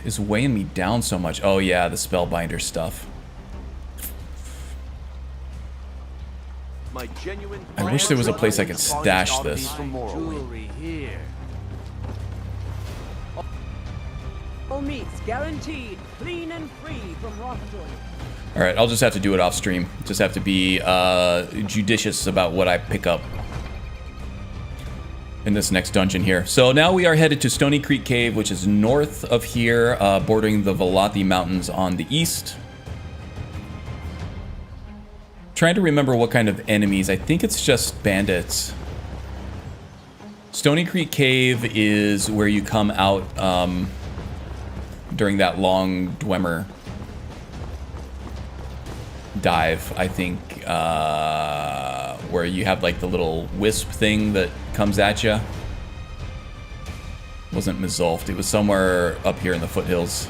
is weighing me down so much? Oh yeah, the Spellbinder stuff. I wish there was a place I could stash this. All meats guaranteed, clean and free from wrongdoing. All right, I'll just have to do it off stream. Just have to be judicious about what I pick up in this next dungeon here. So now we are headed to Stony Creek Cave, which is north of here, bordering the Velothi Mountains on the east. Trying to remember what kind of enemies. I think it's just bandits. Stony Creek Cave is where you come out during that long Dunmer dive, I think, where you have like the little wisp thing that comes at you. It wasn't Mizulft, it was somewhere up here in the foothills,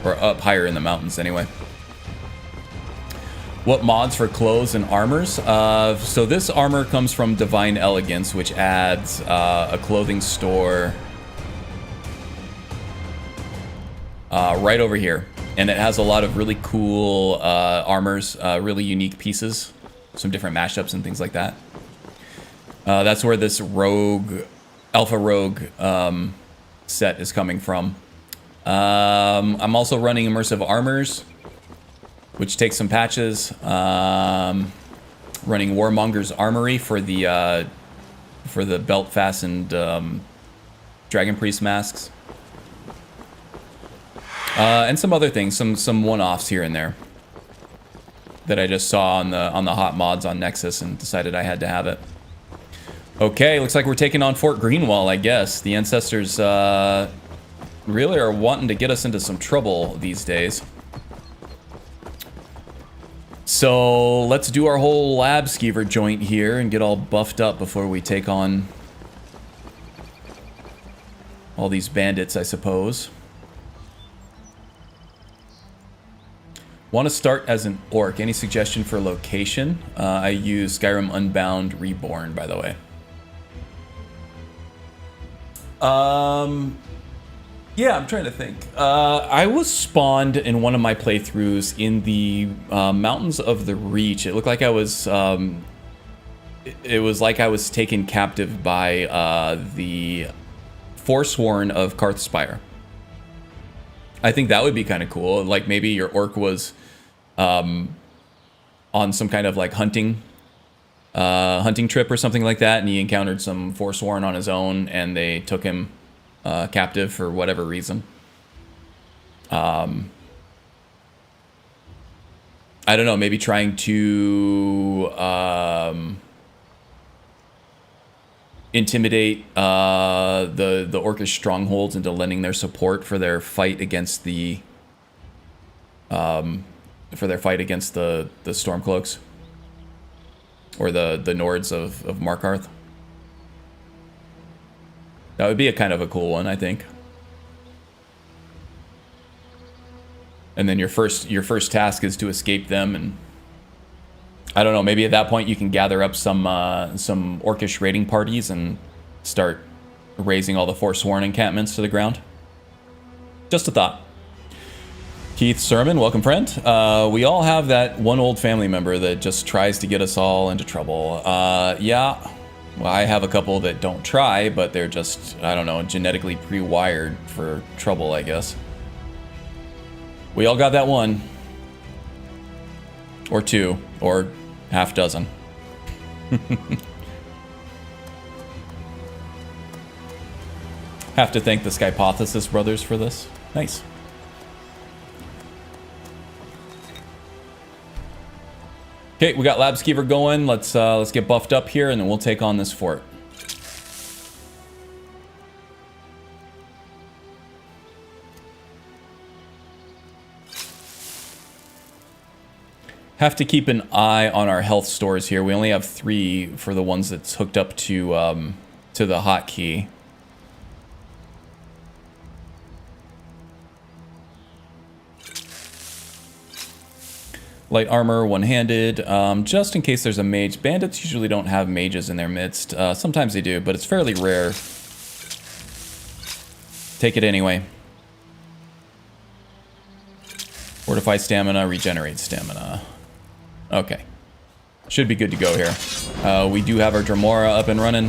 or up higher in the mountains anyway. What mods for clothes and armors? So this armor comes from Divine Elegance, which adds a clothing store right over here. And it has a lot of really cool armors, really unique pieces, some different mashups and things like that. That's where this rogue, Alpha Rogue set is coming from. I'm also running Immersive Armors, which takes some patches. Running Warmonger's Armory for the belt-fastened Dragon Priest masks. And some other things, some one-offs here and there that I just saw on the hot mods on Nexus and decided I had to have it. Okay, looks like we're taking on Fort Greenwall, I guess. The ancestors really are wanting to get us into some trouble these days. So let's do our whole lab skeever joint here and get all buffed up before we take on all these bandits, I suppose. Want to start as an orc. Any suggestion for location? I use Skyrim Unbound Reborn, by the way. Yeah, I'm trying to think. I was spawned in one of my playthroughs in the Mountains of the Reach. It looked like I was... it was like I was taken captive by the Forsworn of Karthspire. I think that would be kind of cool. Like maybe your orc was on some kind of like hunting trip or something like that, and he encountered some Forsworn on his own, and they took him captive for whatever reason. I don't know, maybe trying to intimidate the orcish strongholds into lending their support for their fight against the Stormcloaks, or the Nords of Markarth. That would be a kind of a cool one, I think. And then your first task is to escape them, and I don't know, maybe at that point you can gather up some orcish raiding parties and start razing all the Forsworn encampments to the ground. Just a thought. Keith Sermon, welcome friend. We all have that one old family member that just tries to get us all into trouble. Yeah, well, I have a couple that don't try, but they're just, I don't know, genetically pre-wired for trouble, I guess. We all got that one. Or two, or half dozen. Have to thank the Skypothesis brothers for this. Nice. Okay, we got Lab Skeever going. Let's get buffed up here, and then we'll take on this fort. Have to keep an eye on our health stores here. We only have 3 for the ones that's hooked up to the hotkey. Light armor, one-handed, just in case there's a mage. Bandits usually don't have mages in their midst. Sometimes they do, but it's fairly rare. Take it anyway. Fortify stamina, regenerate stamina. Okay. Should be good to go here. We do have our Dremora up and running.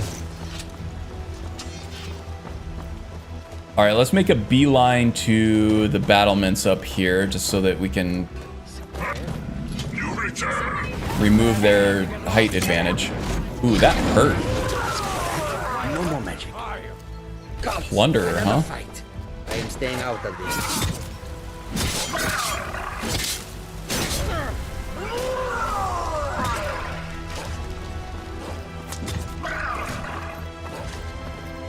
Alright, let's make a beeline to the battlements up here, just so that we can remove their height advantage. Ooh, that hurt. No more magic. Plunderer, huh? Fight. I am staying out of this.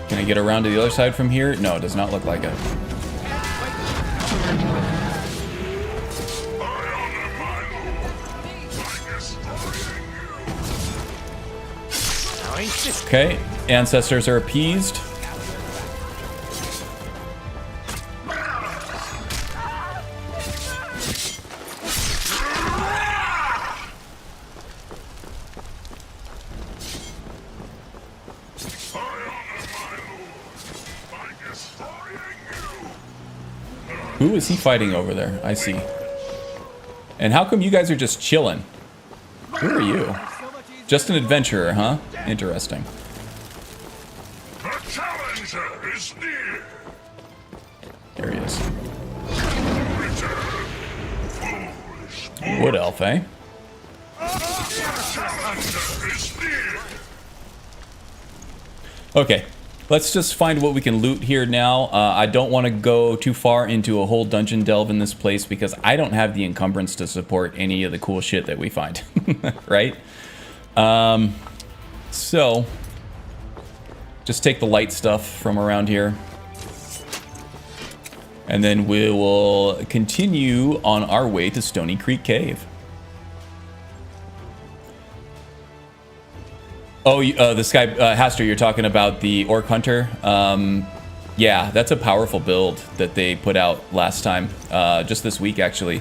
Can I get around to the other side from here? No, it does not look like it. Okay, ancestors are appeased. Who is he fighting over there? I see. And how come you guys are just chilling? Who are you? Just an adventurer, huh? Interesting. The challenger is near. There he is. Wood elf, eh? Okay, let's just find what we can loot here now. I don't want to go too far into a whole dungeon delve in this place because I don't have the encumbrance to support any of the cool shit that we find, right? So, just take the light stuff from around here. And then we will continue on our way to Stony Creek Cave. Oh, the Sky Haster, you're talking about the Orc Hunter. Yeah, that's a powerful build that they put out last time, just this week actually.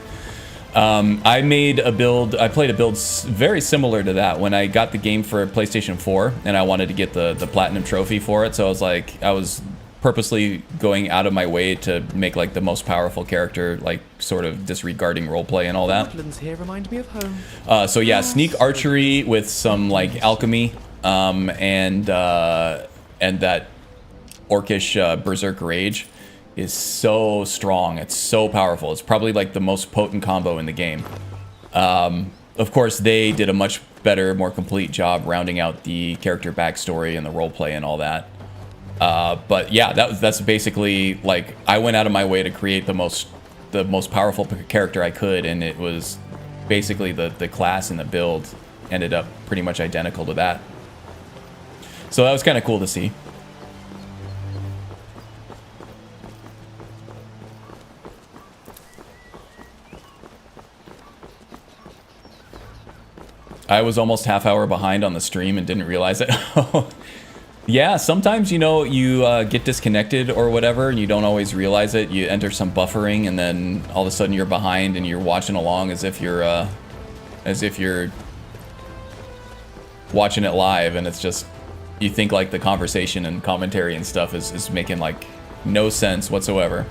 I made a build, I played a build very similar to that when I got the game for PlayStation 4 and I wanted to get the Platinum Trophy for it. So I was purposely going out of my way to make like the most powerful character, like sort of disregarding roleplay and all that. Here remind me of home. So yeah, sneak archery with some like alchemy, and that orcish berserk rage is so strong. It's so powerful. It's probably like the most potent combo in the game. Of course, they did a much better, more complete job rounding out the character backstory and the roleplay and all that. But yeah, that's basically like I went out of my way to create the most powerful character I could, and it was basically the class and the build ended up pretty much identical to that. So that was kind of cool to see. I was almost half hour behind on the stream and didn't realize it. Yeah, sometimes, you know, you get disconnected or whatever, and you don't always realize it. You enter some buffering, and then all of a sudden you're behind, and you're watching along as if you're watching it live, and it's just, you think like the conversation and commentary and stuff is making like no sense whatsoever.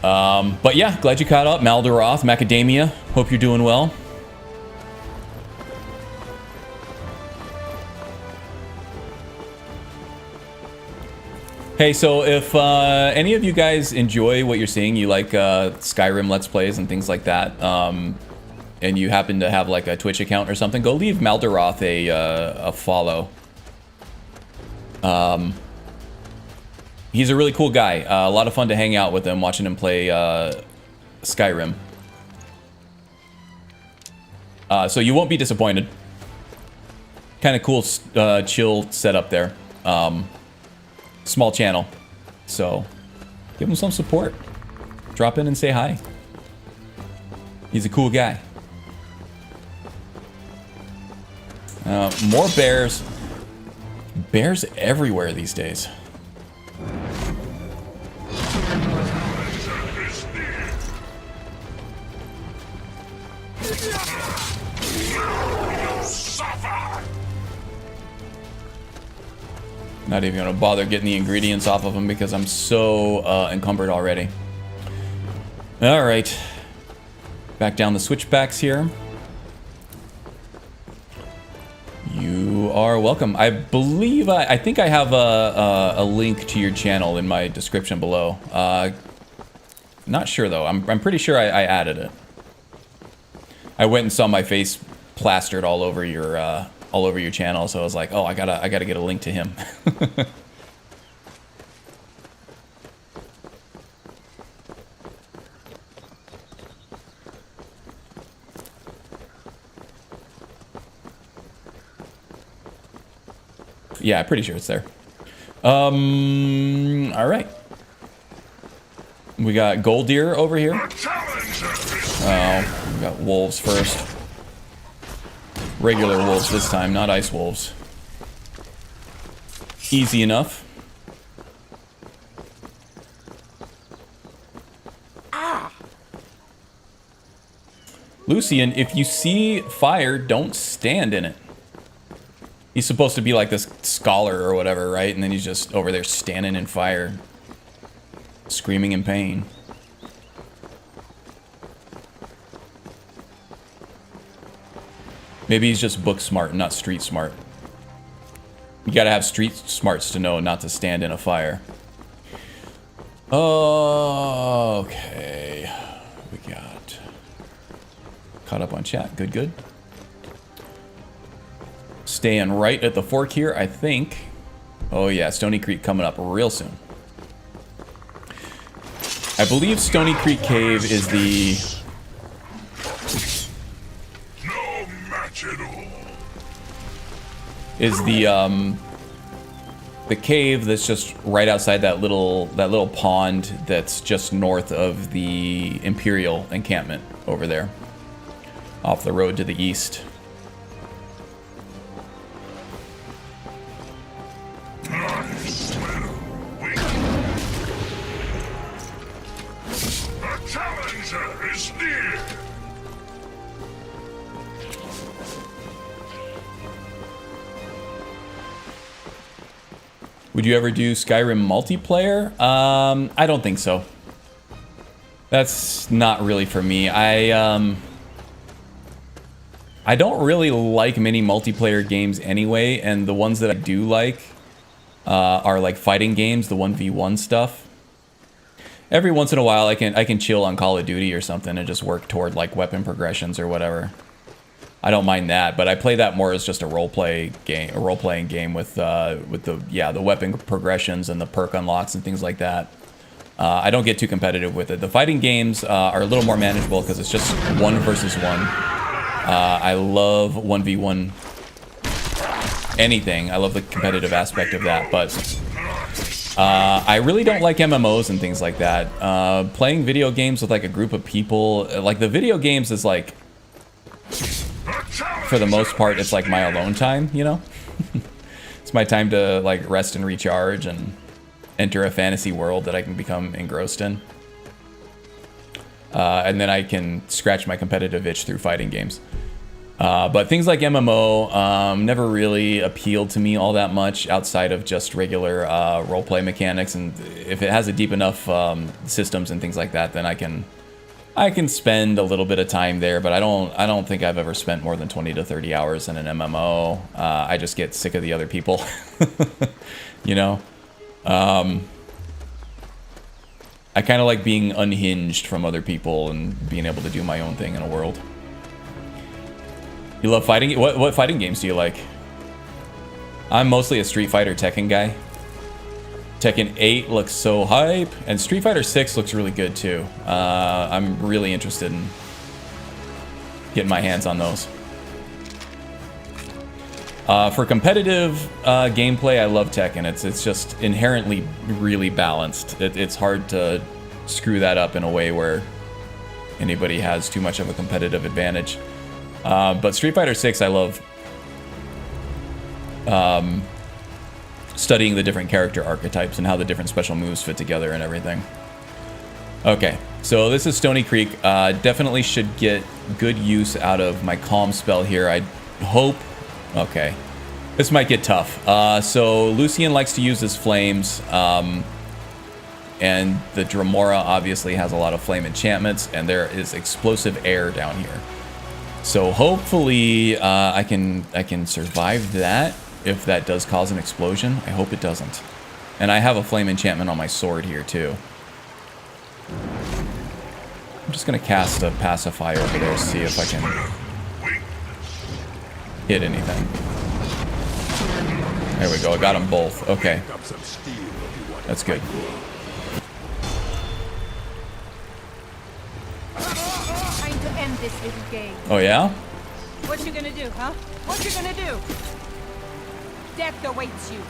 But yeah, glad you caught up, Maldaroth, Macadamia. Hope you're doing well. Hey, so if any of you guys enjoy what you're seeing, you like Skyrim Let's Plays and things like that, and you happen to have like a Twitch account or something, go leave Maldaroth a follow. He's a really cool guy. A lot of fun to hang out with him, watching him play Skyrim. So you won't be disappointed. Kind of cool, chill setup there. Small channel, so give him some support. Drop in and say hi. He's a cool guy. More bears. Bears everywhere these days. Not even gonna bother getting the ingredients off of them because I'm so encumbered already. All right, back down the switchbacks here. You are welcome. I believe I think I have a link to your channel in my description below. Not sure though. I'm pretty sure I added it. I went and saw my face plastered all over your channel, so I was like, oh, I gotta get a link to him. Yeah, pretty sure it's there. All right. We got gold deer over here. Oh, we got wolves first. Regular wolves this time, not ice wolves. Easy enough. Lucian, if you see fire, don't stand in it. He's supposed to be like this scholar or whatever, right? And then he's just over there standing in fire, screaming in pain. Maybe he's just book smart, not street smart. You gotta have street smarts to know not to stand in a fire. Okay. We got... Caught up on chat. Good, good. Staying right at the fork here, I think. Oh yeah, Stony Creek coming up real soon. I believe Stony Creek Cave is the... No match at all. Is the cave that's just right outside that little pond that's just north of the Imperial encampment over there. Off the road to the east. Would you ever do Skyrim multiplayer? I don't think so. That's not really for me. I don't really like many multiplayer games anyway, and the ones that I do like are like fighting games, the 1v1 stuff. Every once in a while I can chill on Call of Duty or something and just work toward like weapon progressions or whatever. I don't mind that, but I play that more as just a role-playing game with the weapon progressions and the perk unlocks and things like that. I don't get too competitive with it. The fighting games are a little more manageable because it's just 1 versus 1. I love 1v1 anything. I love the competitive aspect of that, but I really don't like MMOs and things like that. Playing video games with like a group of people, like the video games is like, for the most part, it's like my alone time, you know? It's my time to like rest and recharge and enter a fantasy world that I can become engrossed in. And then I can scratch my competitive itch through fighting games. But things like MMO never really appealed to me all that much outside of just regular roleplay mechanics. And if it has a deep enough systems and things like that, then I can spend a little bit of time there. But I don't think I've ever spent more than 20 to 30 hours in an MMO. I just get sick of the other people, you know. I kind of like being unhinged from other people and being able to do my own thing in a world. You love fighting? What fighting games do you like? I'm mostly a Street Fighter Tekken guy. Tekken 8 looks so hype, and Street Fighter 6 looks really good too. I'm really interested in getting my hands on those. For competitive gameplay, I love Tekken. It's just inherently really balanced. It's hard to screw that up in a way where anybody has too much of a competitive advantage. But Street Fighter 6, I love studying the different character archetypes and how the different special moves fit together and everything. Okay, so this is Stony Creek. Definitely should get good use out of my calm spell here. I hope... Okay, this might get tough. So Lucian likes to use his flames, and the Dremora obviously has a lot of flame enchantments, and there is explosive air down here. So hopefully I can survive that if that does cause an explosion. I hope it doesn't. And I have a flame enchantment on my sword here too. just gonna cast a pacifier over there, see if I can hit anything. There we go, I got them both. Okay. That's good. Trying to end this little game. Oh yeah? What you gonna do, huh? What you gonna do? Death awaits you.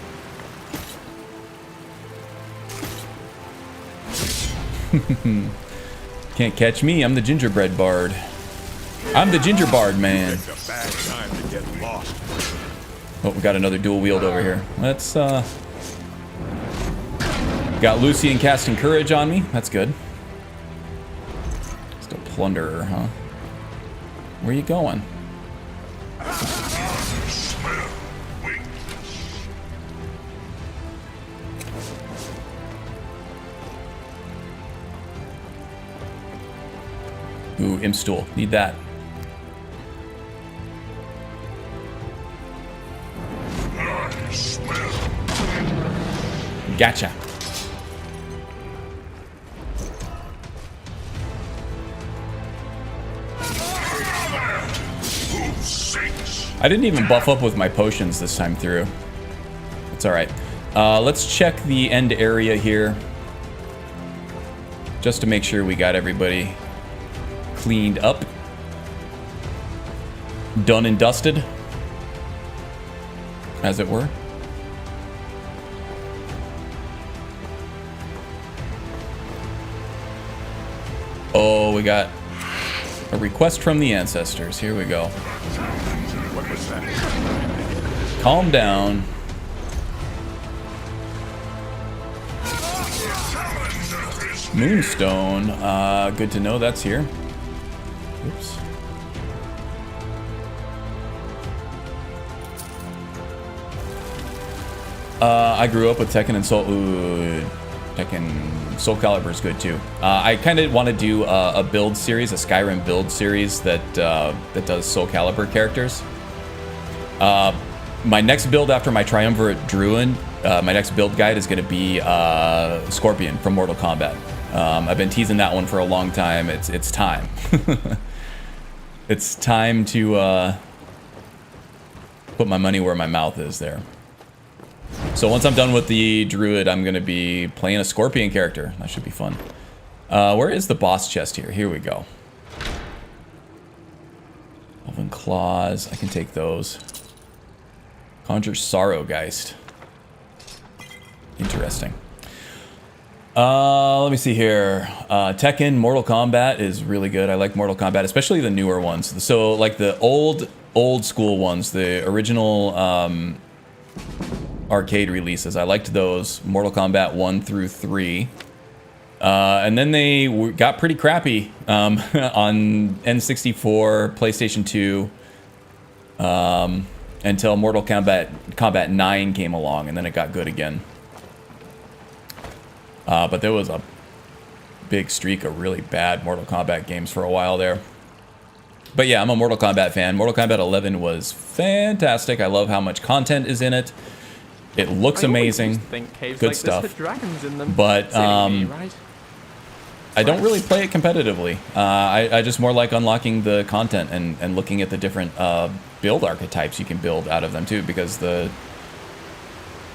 Can't catch me, I'm the gingerbread bard. I'm the ginger bard, man. Oh, we got another dual wield over here. Let's, got Lucian casting courage on me. That's good. Still plunderer, huh? Where are you going? Ooh, imp stool. Need that. Gotcha. I didn't even buff up with my potions this time through. It's alright. Let's check the end area here. Just to make sure we got everybody cleaned up. Done and dusted. As it were. Oh, we got a request from the ancestors. Here we go. What was that? Calm down. Moonstone. Good to know that's here. Oops. I grew up with Tekken and Soul. Ooh, Tekken Soul Calibur is good too. I kind of want to do a build series, a Skyrim build series that that does Soul Calibur characters. My next build after my Triumvirate Druid, my next build guide is going to be Scorpion from Mortal Kombat. I've been teasing that one for a long time. It's time. It's time to put my money where my mouth is there. So once I'm done with the Druid, I'm going to be playing a Scorpion character. That should be fun. Where is the boss chest here? Here we go. Elven Claws. I can take those. Conjure Sorrowgeist. Interesting. Let me see here. Tekken, Mortal Kombat is really good. I like Mortal Kombat, especially the newer ones. So like the old school ones, the original arcade releases. I liked those. Mortal Kombat 1 through 3. And then they got pretty crappy on N64, PlayStation 2, until Mortal Kombat 9 came along, and then it got good again. But there was a big streak of really bad Mortal Kombat games for a while there. But yeah, I'm a Mortal Kombat fan. Mortal Kombat 11 was fantastic. I love how much content is in it. It looks amazing. Good stuff. But I don't really play it competitively. I just more like unlocking the content and looking at the different build archetypes you can build out of them too, because the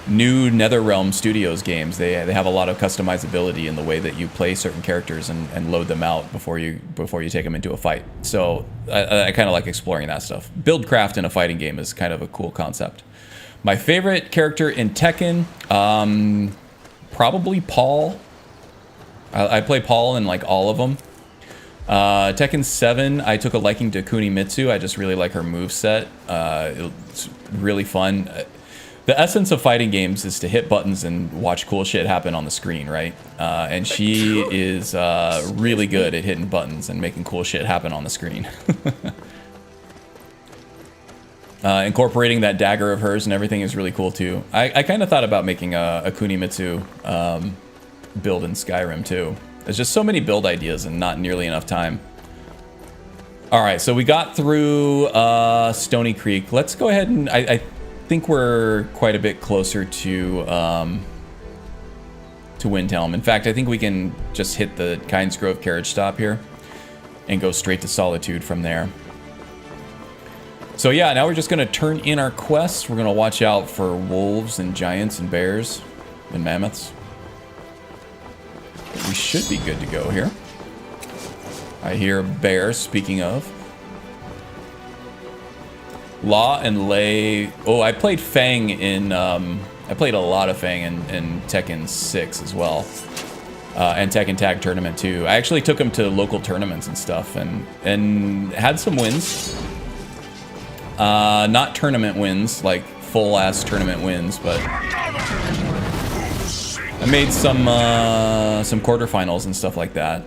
new NetherRealm Studios games, they have a lot of customizability in the way that you play certain characters and load them out before you take them into a fight. So I kind of like exploring that stuff. Buildcraft in a fighting game is kind of a cool concept. My favorite character in Tekken, probably Paul. I play Paul in like all of them. Tekken 7, I took a liking to Kunimitsu. I just really like her moveset. It's really fun. The essence of fighting games is to hit buttons and watch cool shit happen on the screen, right? And she is really good at hitting buttons and making cool shit happen on the screen. Incorporating that dagger of hers and everything is really cool too. I kind of thought about making a Kunimitsu build in Skyrim too. There's just so many build ideas and not nearly enough time. All right, so we got through Stony Creek. Let's go ahead and I think we're quite a bit closer to Windhelm. In fact, I think we can just hit the Kynes Grove carriage stop here. and go straight to Solitude from there. So yeah, now we're just going to turn in our quests. We're going to watch out for wolves and giants and bears and mammoths. We should be good to go here. I hear bear, speaking of. Law and Lei. Oh, I played Fang in... I played a lot of Fang in Tekken 6 as well. And Tekken Tag Tournament too. I actually took him to local tournaments and stuff and had some wins. Not tournament wins, like full-ass tournament wins, but I made some quarterfinals and stuff like that.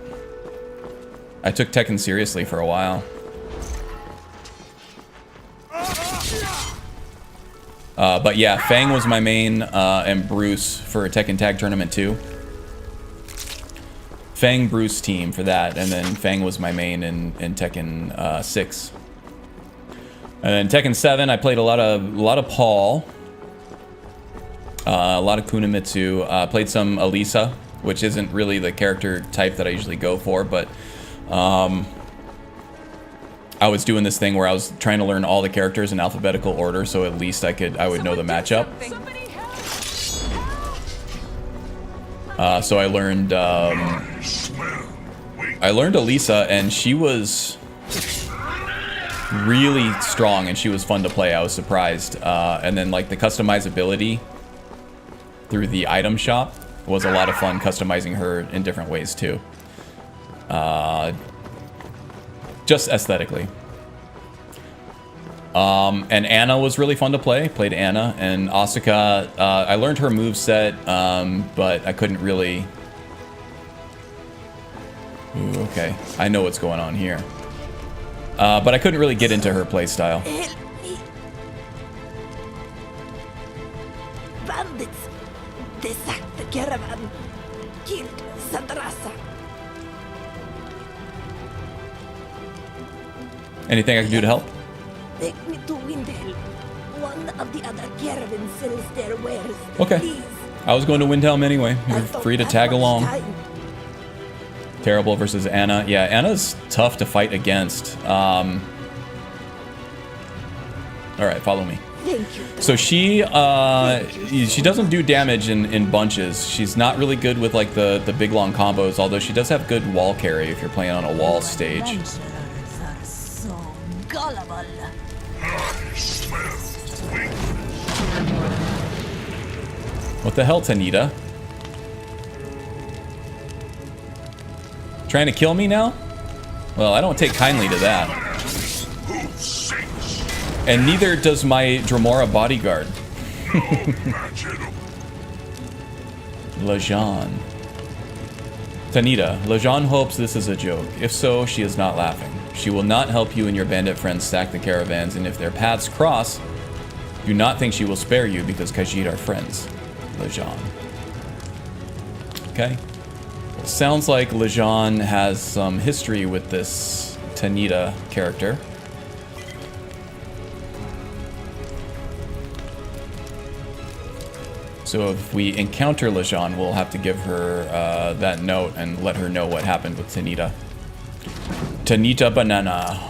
I took Tekken seriously for a while. But yeah, Fang was my main, and Bruce for Tekken Tag Tournament 2. Fang Bruce team for that, and then Fang was my main in Tekken 6. And then Tekken 7, I played a lot of Paul, a lot of Kunimitsu. Played some Elisa, which isn't really the character type that I usually go for, but I was doing this thing where I was trying to learn all the characters in alphabetical order, so at least I would know the matchup. So I learned Elisa, and she was really strong, and she was fun to play. I was surprised. And then like the customizability through the item shop was a lot of fun, customizing her in different ways too. Just aesthetically. And Anna was really fun to play. Played Anna. And Asuka, I learned her moveset, but I couldn't really... Ooh, okay. I know what's going on here. But I couldn't really get into her playstyle. Bandits! They sacked the caravan, killed Sadrasa. Anything I can do to help? Take me to Windhelm. One of the other caravans sells their wares. Okay. Please. I was going to Windhelm anyway. You're free to tag along. Terrible versus Anna. Yeah, Anna's tough to fight against. Alright, follow me. Thank you. So she doesn't do damage in bunches. She's not really good with like the big long combos, although she does have good wall carry if you're playing on a wall stage. So gullible. What the hell, Tanita? Trying to kill me now? Well, I don't take kindly to that. And neither does my Dremora bodyguard. Lejean. Tanita, Lejean hopes this is a joke. If so, she is not laughing. She will not help you and your bandit friends stack the caravans, and if their paths cross, do not think she will spare you because Khajiit are friends. Lejean. Okay. Well, sounds like Lejean has some history with this Tanita character. So if we encounter Lejean, we'll have to give her that note and let her know what happened with Tanita. Tanita Banana.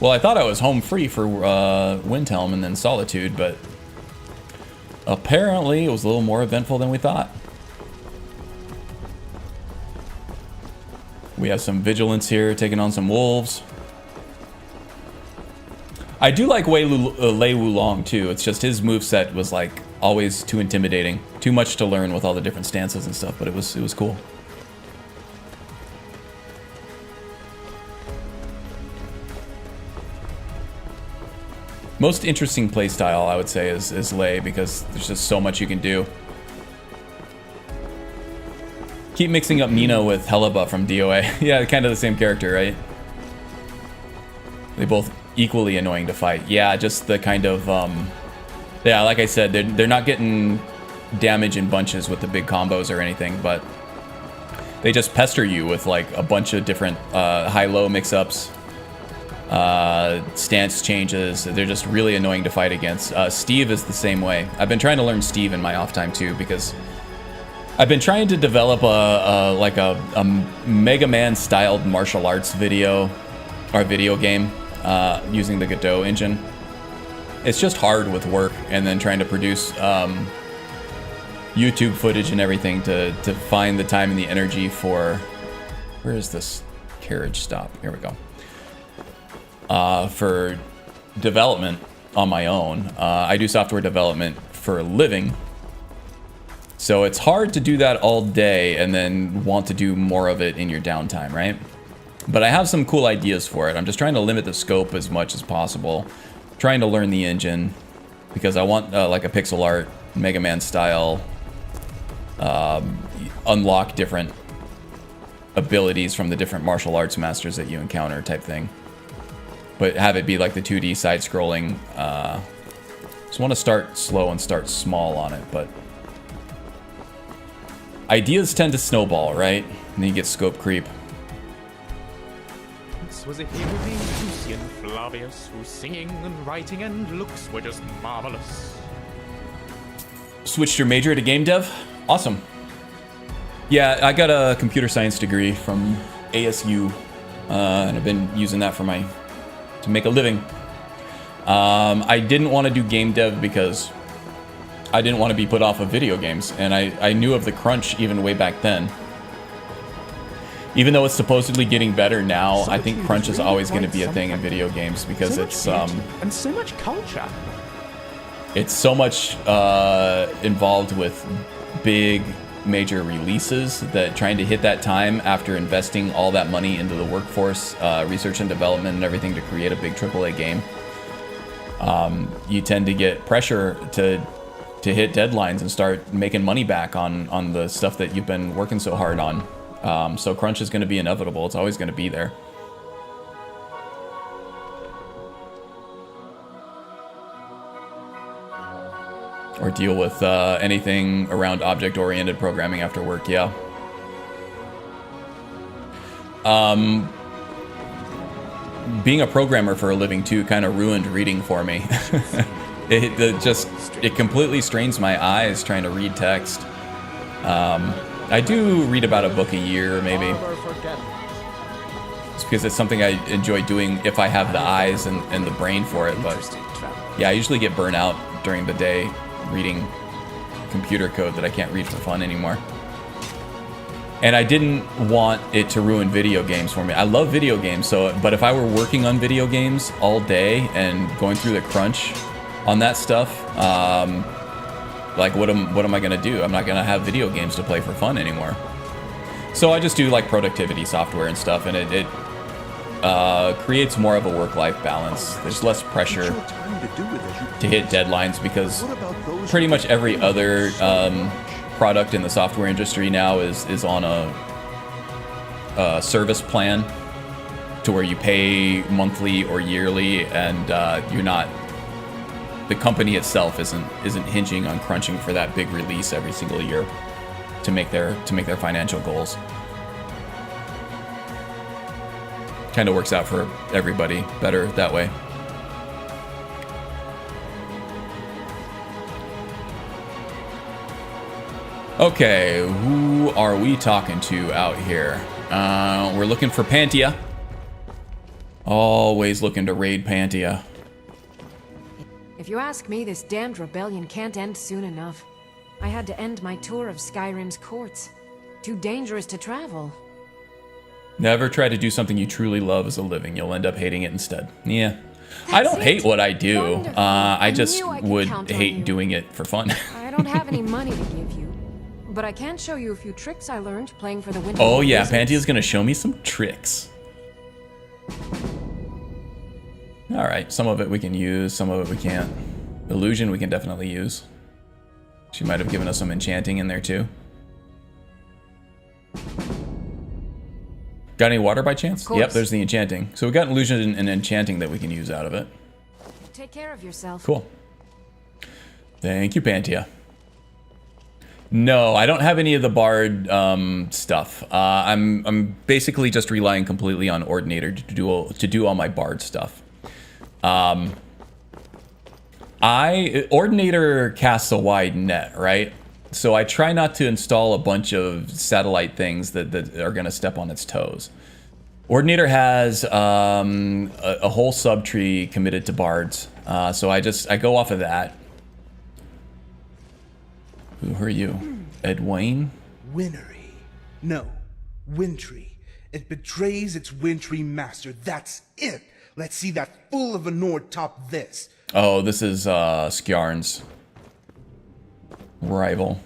Well, I thought I was home free for Windhelm and then Solitude, but apparently it was a little more eventful than we thought. We have some vigilance here, taking on some wolves. I do like Lei Wulong too. It's just his moveset was like always too intimidating. Too much to learn with all the different stances and stuff, but it was cool. Most interesting playstyle, I would say, is Lei, because there's just so much you can do. Keep mixing up Nina with Helaba from DOA. Yeah, kind of the same character, right? They both equally annoying to fight. Yeah, just the kind of, yeah, like I said, they're not getting damage in bunches with the big combos or anything, but they just pester you with like a bunch of different high-low mix-ups. stance changes. They're just really annoying to fight against. Steve is the same way. I've been trying to learn Steve in my off time too, because I've been trying to develop a Mega Man styled martial arts video game using the Godot engine. It's just hard with work and then trying to produce YouTube footage and everything to find the time and the energy for... Where is this carriage stop? Here we go. For development on my own. I do software development for a living. So it's hard to do that all day and then want to do more of it in your downtime, right? But I have some cool ideas for it. I'm just trying to limit the scope as much as possible. Trying to learn the engine because I want like a pixel art, Mega Man style, unlock different abilities from the different martial arts masters that you encounter type thing. But have it be like the 2D side-scrolling. Just want to start slow and start small on it, but ideas tend to snowball, right? And then you get scope creep. This was a hero named Lucian Flavius, whose singing and writing and looks were just marvelous. Switched your major to game dev? Awesome. Yeah, I got a computer science degree from ASU, and I've been using that for to make a living. I didn't want to do game dev because I didn't want to be put off of video games, and I knew of the crunch even way back then. Even though it's supposedly getting better now, I think crunch is always going to be a thing in video games because it's and so much culture. It's so much involved with big major releases that trying to hit that time after investing all that money into the workforce, research and development and everything to create a big AAA game, you tend to get pressure to hit deadlines and start making money back on the stuff that you've been working so hard on. So crunch is going to be inevitable. It's always going to be there. Or deal with anything around object-oriented programming after work, yeah. Being a programmer for a living, too, kind of ruined reading for me. It completely strains my eyes trying to read text. I do read about a book a year, maybe. It's because it's something I enjoy doing if I have the eyes and the brain for it, but yeah, I usually get burnt out during the day reading computer code that I can't read for fun anymore. And I didn't want it to ruin video games for me. I love video games, but if I were working on video games all day and going through the crunch on that stuff, like what am I gonna do? I'm not gonna have video games to play for fun anymore. So I just do like productivity software and stuff, and it creates more of a work-life balance. There's less pressure to hit deadlines because pretty much every other product in the software industry now is on a service plan to where you pay monthly or yearly, and you're not. The company itself isn't hinging on crunching for that big release every single year to make their financial goals. Kind of works out for everybody better that way. Okay, who are we talking to out here? We're looking for Pantia. Always looking to raid Pantia. If you ask me, this damned rebellion can't end soon enough. I had to end my tour of Skyrim's courts. Too dangerous to travel. Never try to do something you truly love as a living. You'll end up hating it instead. Yeah. I don't hate what I do. I just would hate doing it for fun. I don't have any money to give you, but I can show you a few tricks I learned playing for the Winter. Oh yeah, Pantia's gonna show me some tricks. Alright, some of it we can use, some of it we can't. Illusion we can definitely use. She might have given us some enchanting in there too. Got any water by chance? Yep, there's the enchanting. So we got illusion and enchanting that we can use out of it. Take care of yourself. Cool. Thank you, Pantia. No, I don't have any of the bard stuff. I'm basically just relying completely on Ordinator to do all my bard stuff. Ordinator casts a wide net, right? So I try not to install a bunch of satellite things that are going to step on its toes. Ordinator has a whole subtree committed to bards, so I go off of that. Who are you? Edwayne? Winnery. No, wintry. It betrays its wintry master. That's it. Let's see that fool of a Nord top this. Oh, this is Skjarn's rival.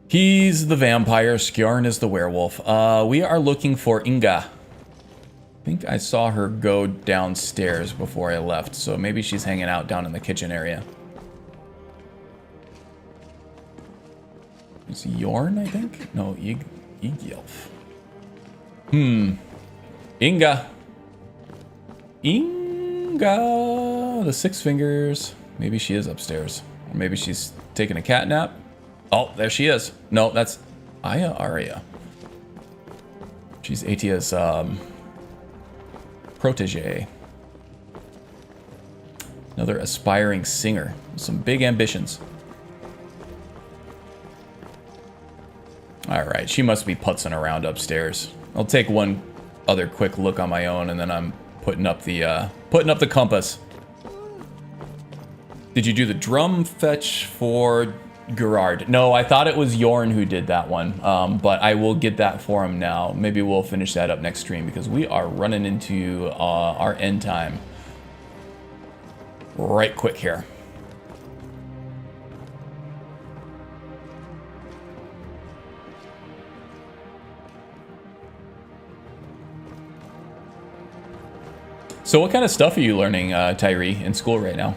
He's the vampire. Skjarn is the werewolf. We are looking for Inga. I think I saw her go downstairs before I left, so maybe she's hanging out down in the kitchen area. It's Yorn, I think? No, Yggylf. Inga. Inga. The Six Fingers. Maybe she is upstairs. Or maybe she's taking a cat nap. Oh, there she is. No, that's Aria. She's Atia's protege. Another aspiring singer with some big ambitions. All right, she must be putzing around upstairs. I'll take one other quick look on my own, and then I'm putting up the compass. Did you do the drum fetch for Gerard? No, I thought it was Yorn who did that one, but I will get that for him now. Maybe we'll finish that up next stream because we are running into our end time right quick here. So what kind of stuff are you learning, Tyree, in school right now?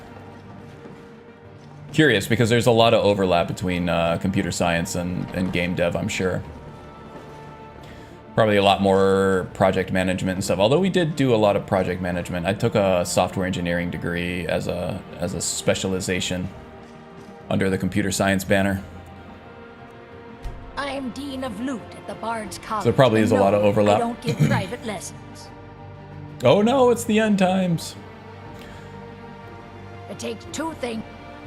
Curious, because there's a lot of overlap between computer science and game dev, I'm sure. Probably a lot more project management and stuff. Although we did do a lot of project management. I took a software engineering degree as a specialization under the computer science banner. I'm Dean of Loot at the Bard's College. So there probably is a lot of overlap. I don't give private lessons. Oh no, it's the end times. It takes two things.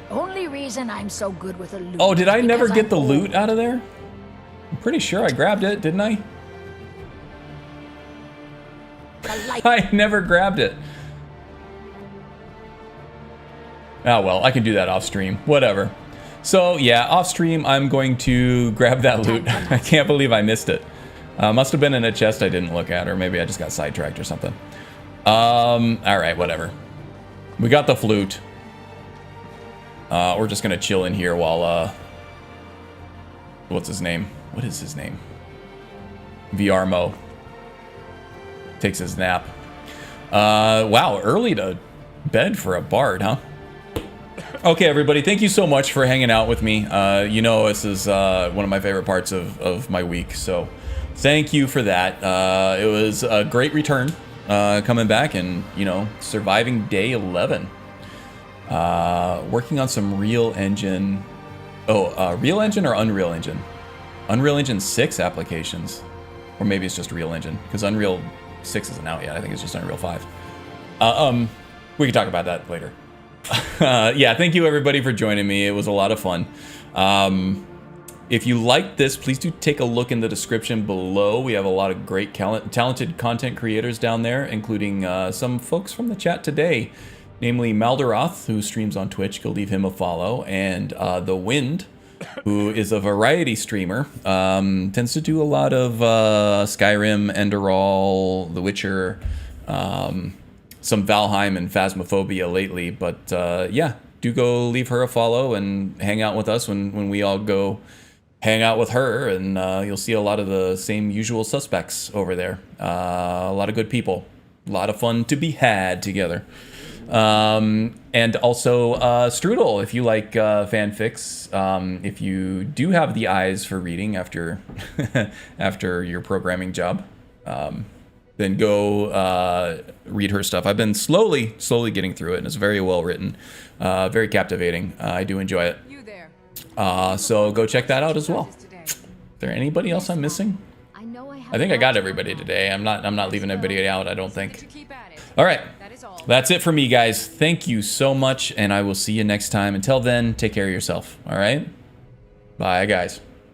Only reason I'm so good with a loot. Oh, did I never because get I'm the old. loot out of there? I'm pretty sure I grabbed it, didn't I? I never grabbed it. Oh well, I can do that off stream. Whatever. So yeah, off stream, I'm going to grab that loot. I can't believe I missed it. Must have been in a chest I didn't look at, or maybe I just got sidetracked or something. All right, whatever. We got the flute. We're just gonna chill in here while, what's his name? What is his name? VRMO takes his nap. Wow, early to bed for a bard, huh? Okay, everybody, thank you so much for hanging out with me. You know, this is one of my favorite parts of my week, so thank you for that. It was a great return, coming back and, you know, surviving day 11. Working on some Real Engine. Real Engine or Unreal Engine? Unreal Engine 6 applications. Or maybe it's just Real Engine, because Unreal 6 isn't out yet. I think it's just Unreal 5. We can talk about that later. Yeah, thank you everybody for joining me. It was a lot of fun. If you liked this, please do take a look in the description below. We have a lot of great talented content creators down there, including some folks from the chat today, namely Malderoth, who streams on Twitch. Go leave him a follow. And The Wind, who is a variety streamer. Tends to do a lot of Skyrim, Enderall, The Witcher, some Valheim and Phasmophobia lately. But yeah, do go leave her a follow and hang out with us when we all go hang out with her, and you'll see a lot of the same usual suspects over there. A lot of good people. A lot of fun to be had together. And also Strudel, if you like fanfics, if you do have the eyes for reading after after your programming job, then go read her stuff. I've been slowly getting through it, and it's very well written, very captivating. I do enjoy it. So go check that out as well. Is there anybody else I'm missing? I think I got everybody today. I'm not leaving anybody out, I don't think. All right. That's it for me, guys. Thank you so much, and I will see you next time. Until then, take care of yourself. All right? Bye, guys.